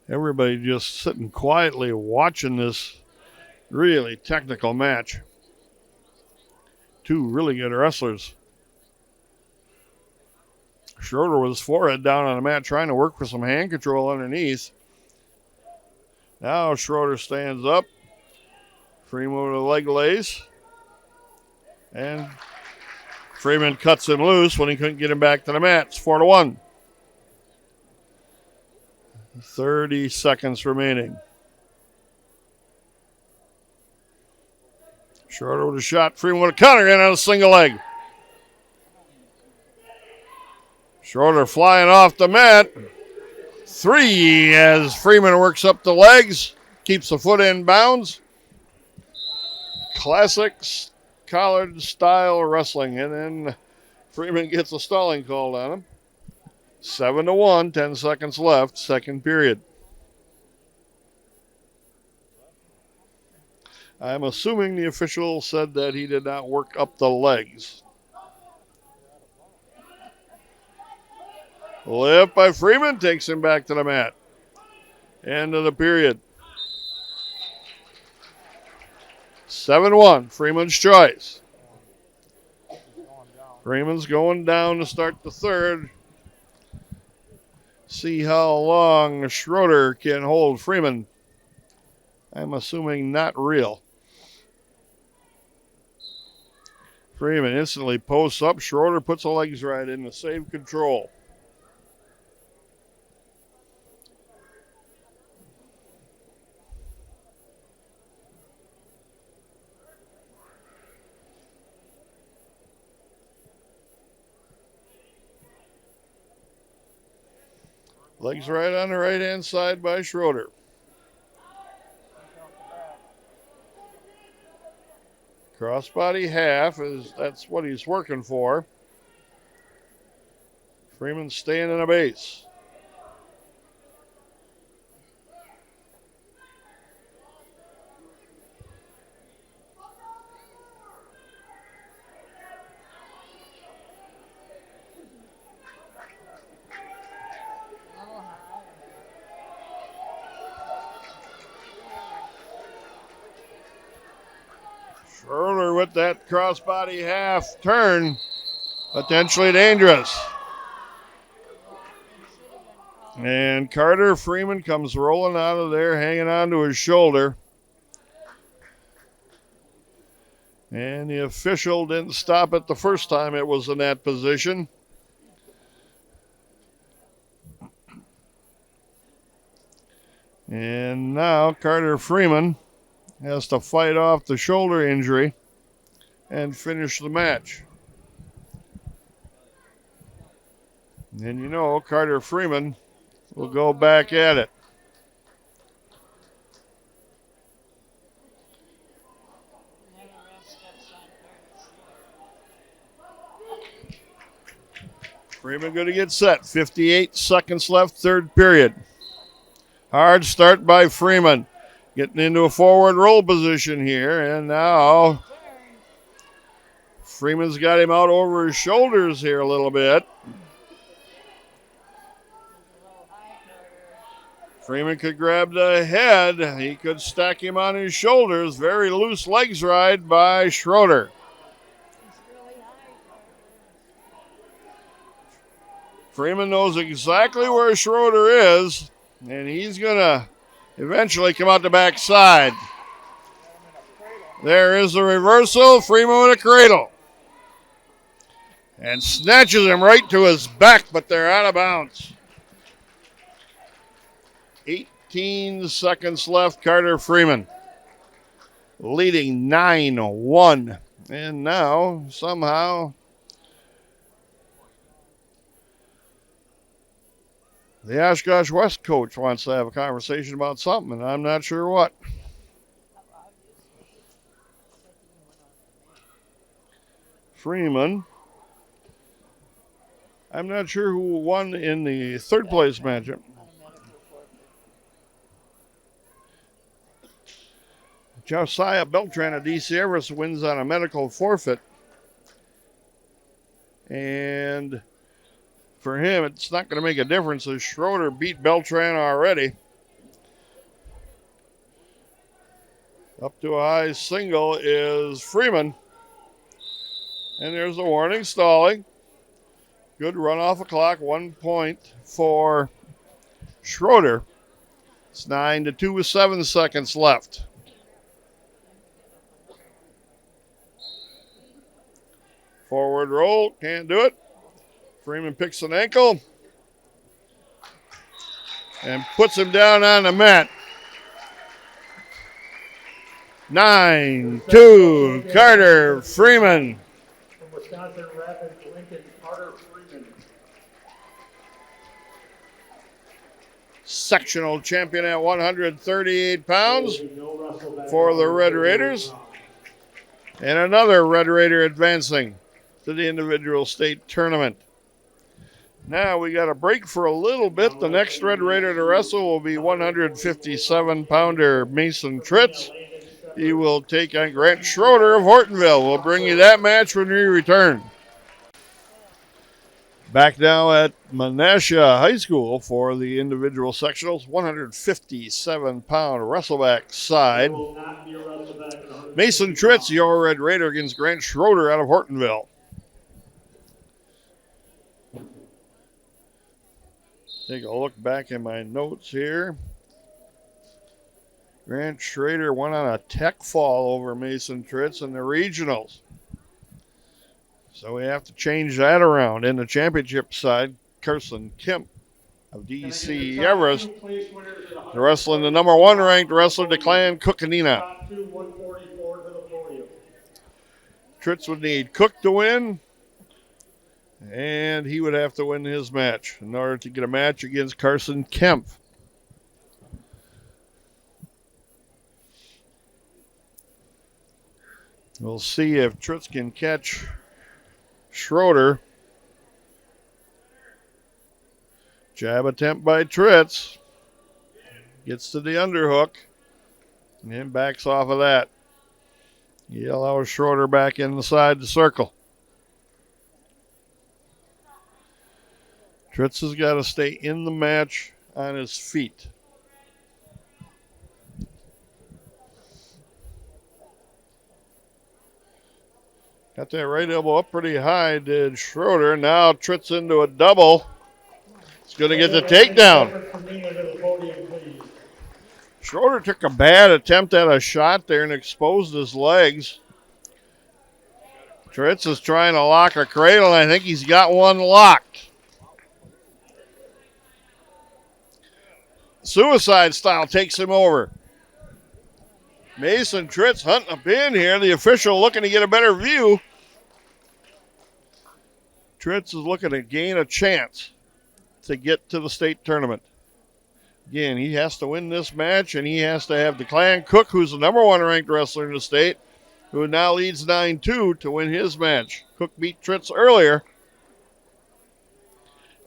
Everybody just sitting quietly watching this really technical match. Two really good wrestlers. Schroeder with his forehead down on the mat trying to work for some hand control underneath. Now Schroeder stands up. Freeman with a leg lace. And Freeman cuts him loose when he couldn't get him back to the mat. It's 4-1. 30 seconds remaining. Schroeder with a shot. Freeman with a counter in on a single leg. Schroeder flying off the mat. 3 as Freeman works up the legs. Keeps the foot in bounds. Classic collared style wrestling. And then Freeman gets a stalling called on him. 7-1, 10 seconds left, second period. I'm assuming the official said that he did not work up the legs. Lift by Freeman takes him back to the mat. End of the period. 7-1, Freeman's choice. Freeman's going down to start the third. See how long Schroeder can hold Freeman. I'm assuming not real. Freeman instantly posts up. Schroeder puts the legs right in to save control. Legs right on the right-hand side by Schroeder. Crossbody half, that's what he's working for. Freeman staying in a base. Schroeder with that crossbody half turn, potentially dangerous. And Carter Freeman comes rolling out of there, hanging onto his shoulder. And the official didn't stop it the first time it was in that position. And now Carter Freeman has to fight off the shoulder injury and finish the match. And you know, Carter Freeman will go back at it. Freeman going to get set. 58 seconds left, third period. Hard start by Freeman. Getting into a forward roll position here. And now Freeman's got him out over his shoulders here a little bit. Freeman could grab the head. He could stack him on his shoulders. Very loose legs ride by Schroeder. Freeman knows exactly where Schroeder is, and he's going to eventually come out the backside. There is the reversal. Freeman with a cradle. And snatches him right to his back, but they're out of bounds. 18 seconds left. Carter Freeman leading 9-1. And now, somehow, the Oshkosh West coach wants to have a conversation about something, and I'm not sure what. Freeman. I'm not sure who won in the third place matchup. Josiah Beltran of DC Everest wins on a medical forfeit. And for him, it's not going to make a difference as Schroeder beat Beltran already. Up to a high single is Freeman. And there's a warning, stalling. Good run off the clock, 1 point for Schroeder. It's 9-2 with 7 seconds left. Forward roll, can't do it. Freeman picks an ankle and puts him down on the mat. 9-2, Carter Freeman. From Wisconsin Rapids, Lincoln, Carter Freeman. Sectional champion at 138 pounds for the Red Raiders. And another Red Raider advancing to the individual state tournament. Now we got a break for a little bit. The next Red Raider to wrestle will be 157-pounder Mason Tritz. He will take on Grant Schroeder of Hortonville. We'll bring you that match when we return. Back now at Menasha High School for the individual sectionals, 157-pound wrestleback side. Mason Tritz, your Red Raider, against Grant Schroeder out of Hortonville. Take a look back in my notes here. Grant Schrader went on a tech fall over Mason Tritz in the regionals. So we have to change that around. In the championship side, Carson Kemp of DC Everest. They're wrestling the number 1 ranked wrestler, Declan Cookadina. Tritz would need Cook to win, and he would have to win his match in order to get a match against Carson Kemp. We'll see if Tritz can catch Schroeder. Jab attempt by Tritz. Gets to the underhook and backs off of that. He allows Schroeder back inside the circle. Tritz has got to stay in the match on his feet. Got that right elbow up pretty high, did Schroeder. Now Tritz into a double. going to get the takedown. Schroeder took a bad attempt at a shot there and exposed his legs. Tritz is trying to lock a cradle, and I think he's got one locked. Suicide style takes him over. Mason Tritz hunting a pin here. The official looking to get a better view. Tritz is looking to gain a chance to get to the state tournament. Again, he has to win this match, and he has to have Declan Cook, who's the number 1 ranked wrestler in the state, who now leads 9-2 to win his match. Cook beat Tritz earlier.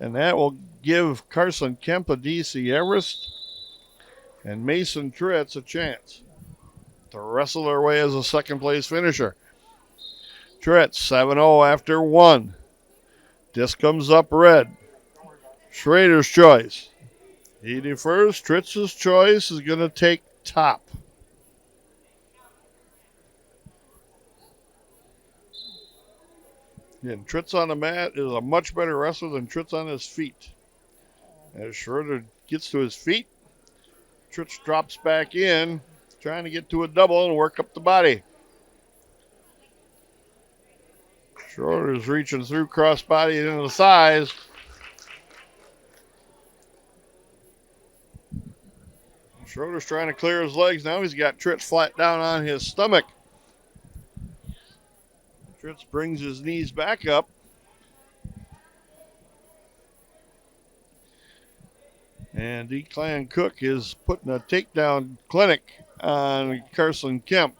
And that will give Carson Kemp a DC Everest and Mason Tritz a chance to wrestle their way as a second place finisher. Tritz 7-0 after 1. Disc comes up red. Schrader's choice. He defers. Tritz's choice is going to take top. Again, Tritz on the mat is a much better wrestler than Tritz on his feet. As Schroeder gets to his feet, Tritz drops back in, trying to get to a double and work up the body. Schroeder's reaching through crossbody into the thighs. Schroeder's trying to clear his legs. Now he's got Tritz flat down on his stomach. Tritz brings his knees back up. And Declan Cook is putting a takedown clinic on Carson Kemp.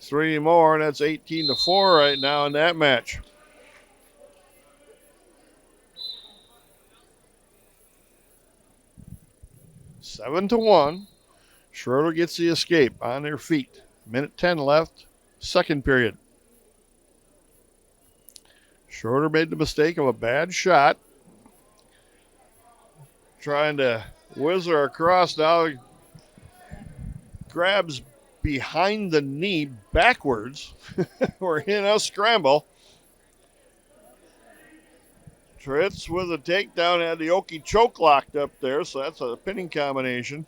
3 more, and that's 18-4 right now in that match. 7-1. Schroeder gets the escape on their feet. Minute 10 left, second period. Schroeder made the mistake of a bad shot. Trying to whizzer across now. Grabs behind the knee backwards. We're in a scramble. Tritz with a takedown, had the Oki choke locked up there, so that's a pinning combination.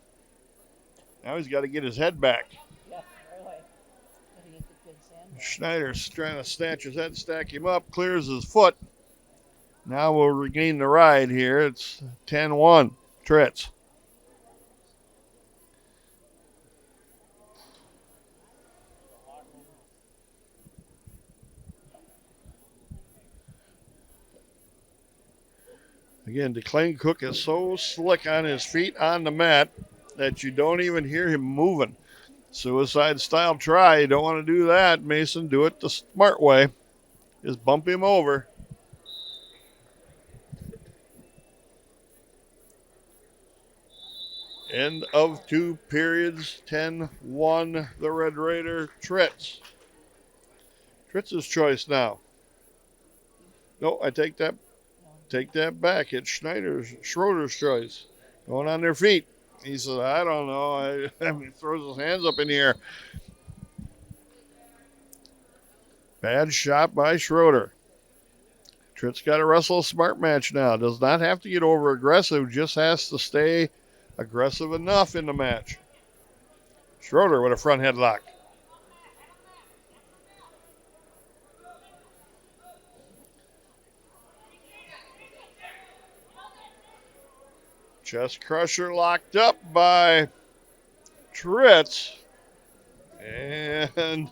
Now he's got to get his head back. Yeah, really. Schneider's trying to snatch his head, stack him up, clears his foot. Now we'll regain the ride here. It's 10-1, Tritz. Again, Declan Cook is so slick on his feet on the mat that you don't even hear him moving. Suicide style try. You don't want to do that, Mason. Do it the smart way. Just bump him over. End of 2 periods. 10-1, the Red Raider. Tritz. Tritz's choice now. No, I take that back. It's Schroeder's choice. Going on their feet. He says, I don't know. He throws his hands up in the air. Bad shot by Schroeder. Tritz got to wrestle a smart match now. Does not have to get over aggressive. Just has to stay aggressive enough in the match. Schroeder with a front headlock. Chest crusher locked up by Tritz. And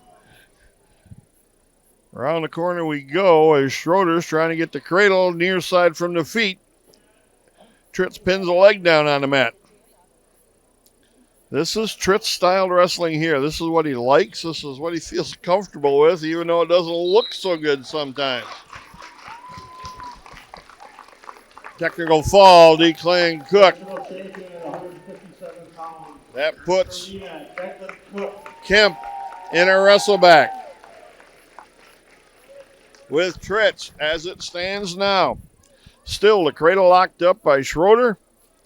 around the corner we go as Schroeder's trying to get the cradle near side from the feet. Tritz pins a leg down on the mat. This is Tritz-styled wrestling here. This is what he likes. This is what he feels comfortable with, even though it doesn't look so good sometimes. Technical fall, Declan Cook. That puts Kemp in a wrestle back with Tritz as it stands now. Still the cradle locked up by Schroeder.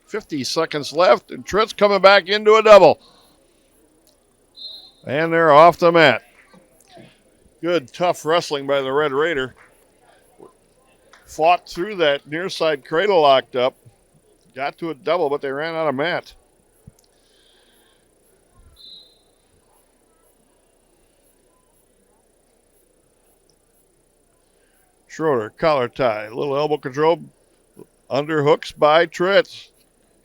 50 seconds left, and Tritz coming back into a double. And they're off the mat. Good, tough wrestling by the Red Raider. fought through that near side cradle locked up. Got to a double, but they ran out of mat. Schroeder, collar tie, little elbow control, underhooks by Tritz.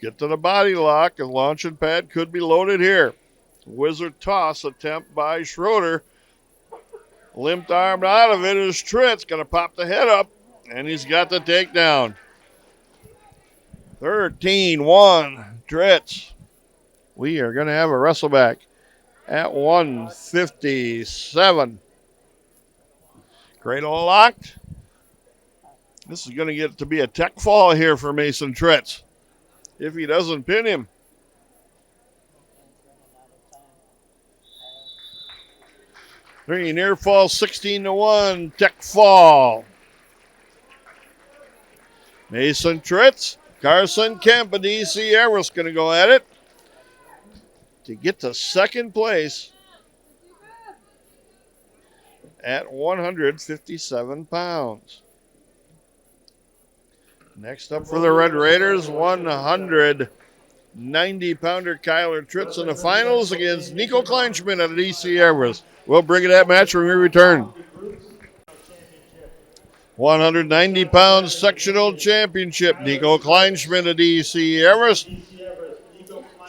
Get to the body lock, and launching pad could be loaded here. Wizard toss attempt by Schroeder. Limped armed out of it is Tritz. Going to pop the head up, and he's got the takedown. 13-1, Tritz. We are going to have a wrestle back at 157. Cradle locked. This is going to get to be a tech fall here for Mason Tritz if he doesn't pin him. Three near fall, 16-1, tech fall. Mason Tritz, Carson Kemp, and DC Everest going to go at it to get to second place at 157 pounds. Next up for the Red Raiders, 190-pounder Kyler Tritz in the finals against Nico Kleinschmidt at DC Everest. We'll bring you that match when we return. 190-pound sectional championship, Nico Kleinschmidt at DC Everest.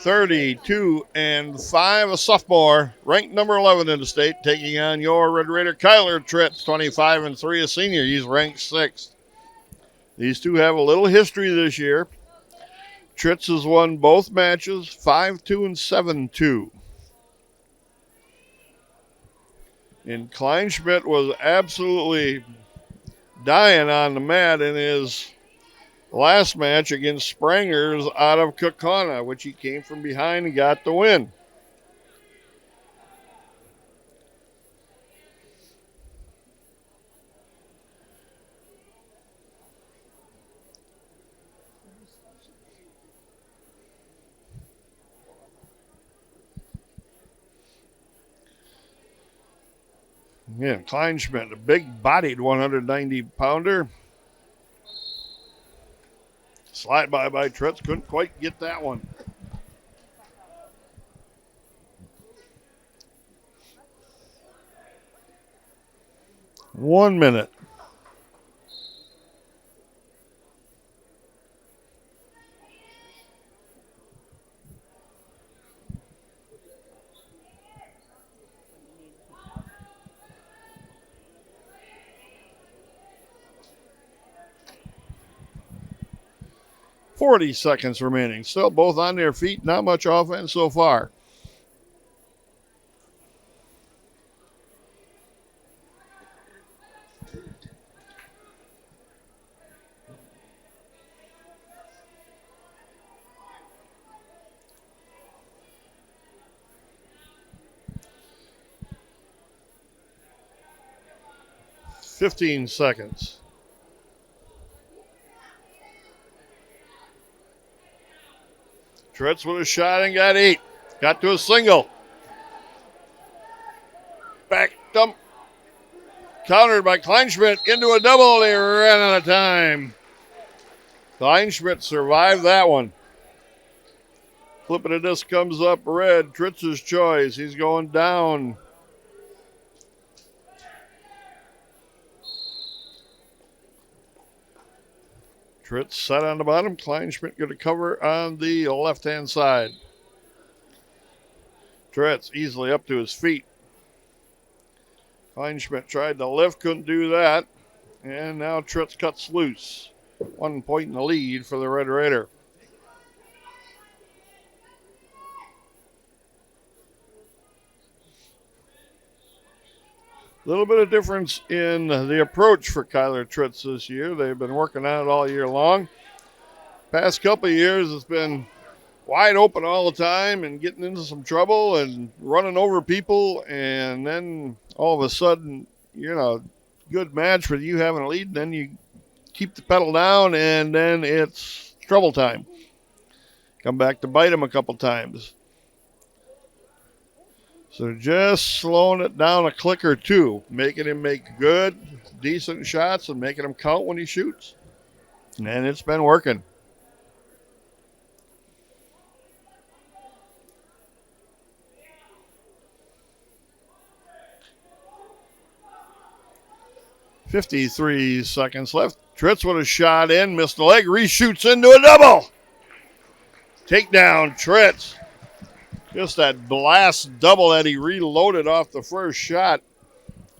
32-5, a sophomore, ranked number 11 in the state, taking on your Red Raider Kyler Tritz, 25-3, a senior. He's ranked 6th. These two have a little history this year. Tritz has won both matches, 5-2 and 7-2. And Kleinschmidt was absolutely dying on the mat in his last match against Sprangers out of Kaukauna, which he came from behind and got the win. Yeah, Kleinschmidt, a big-bodied 190-pounder. Slide by Tritz, couldn't quite get that one. One minute. .40 seconds remaining. Still both on their feet. Not much offense so far. .15 seconds. Tritz with a shot and got 8. Got to a single. Back dump. Countered by Kleinschmidt into a double. They ran out of time. Kleinschmidt survived that one. Flipping of disc comes up red. Tritz's choice. He's going down. Tritz set on the bottom. Kleinschmidt going to cover on the left-hand side. Tritz easily up to his feet. Kleinschmidt tried to lift, couldn't do that. And now Tritz cuts loose. 1 point in the lead for the Red Raider. A little bit of difference in the approach for Kyler Tritz this year. They've been working on it all year long. Past couple of years, it's been wide open all the time and getting into some trouble and running over people. And then all of a sudden, good match with you having a lead. And then you keep the pedal down and then it's trouble time. Come back to bite them a couple times. So just slowing it down a click or two, making him make good, decent shots and making him count when he shoots. And it's been working. .53 seconds left. Tritz with a shot in, missed the leg, reshoots into a double. Takedown, Tritz. Just that blast double that he reloaded off the first shot.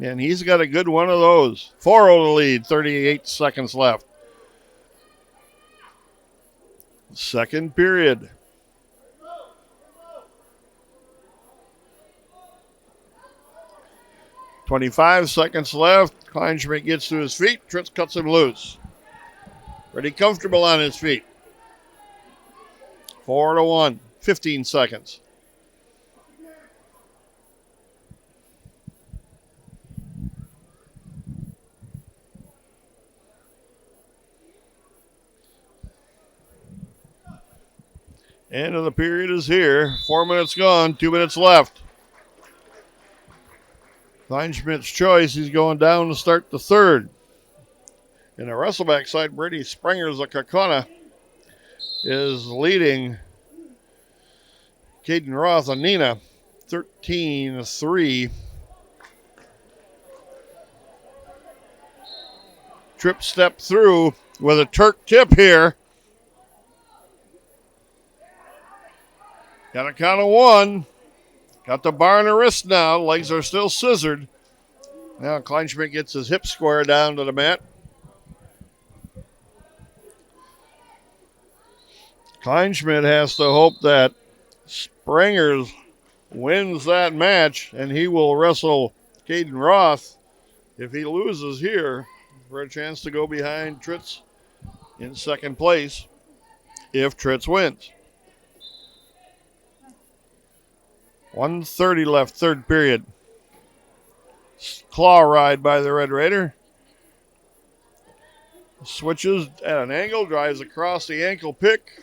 And he's got a good one of those. 4-0 to lead, 38 seconds left. Second period. .25 seconds left. Kleinschmidt gets to his feet. Tritz cuts him loose. Pretty comfortable on his feet. 4-1. 15 seconds. End of the period is here. 4 minutes gone. 2 minutes left. Kleinschmidt's choice. He's going down to start the third. In the wrestleback side, Brady Springers of Kaukauna is leading Caden Roth and Nina 13-3. Trip step through with a Turk tip here. Got a count of one. Got the bar in the wrist now. Legs are still scissored. Now Kleinschmidt gets his hip square down to the mat. Kleinschmidt has to hope that Springers wins that match, and he will wrestle Caden Roth. If he loses here, for a chance to go behind Tritz in second place if Tritz wins. 1:30 left, third period. Claw ride by the Red Raider. Switches at an angle, drives across the ankle pick.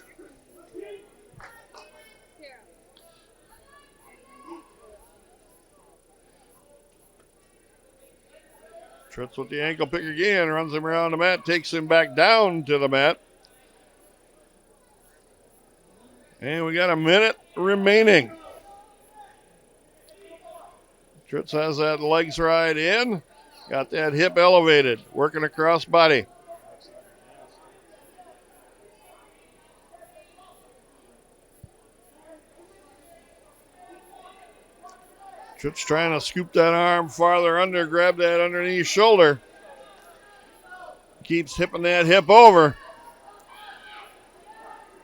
Tritz with the ankle pick again, runs him around the mat, takes him back down to the mat. And we got a minute remaining. Tritz has that legs ride in, got that hip elevated, working across body. Tritz trying to scoop that arm farther under, grab that underneath shoulder. Keeps hipping that hip over.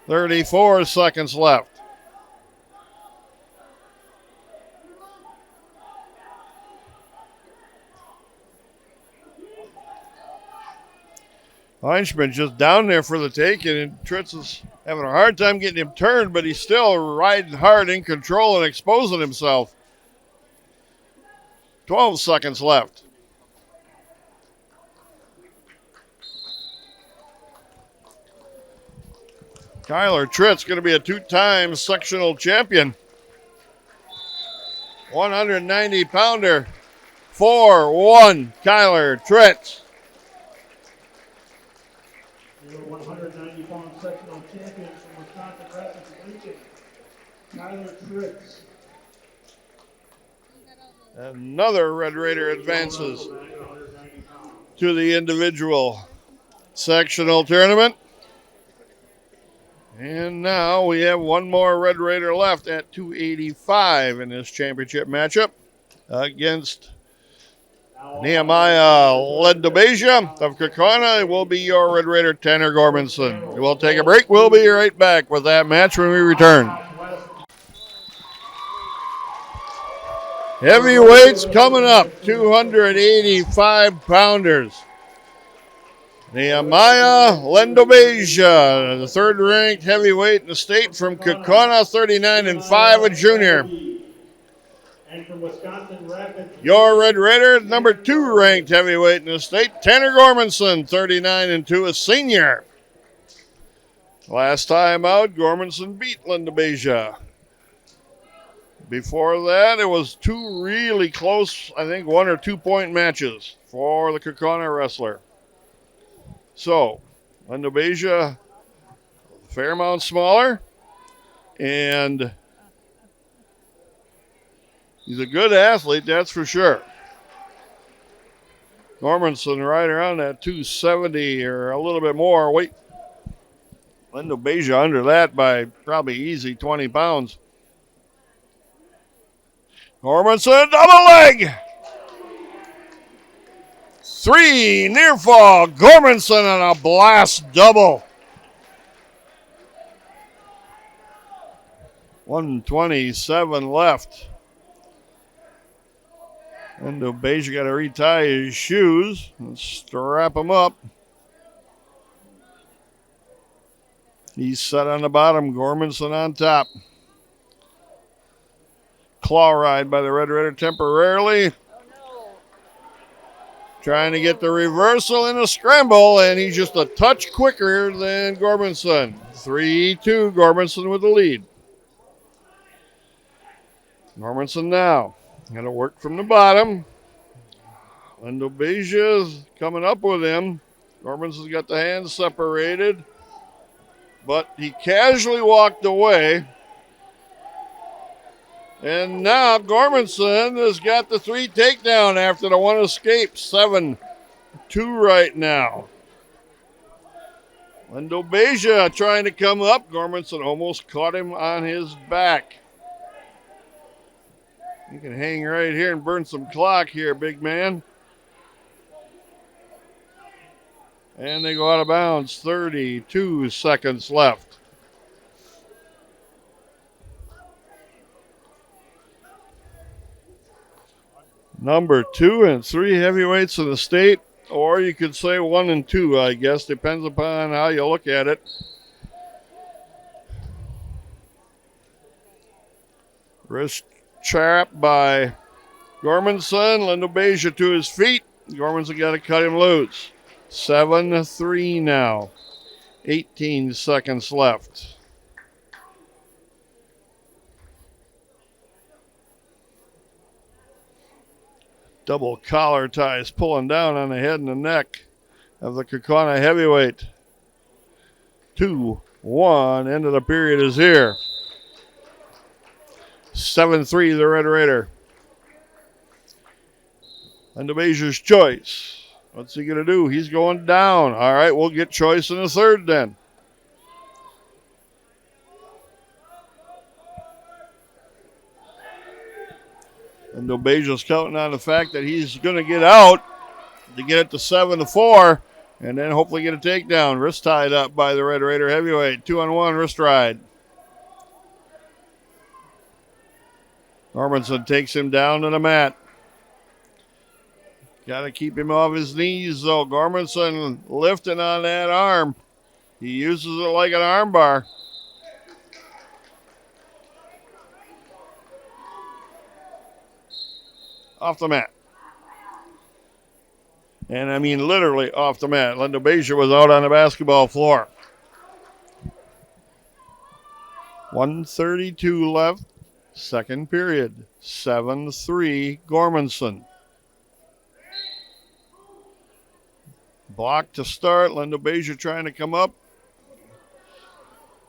34 seconds left. Kleinschmidt just down there for the taking, and Tritz is having a hard time getting him turned, but he's still riding hard, in control, and exposing himself. 12 seconds left. Kyler Tritz going to be a two-time sectional champion. 190-pounder. 4-1, Kyler Tritz. Your 190-pound sectional champion from Wisconsin Rapids, Lincoln, Kyler Tritz. Another Red Raider advances to the individual sectional tournament. And now we have one more Red Raider left at 285 in this championship matchup against Nehemiah Lendobasia of Kaukauna. It will be your Red Raider, Tanner Gormanson. We'll take a break. We'll be right back with that match when we return. Heavyweights coming up, 285-pounders. Nehemiah Lendobasia, the third-ranked heavyweight in the state from Kaukauna, 39-5, a junior. And from Wisconsin Rapids, Your Red Raider, number 2 ranked heavyweight in the state, Tanner Gormanson, 39-2, a senior. Last time out, Gormanson beat Lendobasia. Before that, it was two really close, I think 1 or 2 point matches for the Kaukauna wrestler. So, Lendobeja, a fair amount smaller, and he's a good athlete, that's for sure. Normanson right around that 270 or a little bit more weight. Lendobeja under that by probably easy 20 pounds. Normanson, double leg. 3, near fall. Gormanson on a blast double. 127 left. Lendobeja got to retie his shoes and strap him up. He's set on the bottom. Gormanson on top. Claw ride by the Red Raider temporarily. Trying to get the reversal in a scramble, and he's just a touch quicker than Gormanson. 3-2, Gormanson with the lead. Gormanson now. Going to work from the bottom. Lendobeja's coming up with him. Gormanson's got the hands separated, but he casually walked away. And now Gormanson has got the 3 takedown after the 1 escape. 7-2 right now. Lendobeja trying to come up. Gormanson almost caught him on his back. You can hang right here and burn some clock here, big man. And they go out of bounds. 32 seconds left. Number 2 and 3 heavyweights in the state, or you could say 1 and 2, I guess. Depends upon how you look at it. Wrist trap by Gormanson. Lendobeja to his feet. Gormanson got to cut him loose. 7-3 now. 18 seconds left. Double collar ties pulling down on the head and the neck of the Kaukauna heavyweight. 2-1. End of the period is here. 7-3 the Red Raider. Lendobeja's choice. What's he going to do? He's going down. All right, we'll get choice in the third then. Lendobeja's counting on the fact that he's going to get out to get it to 7-4 and then hopefully get a takedown. Wrist tied up by the Red Raider heavyweight. 2-on-1 wrist ride. Normanson takes him down to the mat. Got to keep him off his knees, though. Gormanson lifting on that arm. He uses it like an arm bar. Off the mat. And I mean literally off the mat. Lendobeja was out on the basketball floor. 1:32 left. Second period. 7-3 Gormanson. Block to start. Lendobeja trying to come up.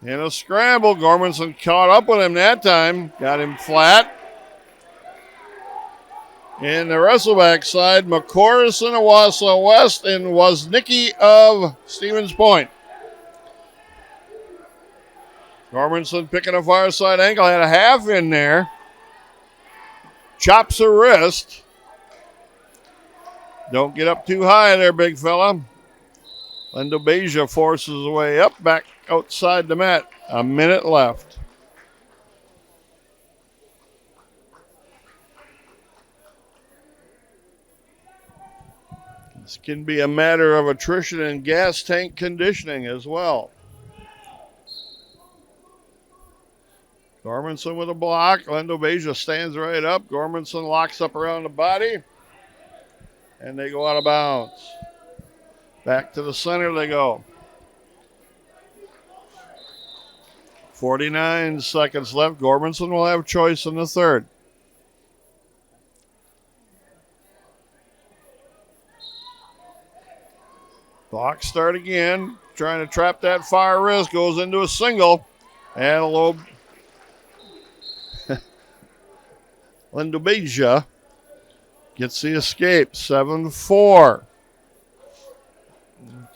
In a scramble. Gormanson caught up with him that time. Got him flat. In the wrestleback side, McCorison of Wausau West and Woznicki of Stevens Point. Gormanson picking a far side ankle. Had a half in there. Chops a wrist. Don't get up too high there, big fella. Lendobeja forces his way up, back outside the mat. A minute left. This can be a matter of attrition and gas tank conditioning as well. Gormanson with a block. Lendobeja stands right up. Gormanson locks up around the body. And they go out of bounds. Back to the center they go. 49 seconds left. Gormanson will have choice in the third. Clock start again. Trying to trap that far wrist. Goes into a single. And a low. Lindobeja gets the escape. 7-4.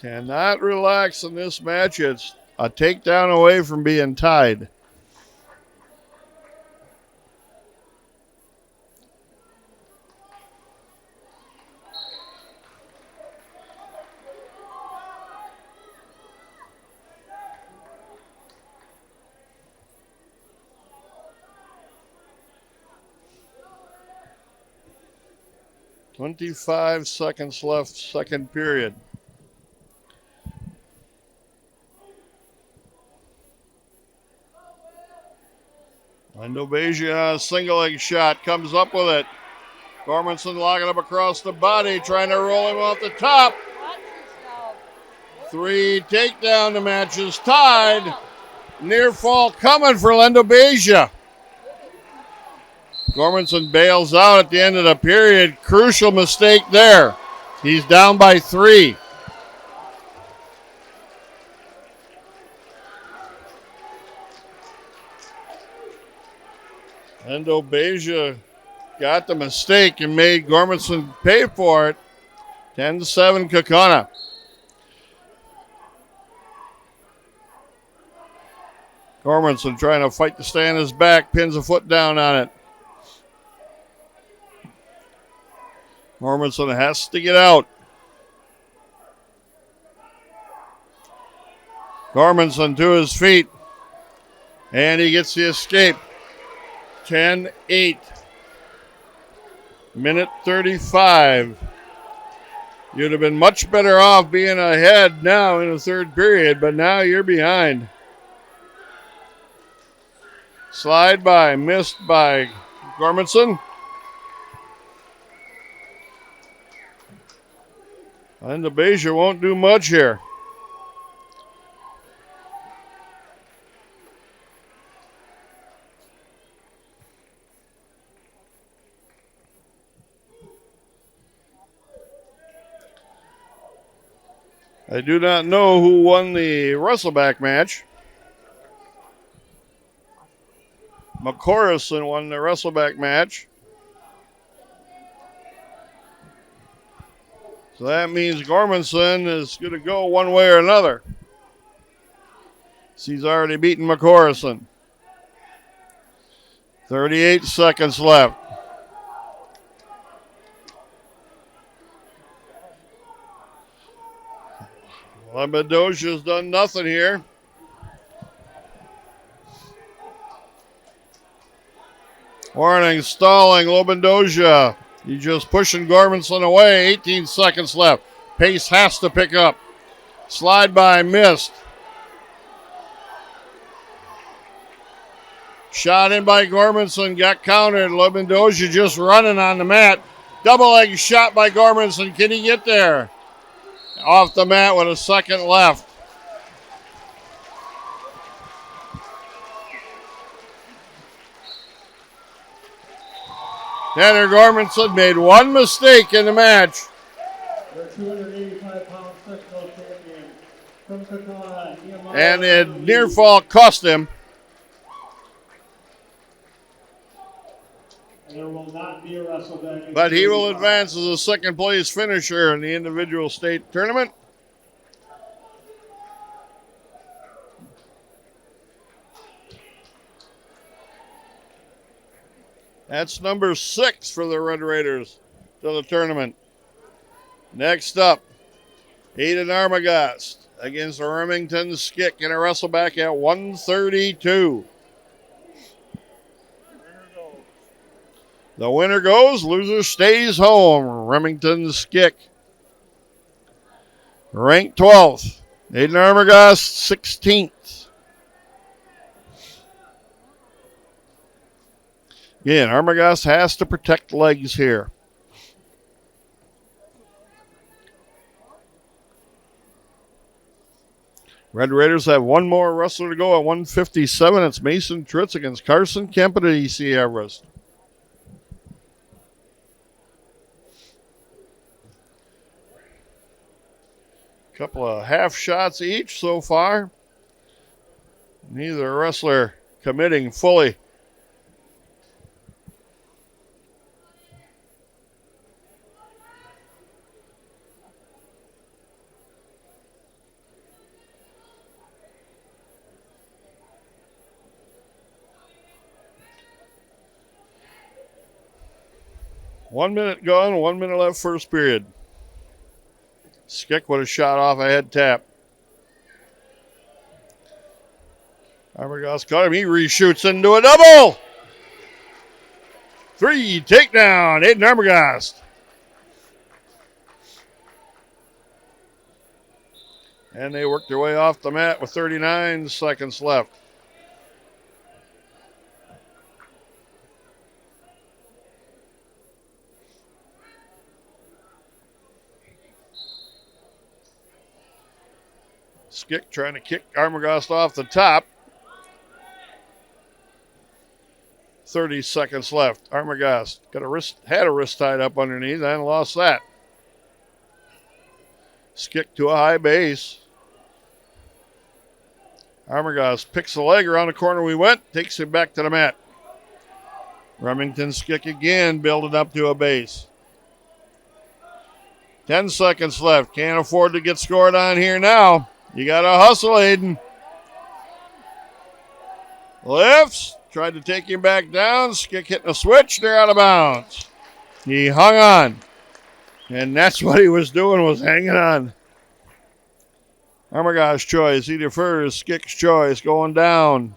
Cannot relax in this match. It's a takedown away from being tied. "25 seconds left, second period." Lindobeja, single leg shot, comes up with it. Gormanson locking up across the body, trying to roll him off the top. 3 takedown. The match is tied. Near fall coming for Lindobeja. Gormanson bails out at the end of the period. Crucial mistake there. He's down by 3. Lindobeja got the mistake and made Gormanson pay for it. 10-7 Kaukauna. Gormanson trying to fight to stay on his back, pins a foot down on it. Gormanson has to get out. Gormanson to his feet. And he gets the escape. 10-8. Minute 35. You'd have been much better off being ahead now in the third period, but now you're behind. Slide by, missed by Gormanson. Lindobeja won't do much here. I do not know who won the wrestleback match. McCorrison won the wrestleback match. So that means Gormanson is going to go one way or another. He's already beaten McCorrison. 38 seconds left. Lindobeja's done nothing here. Warning, stalling, Lindobeja. He's just pushing Gormanson away. 18 seconds left. Pace has to pick up. Slide by, missed. Shot in by Gormanson, got countered. Lindobeja just running on the mat. Double leg shot by Gormanson. Can he get there? Off the mat with a second left. Tanner Gormanson made one mistake in the match. Their 285-pound sectional champion from Kaukauna. And it near fall cost him. And there will not be a wrestleback. But he will advance as a second place finisher in the individual state tournament. That's number 6 for the Red Raiders to the tournament. Next up, Aiden Armagast against Remington Skick in a wrestleback at 132. The winner goes, loser stays home. Remington Skick. Ranked 12th. Aiden Armagast, 16th. Again, Armagast has to protect legs here. Red Raiders have one more wrestler to go at 157. It's Mason Tritz against Carson Kemp at EC Everest. Couple of half shots each so far. Neither wrestler committing fully. One minute gone, 1 minute left first period. Skick with a shot off a head tap. Armagoss caught him. He reshoots into a double. 3 takedown, Aiden Armagoss. And they work their way off the mat with 39 seconds left. Skick trying to kick Armagoss off the top. 30 seconds left. Armagoss had a wrist tied up underneath and lost that. Skick to a high base. Armagoss picks the leg around the corner we went, takes him back to the mat. Remington Skick again, building up to a base. 10 seconds left. Can't afford to get scored on here now. You got to hustle, Aiden. Lifts. Tried to take him back down. Skick hitting a switch. They're out of bounds. He hung on. And that's what he was doing, was hanging on. Armagoss choice. He defers. Skick's choice going down.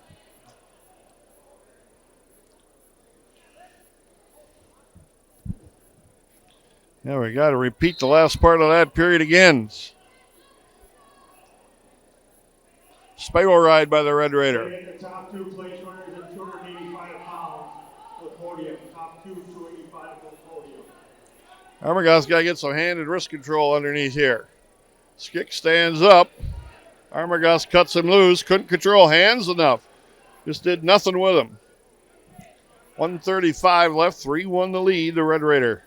Now we got to repeat the last part of that period again. Spiral ride by the Red Raider. The top 2 place runners at 285 pounds for the podium. Top 2, 285 for the podium. Armagoss got to get some hand and wrist control underneath here. Skick stands up. Armagoss cuts him loose. Couldn't control hands enough. Just did nothing with him. 1:35 left. 3-1 the lead, the Red Raider.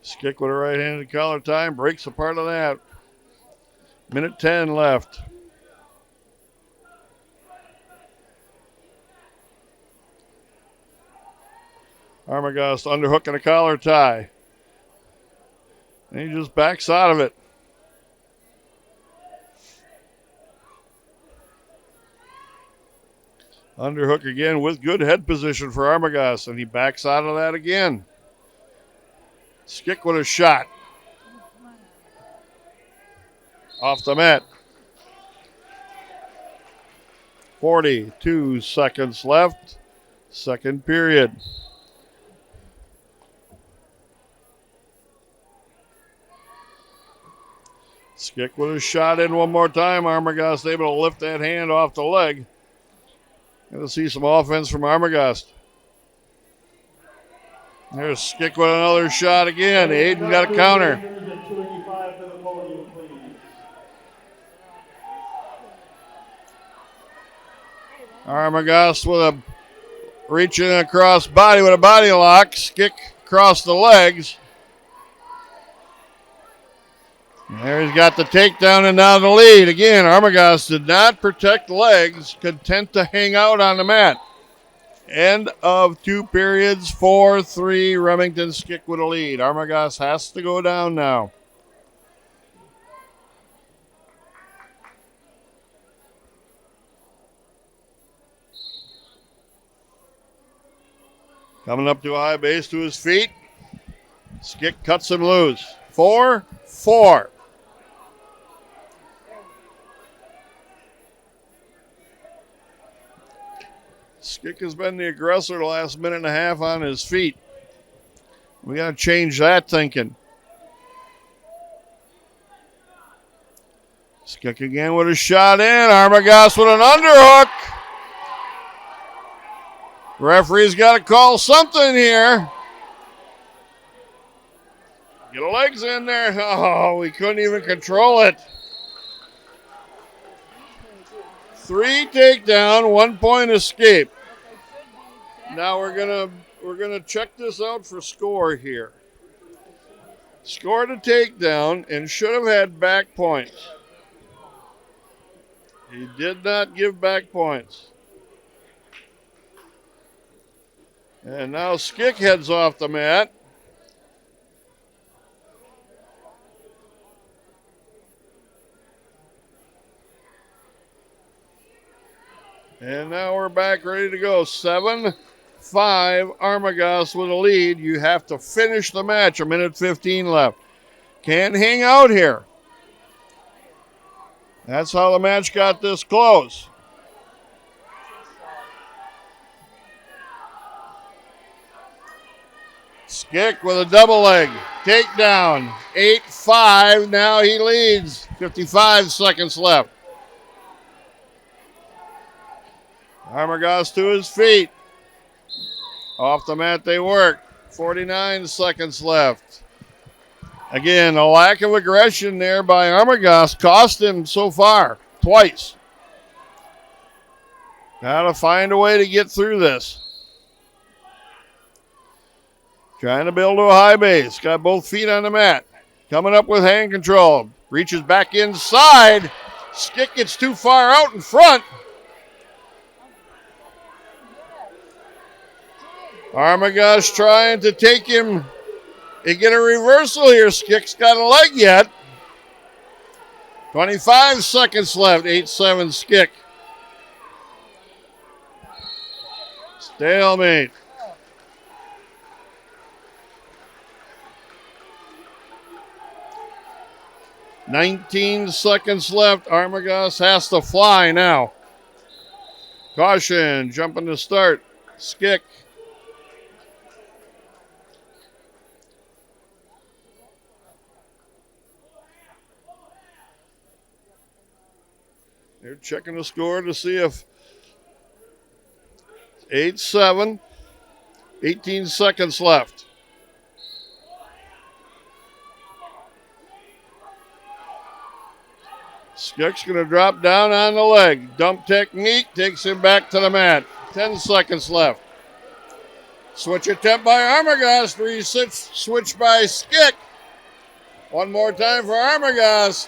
Skick with a right-handed collar time. Breaks a part of that. Minute 10 left. Armagoss underhook and a collar tie. And he just backs out of it. Underhook again with good head position for Armagoss, and he backs out of that again. Skick with a shot. Off the mat. 42 seconds left. Second period. Skick with a shot in one more time. Armagoss able to lift that hand off the leg. Going to see some offense from Armagoss. There's Skick with another shot again. Aiden got a counter. Armagoss with a reaching across body with a body lock. Skick across the legs. And there he's got the takedown and now the lead. Again, Armagoss did not protect legs, content to hang out on the mat. End of 2 periods, 4-3. Remington Skick with a lead. Armagoss has to go down now. Coming up to a high base to his feet. Skick cuts him loose. 4-4. Skick has been the aggressor the last minute and a half on his feet. We got to change that thinking. Skick again with a shot in. Armagoss with an underhook. Referee's got to call something here. Get a legs in there. Oh, we couldn't even control it. 3 takedown, 1 point escape. Now we're gonna check this out for score here. Scored a takedown and should have had back points. He did not give back points. And now Skick heads off the mat. And now we're back ready to go. 7-5 Armagoss with a lead. You have to finish the match. 1:15 left. Can't hang out here. That's how the match got this close. Skick with a double leg. Takedown. 8-5. Now he leads. 55 seconds left. Armagoss to his feet. Off the mat they work. 49 seconds left. Again, a lack of aggression there by Armagoss cost him so far twice. Got to find a way to get through this. Trying to build to a high base. Got both feet on the mat. Coming up with hand control. Reaches back inside. Skick gets too far out in front. Armagoss trying to take him and get a reversal here. Skick's got a leg yet. 25 seconds left. 8-7 Skick. Stalemate. $19 seconds left. Armagoss has to fly now. Caution. Jumping to start. Skick. They're checking the score to see if 8-7, 18 seconds left. Skick's going to drop down on the leg. Dump technique takes him back to the mat. 10 seconds left. Switch attempt by Armagoss. Switch by Skick. One more time for Armagoss.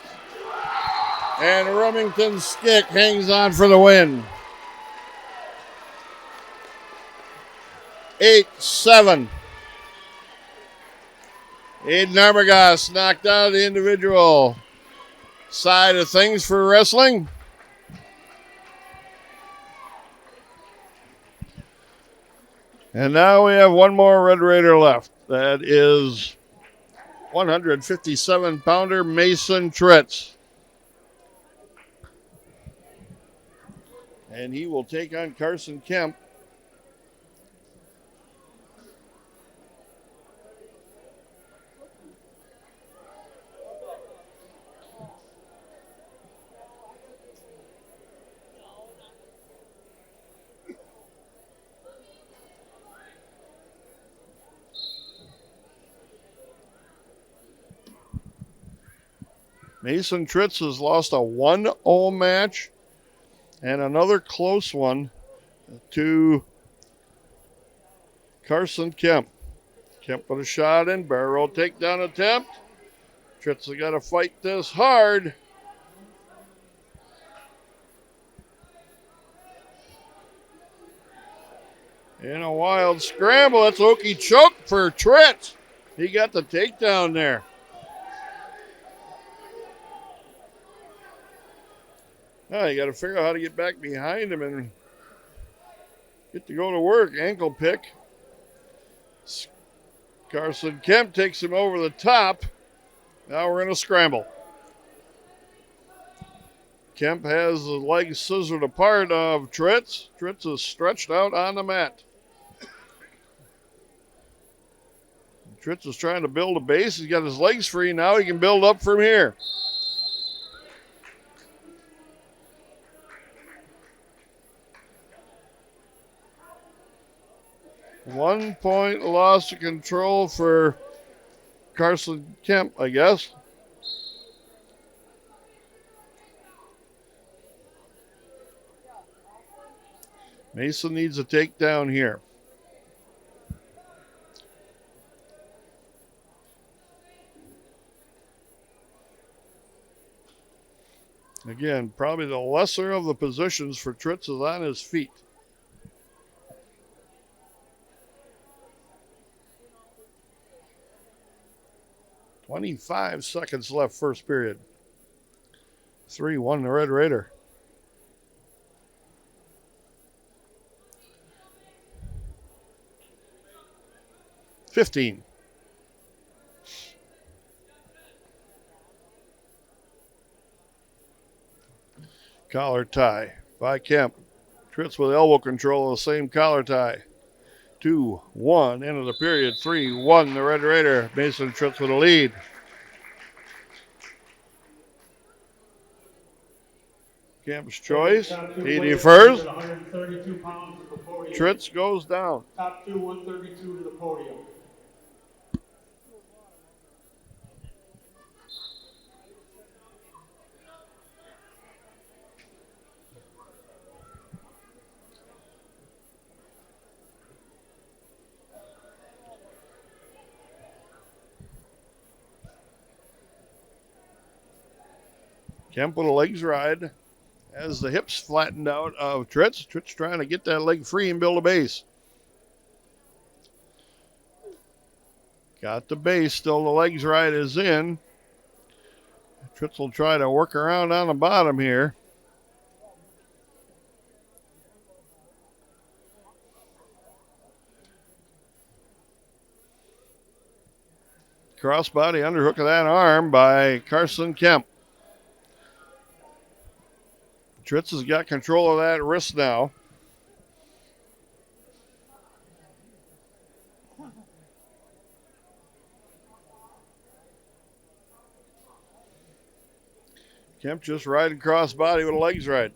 And Remington Skick hangs on for the win. 8-7. Aiden Armagoss knocked out the individual side of things for wrestling. And now we have one more Red Raider left. That is 157-pounder Mason Tritz. And he will take on Carson Kemp. Mason Tritz has lost a 1-0 match and another close one to Carson Kemp. Kemp put a shot in, barrel takedown attempt. Tritz has got to fight this hard. In a wild scramble, that's Okie choke for Tritz. He got the takedown there. Now you got to figure out how to get back behind him and get to go to work. Ankle pick. Carson Kemp takes him over the top. Now we're in a scramble. Kemp has the legs scissored apart of Tritz. Tritz is stretched out on the mat. Tritz is trying to build a base. He's got his legs free. Now he can build up from here. 1 point loss of control for Carson Kemp, I guess. Mason needs a takedown here. Again, probably the lesser of the positions for Tritz is on his feet. "25 seconds left, first period. 3-1 the Red Raider. "15. Collar tie by Kemp. Tritz with elbow control of the same collar tie. 2-1 end of the period. 3-1 the Red Raider. Mason Tritz with a lead. Kemp's choice. He defers. Tritz goes down. Top two, 132 to the podium. Kemp with a legs ride as the hips flattened out of Tritz. Tritz trying to get that leg free and build a base. Got the base, still the legs ride is in. Tritz will try to work around on the bottom here. Crossbody underhook of that arm by Carson Kemp. Tritz has got control of that wrist now. Kemp just riding crossbody with a legs ride.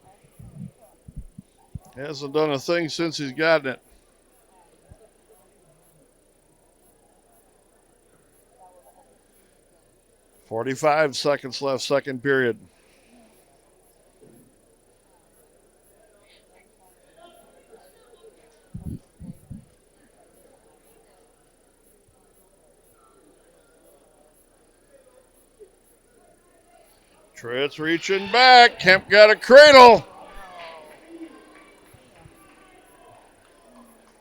Hasn't done a thing since he's gotten it. "45 seconds left, second period. Tritz reaching back. Kemp got a cradle.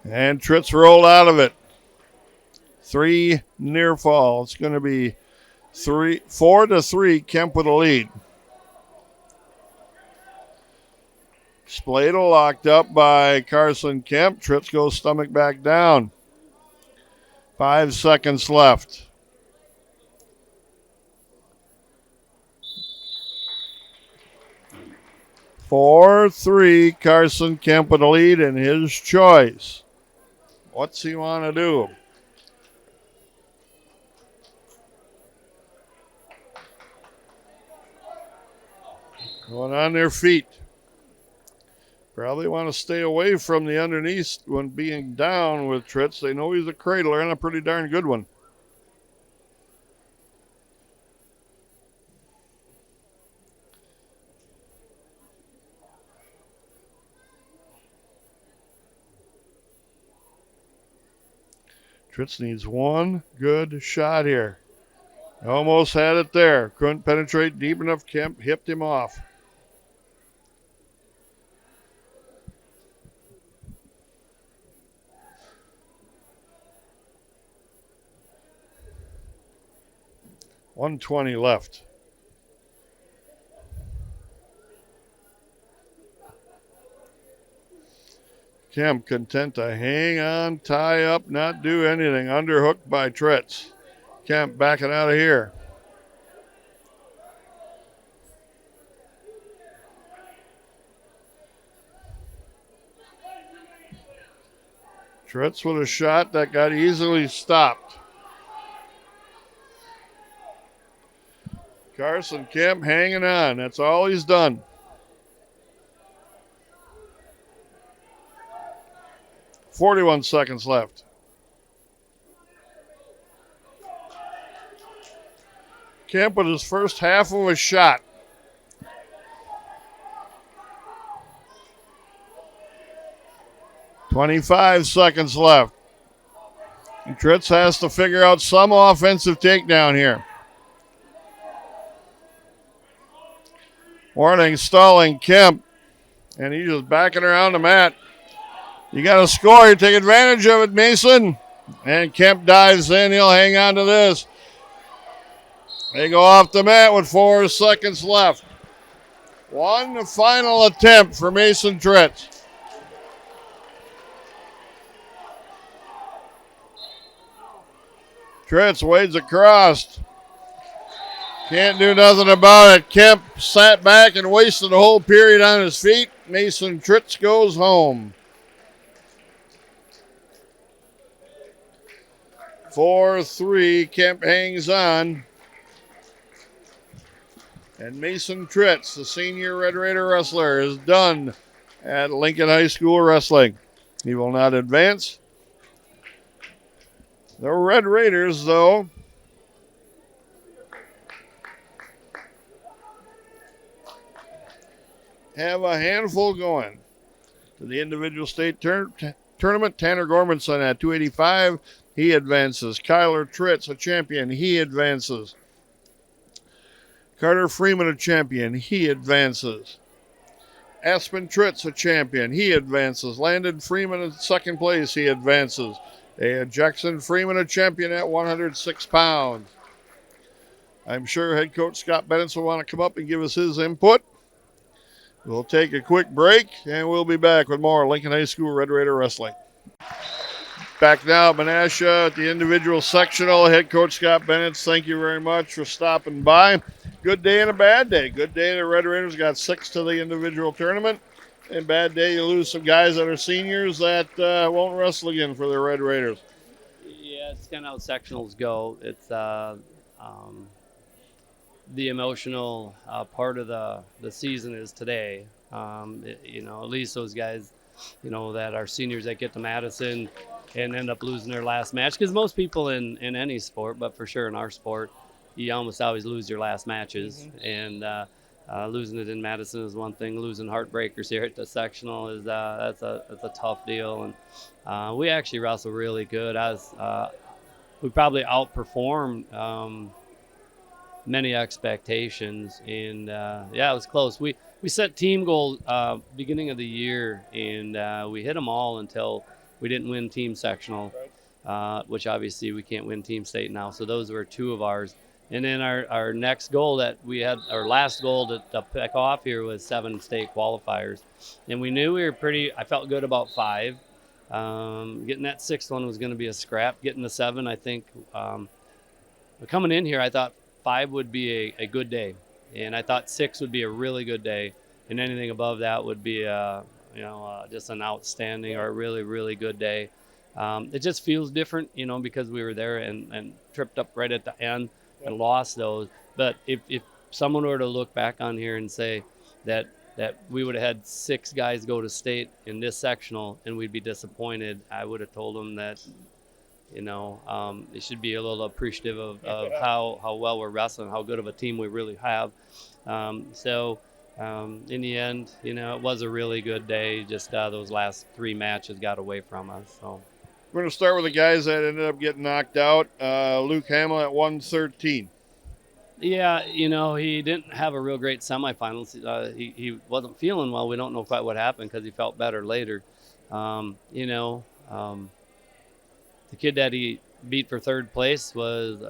And Tritz rolled out of it. 3 near fall. It's going to be 4-3. Kemp with a lead. Spladle locked up by Carson Kemp. Tritz goes stomach back down. 5 seconds left. Four, 3. Carson Kemp with a lead and his choice. What's he want to do? Going on their feet. Probably want to stay away from the underneath when being down with Tritz. They know he's a cradler and a pretty darn good one. Tritz needs one good shot here. Almost had it there. Couldn't penetrate deep enough. Kemp hipped him off. .120 left. Kemp content to hang on, tie up, not do anything. Underhooked by Tritz. Kemp backing out of here. Tritz with a shot that got easily stopped. Carson Kemp hanging on. That's all he's done. 41 seconds left. Kemp with his first half of a shot. $25 seconds left. Tritz has to figure out some offensive takedown here. Warning, stalling Kemp. And he's just backing around the mat. You got to score. You take advantage of it, Mason. And Kemp dives in. He'll hang on to this. They go off the mat with 4 seconds left. One final attempt for Mason Tritz. Tritz wades across. Can't do nothing about it. Kemp sat back and wasted a whole period on his feet. Mason Tritz goes home. 4-3. Kemp hangs on. And Mason Tritz, the senior Red Raider wrestler, is done at Lincoln High School Wrestling. He will not advance. The Red Raiders, though, have a handful going to the individual state tournament. Tanner Gormanson at 285. He advances. Kyler Tritz, a champion. He advances. Carter Freeman, a champion. He advances. Aspen Tritz, a champion. He advances. Landon Freeman in second place. He advances. Jackson Freeman, a champion at 106 pounds. I'm sure head coach Scott Bennett will want to come up and give us his input. We'll take a quick break, and we'll be back with more Lincoln High School Red Raider Wrestling. Back now at Menasha at the individual sectional. Head coach Scott Bennett, thank you very much for stopping by. Good day and a bad day. Good day, the Red Raiders got 6 to the individual tournament. And bad day, you lose some guys that are seniors that won't wrestle again for the Red Raiders. Yeah, it's kind of how sectionals go. It's the emotional part of the season is today. At least those guys, that are seniors that get to Madison and end up losing their last match. Because most people in any sport, but for sure in our sport, you almost always lose your last matches. Mm-hmm. And losing it in Madison is one thing. Losing heartbreakers here at the sectional is that's a tough deal. And we actually wrestled really good. We probably outperformed many expectations, and it was close. We set team goals beginning of the year, and we hit them all until we didn't win team sectional, which obviously we can't win team state now. So those were 2 of ours. And then our next goal that we had, our last goal to pick off here was 7 state qualifiers. And we knew I felt good about 5. Getting that 6th one was going to be a scrap. Getting the 7, I think, coming in here, I thought 5 would be a good day. And I thought 6 would be a really good day. And anything above that would be, just an outstanding or a really, really good day. It just feels different, because we were there and tripped up right at the end and lost those. But if someone were to look back on here and say that we would have had 6 guys go to state in this sectional and we'd be disappointed, I would have told them that, they should be a little appreciative of how well we're wrestling, how good of a team we really have. In the end, it was a really good day. Just those last 3 matches got away from us. So We're going to start with the guys that ended up getting knocked out. Luke Hamill at 113. Yeah, he didn't have a real great semifinals. He wasn't feeling well. We don't know quite what happened because he felt better later. The kid that he beat for 3rd place was,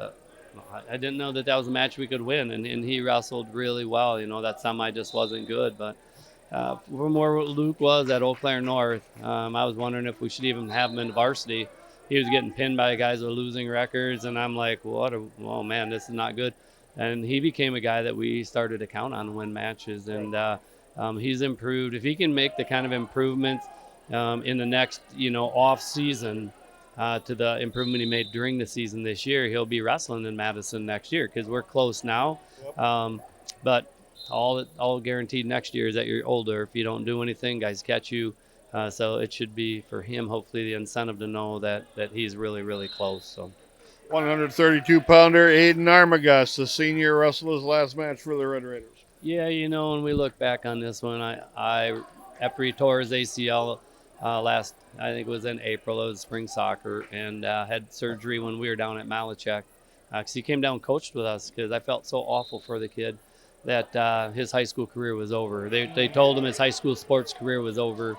I didn't know that was a match we could win, and he wrestled really well. That semi just wasn't good, but from where Luke was at Eau Claire North, I was wondering if we should even have him in varsity. He was getting pinned by guys with losing records, and I'm like, oh man, this is not good. And he became a guy that we started to count on to win matches, and he's improved. If he can make the kind of improvements in the next, off season to the improvement he made during the season this year, he'll be wrestling in Madison next year because we're close now. Yep. But all guaranteed next year is that you're older. If you don't do anything, guys catch you So it should be for him, hopefully, the incentive to know that he's really, really close. So 132-pounder Aiden Armagus, the senior, wrestled his last match for the Red Raiders. yeah, when we look back on this one, I after he tore his ACL last, I think it was in April, it was spring soccer, and had surgery when we were down at Malachek. Because he came down and coached with us, because I felt so awful for the kid that his high school career was over. They told him his high school sports career was over.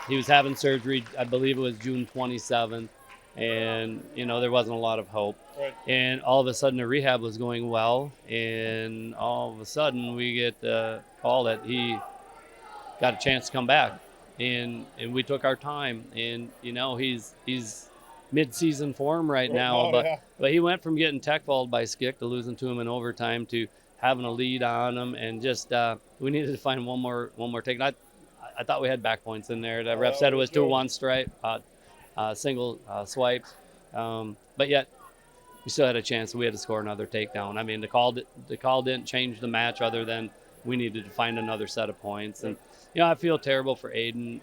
He was having surgery, I believe it was June 27th, and there wasn't a lot of hope. Right. And all of a sudden the rehab was going well, and all of a sudden we get the call that he got a chance to come back, and we took our time, and he's mid-season form right now, but he went from getting tech-balled by Skick to losing to him in overtime to having a lead on him, and just we needed to find one more take. I thought we had back points in there. The ref said it was 2-1 stripe, single swipes, but yet we still had a chance. We had to score another takedown. I mean, the call didn't change the match, other than we needed to find another set of points. And I feel terrible for Aiden.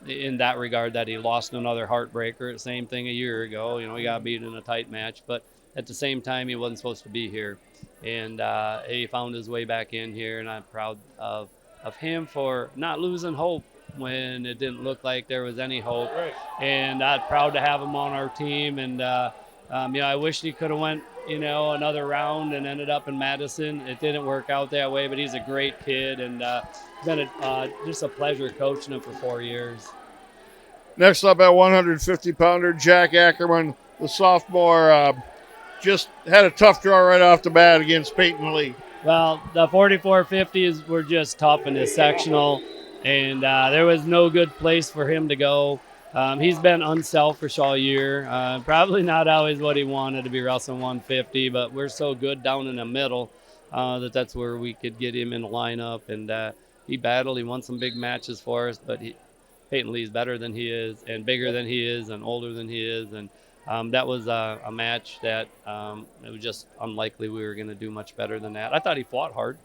In that regard, that he lost another heartbreaker. Same thing a year ago. He got beat in a tight match, but at the same time, he wasn't supposed to be here, and he found his way back in here. And I'm proud of him for not losing hope when it didn't look like there was any hope. Right. And I'm proud to have him on our team. And I wish he could have went another round and ended up in Madison. It didn't work out that way, but he's a great kid, and been just a pleasure coaching him for 4 years. Next up at 150-pounder, Jack Ackerman, the sophomore, just had a tough draw right off the bat against Peyton Lee. Well, the 4450s were just tough in his sectional, and there was no good place for him to go. He's been unselfish all year. Probably not always what he wanted to be wrestling 150, but we're so good down in the middle that's where we could get him in the lineup. And he battled. He won some big matches for us, but Peyton Lee's better than he is, and bigger than he is, and older than he is. And that was a match that it was just unlikely we were going to do much better than that. I thought he fought hard,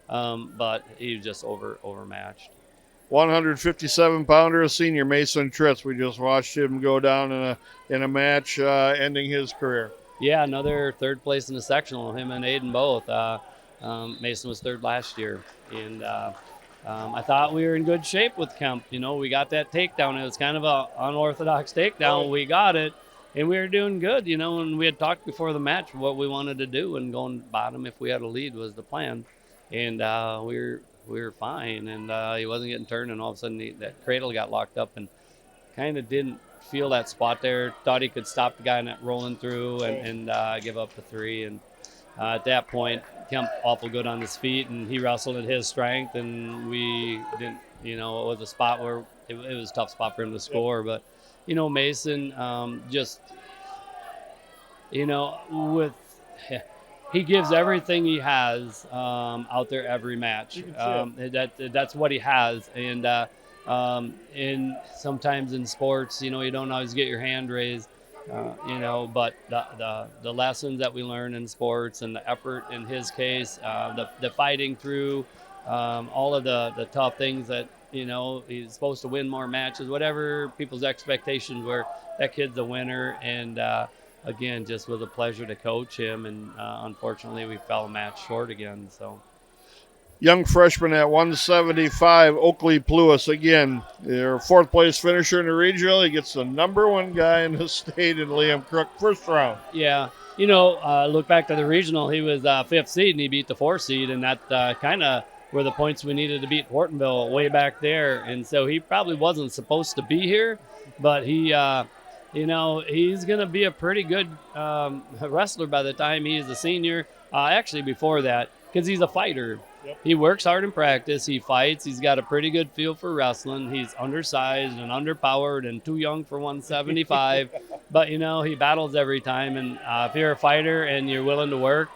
but he was just overmatched. 157-pounder, senior Mason Tritz. We just watched him go down in a match, ending his career. Yeah, another third place in the sectional. Him and Aiden both. Mason was third last year, and I thought we were in good shape with Kemp. We got that takedown. It was kind of an unorthodox takedown. We got it, and we were doing good. And we had talked before the match what we wanted to do, and going bottom if we had a lead was the plan, and we were fine, and he wasn't getting turned, and all of a sudden that cradle got locked up and kind of didn't feel that spot there. Thought he could stop the guy rolling through and give up the 3. And at that point, Kemp awful good on his feet, and he wrestled at his strength, and we didn't, it was a spot where it was a tough spot for him to score. But, Mason just, with he gives everything he has out there every match. That's what he has. And sometimes in sports, you don't always get your hand raised, but the lessons that we learn in sports and the effort in his case, the fighting through all of the tough things that, he's supposed to win more matches, whatever people's expectations were, that kid's a winner. And again, just was a pleasure to coach him, and unfortunately we fell a match short again. So, young freshman at 175, Oakley Pluis, again, their fourth place finisher in the regional. He gets the number 1 guy in the state in Liam Crook, first round. Yeah, look back to the regional, he was 5th seed, and he beat the 4th seed, and that kind of were the points we needed to beat Hortonville way back there. And so he probably wasn't supposed to be here, but he he's going to be a pretty good wrestler by the time he is a senior. Actually, before that, because he's a fighter. Yep. He works hard in practice. He fights. He's got a pretty good feel for wrestling. He's undersized and underpowered and too young for 175. But, he battles every time. And if you're a fighter and you're willing to work,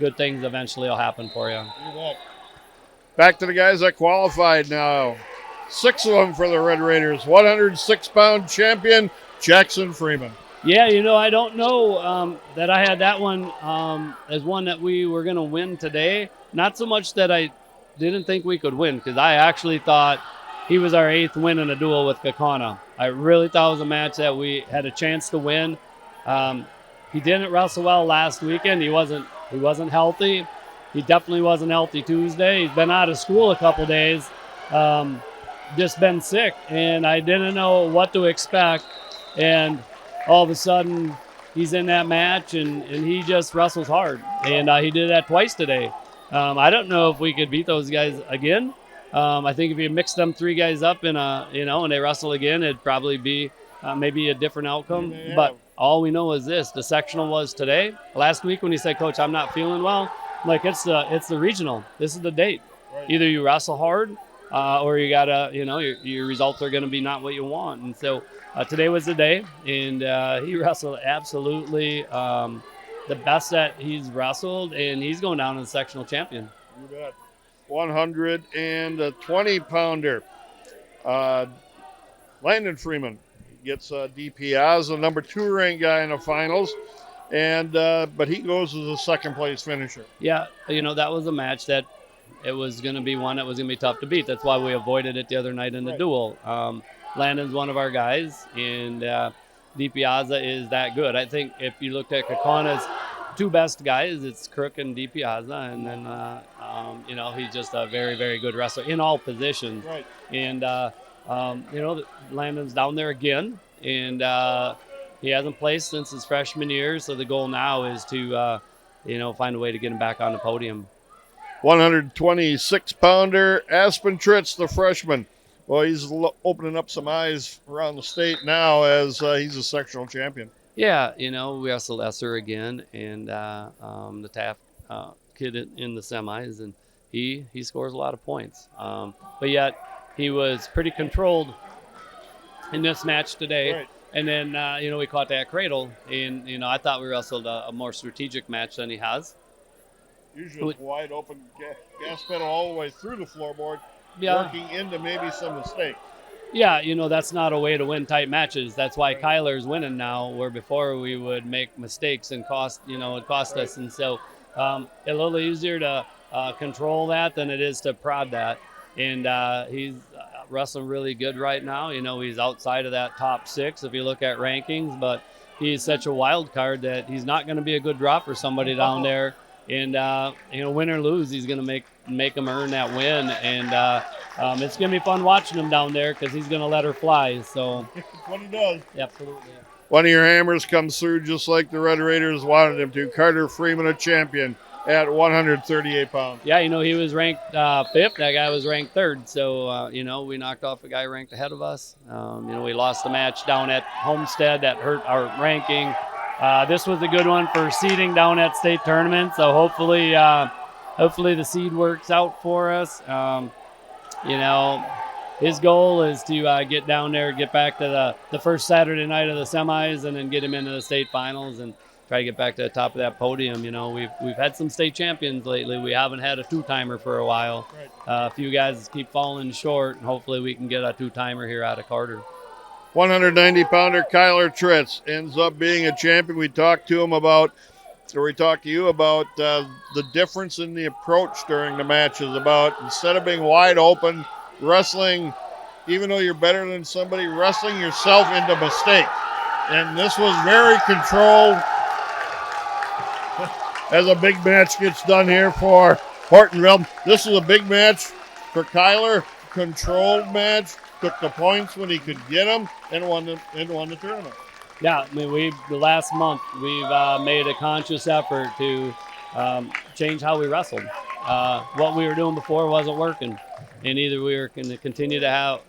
good things eventually will happen for you. Back to the guys that qualified now. 6 of them for the Red Raiders. 106-pound champion, Jackson Freeman. Yeah, I don't know that I had that one as one that we were going to win today. Not so much that I didn't think we could win, because I actually thought he was our 8th win in a duel with Kakana. I really thought it was a match that we had a chance to win. He didn't wrestle well last weekend. He wasn't healthy. He definitely wasn't healthy Tuesday. He's been out of school a couple days, just been sick, and I didn't know what to expect. And all of a sudden, he's in that match, and he just wrestles hard. And he did that twice today. I don't know if we could beat those guys again. I think if you mix them 3 guys up in and they wrestle again, it'd probably be maybe a different outcome. Yeah. But all we know is this: the sectional was today. Last week when he said, "Coach, I'm not feeling well," I'm like, it's the regional. This is the date. Right. Either you wrestle hard, or you gotta, your results are going to be not what you want. And so today was the day, and he wrestled absolutely the best that he's wrestled, and he's going down as a sectional champion. You bet. 120-pounder. Landon Freeman gets DPS, a number 2 ranked guy in the finals, and but he goes as a second place finisher. Yeah, that was a match that it was going to be one that was going to be tough to beat. That's why we avoided it the other night in the duel. Landon's one of our guys, and DiPiazza is that good. I think if you looked at Kakana's 2 best guys, it's Crook and DiPiazza, and then he's just a very, very good wrestler in all positions. Right. And Landon's down there again, and he hasn't placed since his freshman year. So the goal now is to find a way to get him back on the podium. 126-pounder Aspen Tritz, the freshman. Well, he's opening up some eyes around the state now as he's a sectional champion. Yeah, we wrestled Esser again, and the Taft kid in the semis, and he scores a lot of points. But yet he was pretty controlled in this match today. Right. And then, we caught that cradle, and, I thought we wrestled a more strategic match than he has. Usually it's wide open, gas pedal all the way through the floorboard, Yeah. working into maybe some mistakes. Yeah, that's not a way to win tight matches. That's why Kyler's winning now, where before we would make mistakes and it cost us. And so a little easier to control that than it is to prod that. And he's wrestling really good right now. He's outside of that top 6 if you look at rankings, but he's such a wild card that he's not going to be a good drop for somebody down there. And win or lose, he's going to make him earn that win. And it's going to be fun watching him down there because he's going to let her fly. So That's what he does. Absolutely. One of your hammers comes through just like the Red Raiders wanted him to. Carter Freeman, a champion at 138 pounds. Yeah, he was ranked 5th. That guy was ranked 3rd. So, we knocked off a guy ranked ahead of us. We lost the match down at Homestead. That hurt our ranking. This was a good one for seeding down at state tournament. So hopefully the seed works out for us. His goal is to get down there, get back to the first Saturday night of the semis, and then get him into the state finals and try to get back to the top of that podium. We've had some state champions lately. We haven't had a 2-timer for a while. Right. A few guys keep falling short, and hopefully we can get a 2-timer here out of Carter. 190-pounder Kyler Tritz ends up being a champion. We talked to you about the difference in the approach during the matches, about instead of being wide open, wrestling, even though you're better than somebody, wrestling yourself into mistakes. And this was very controlled as a big match gets done here for Hortonville. This is a big match for Kyler, controlled match. Took the points when he could get them and won the tournament. Yeah, the last month we've made a conscious effort to change how we wrestled. What we were doing before wasn't working, and either we were going to continue to have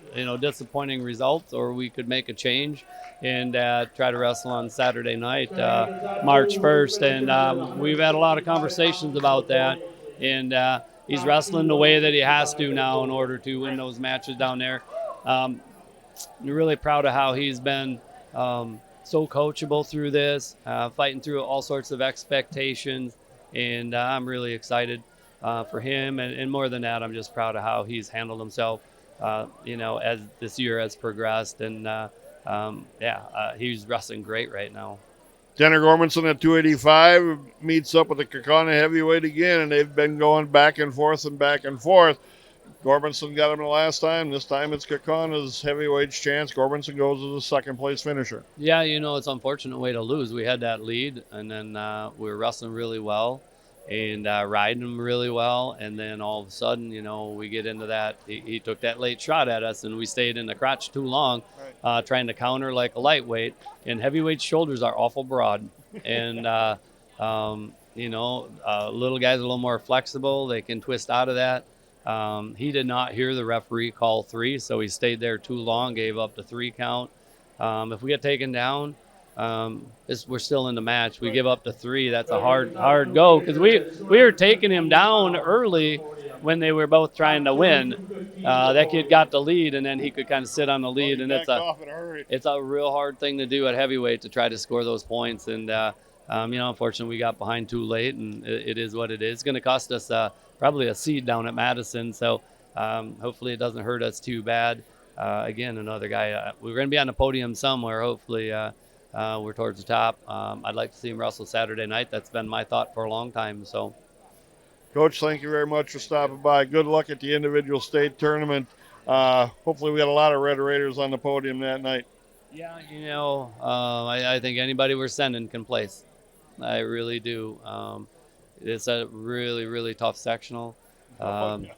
disappointing results, or we could make a change and try to wrestle on Saturday night, March 1st. And we've had a lot of conversations about that, and he's wrestling the way that he has to now in order to win those matches down there. We're really proud of how he's been so coachable through this, fighting through all sorts of expectations, and I'm really excited for him. And more than that, I'm just proud of how he's handled himself, as this year has progressed. And he's wrestling great right now. Tanner Gormanson at 285 meets up with the Kakana heavyweight again, and they've been going back and forth. Gorbinson got him the last time. This time it's Kakana's heavyweight's chance. Gorbinson goes as a second place finisher. Yeah, it's an unfortunate way to lose. We had that lead, and then we were wrestling really well and riding them really well. And then all of a sudden, we get into that. He took that late shot at us, and we stayed in the crotch too long, trying to counter like a lightweight. And heavyweight shoulders are awful broad. And, little guys are a little more flexible. They can twist out of that. He did not hear the referee call 3, so he stayed there too long, gave up the 3 count. If we get taken down, we're still in the match. We give up the 3. That's a hard go because we were taking him down early when they were both trying to win. That kid got the lead, and then he could kind of sit on the lead, and it's a real hard thing to do at heavyweight to try to score those points. And unfortunately, we got behind too late, and it is what it is. It's going to cost us probably a seed down at Madison. So hopefully, it doesn't hurt us too bad. Again, another guy. We're going to be on the podium somewhere. Hopefully, we're towards the top. I'd like to see him wrestle Saturday night. That's been my thought for a long time. So, Coach, thank you very much for stopping by. Good luck at the individual state tournament. Hopefully, we got a lot of Red Raiders on the podium that night. Yeah, I think anybody we're sending can place. I really do. It's a really, really tough sectional. And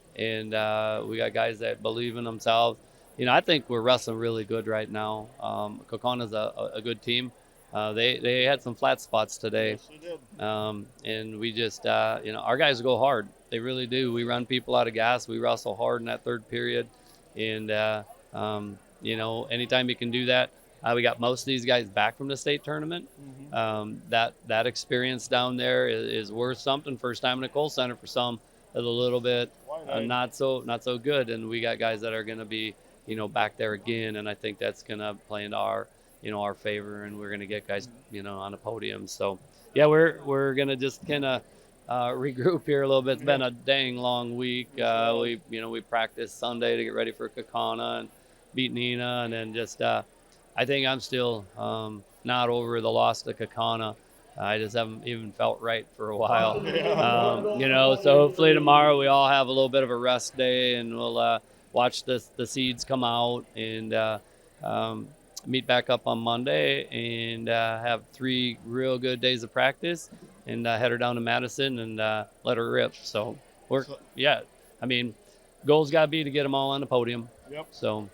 we got guys that believe in themselves. I think we're wrestling really good right now. Kokana's a good team. They had some flat spots today. Yes, they did. And we just, our guys go hard. They really do. We run people out of gas. We wrestle hard in that third period. And, anytime you can do that, we got most of these guys back from the state tournament. That experience down there is worth something. First time in the Kohl Center for some is a little bit not so good, and we got guys that are going to be back there again, and I think that's going to play into our our favor, and we're going to get guys on the podium. So yeah, we're going to just kind of regroup here a little bit. It's been a dang long week. We practiced Sunday to get ready for Kakana and beat Nina, and then just I think I'm still not over the loss to Kakana. I just haven't even felt right for a while. So hopefully tomorrow we all have a little bit of a rest day, and we'll watch the seeds come out and meet back up on Monday and have 3 real good days of practice and head her down to Madison and let her rip. So goal's got to be to get them all on the podium. Yep. So.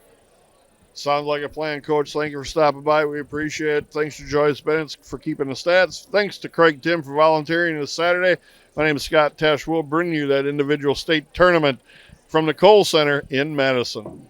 Sounds like a plan, Coach. Thank you for stopping by. We appreciate it. Thanks to Joyce Bennett for keeping the stats. Thanks to Craig Tim for volunteering this Saturday. My name is Scott Tesch. We'll bring you that individual state tournament from the Kohl Center in Madison.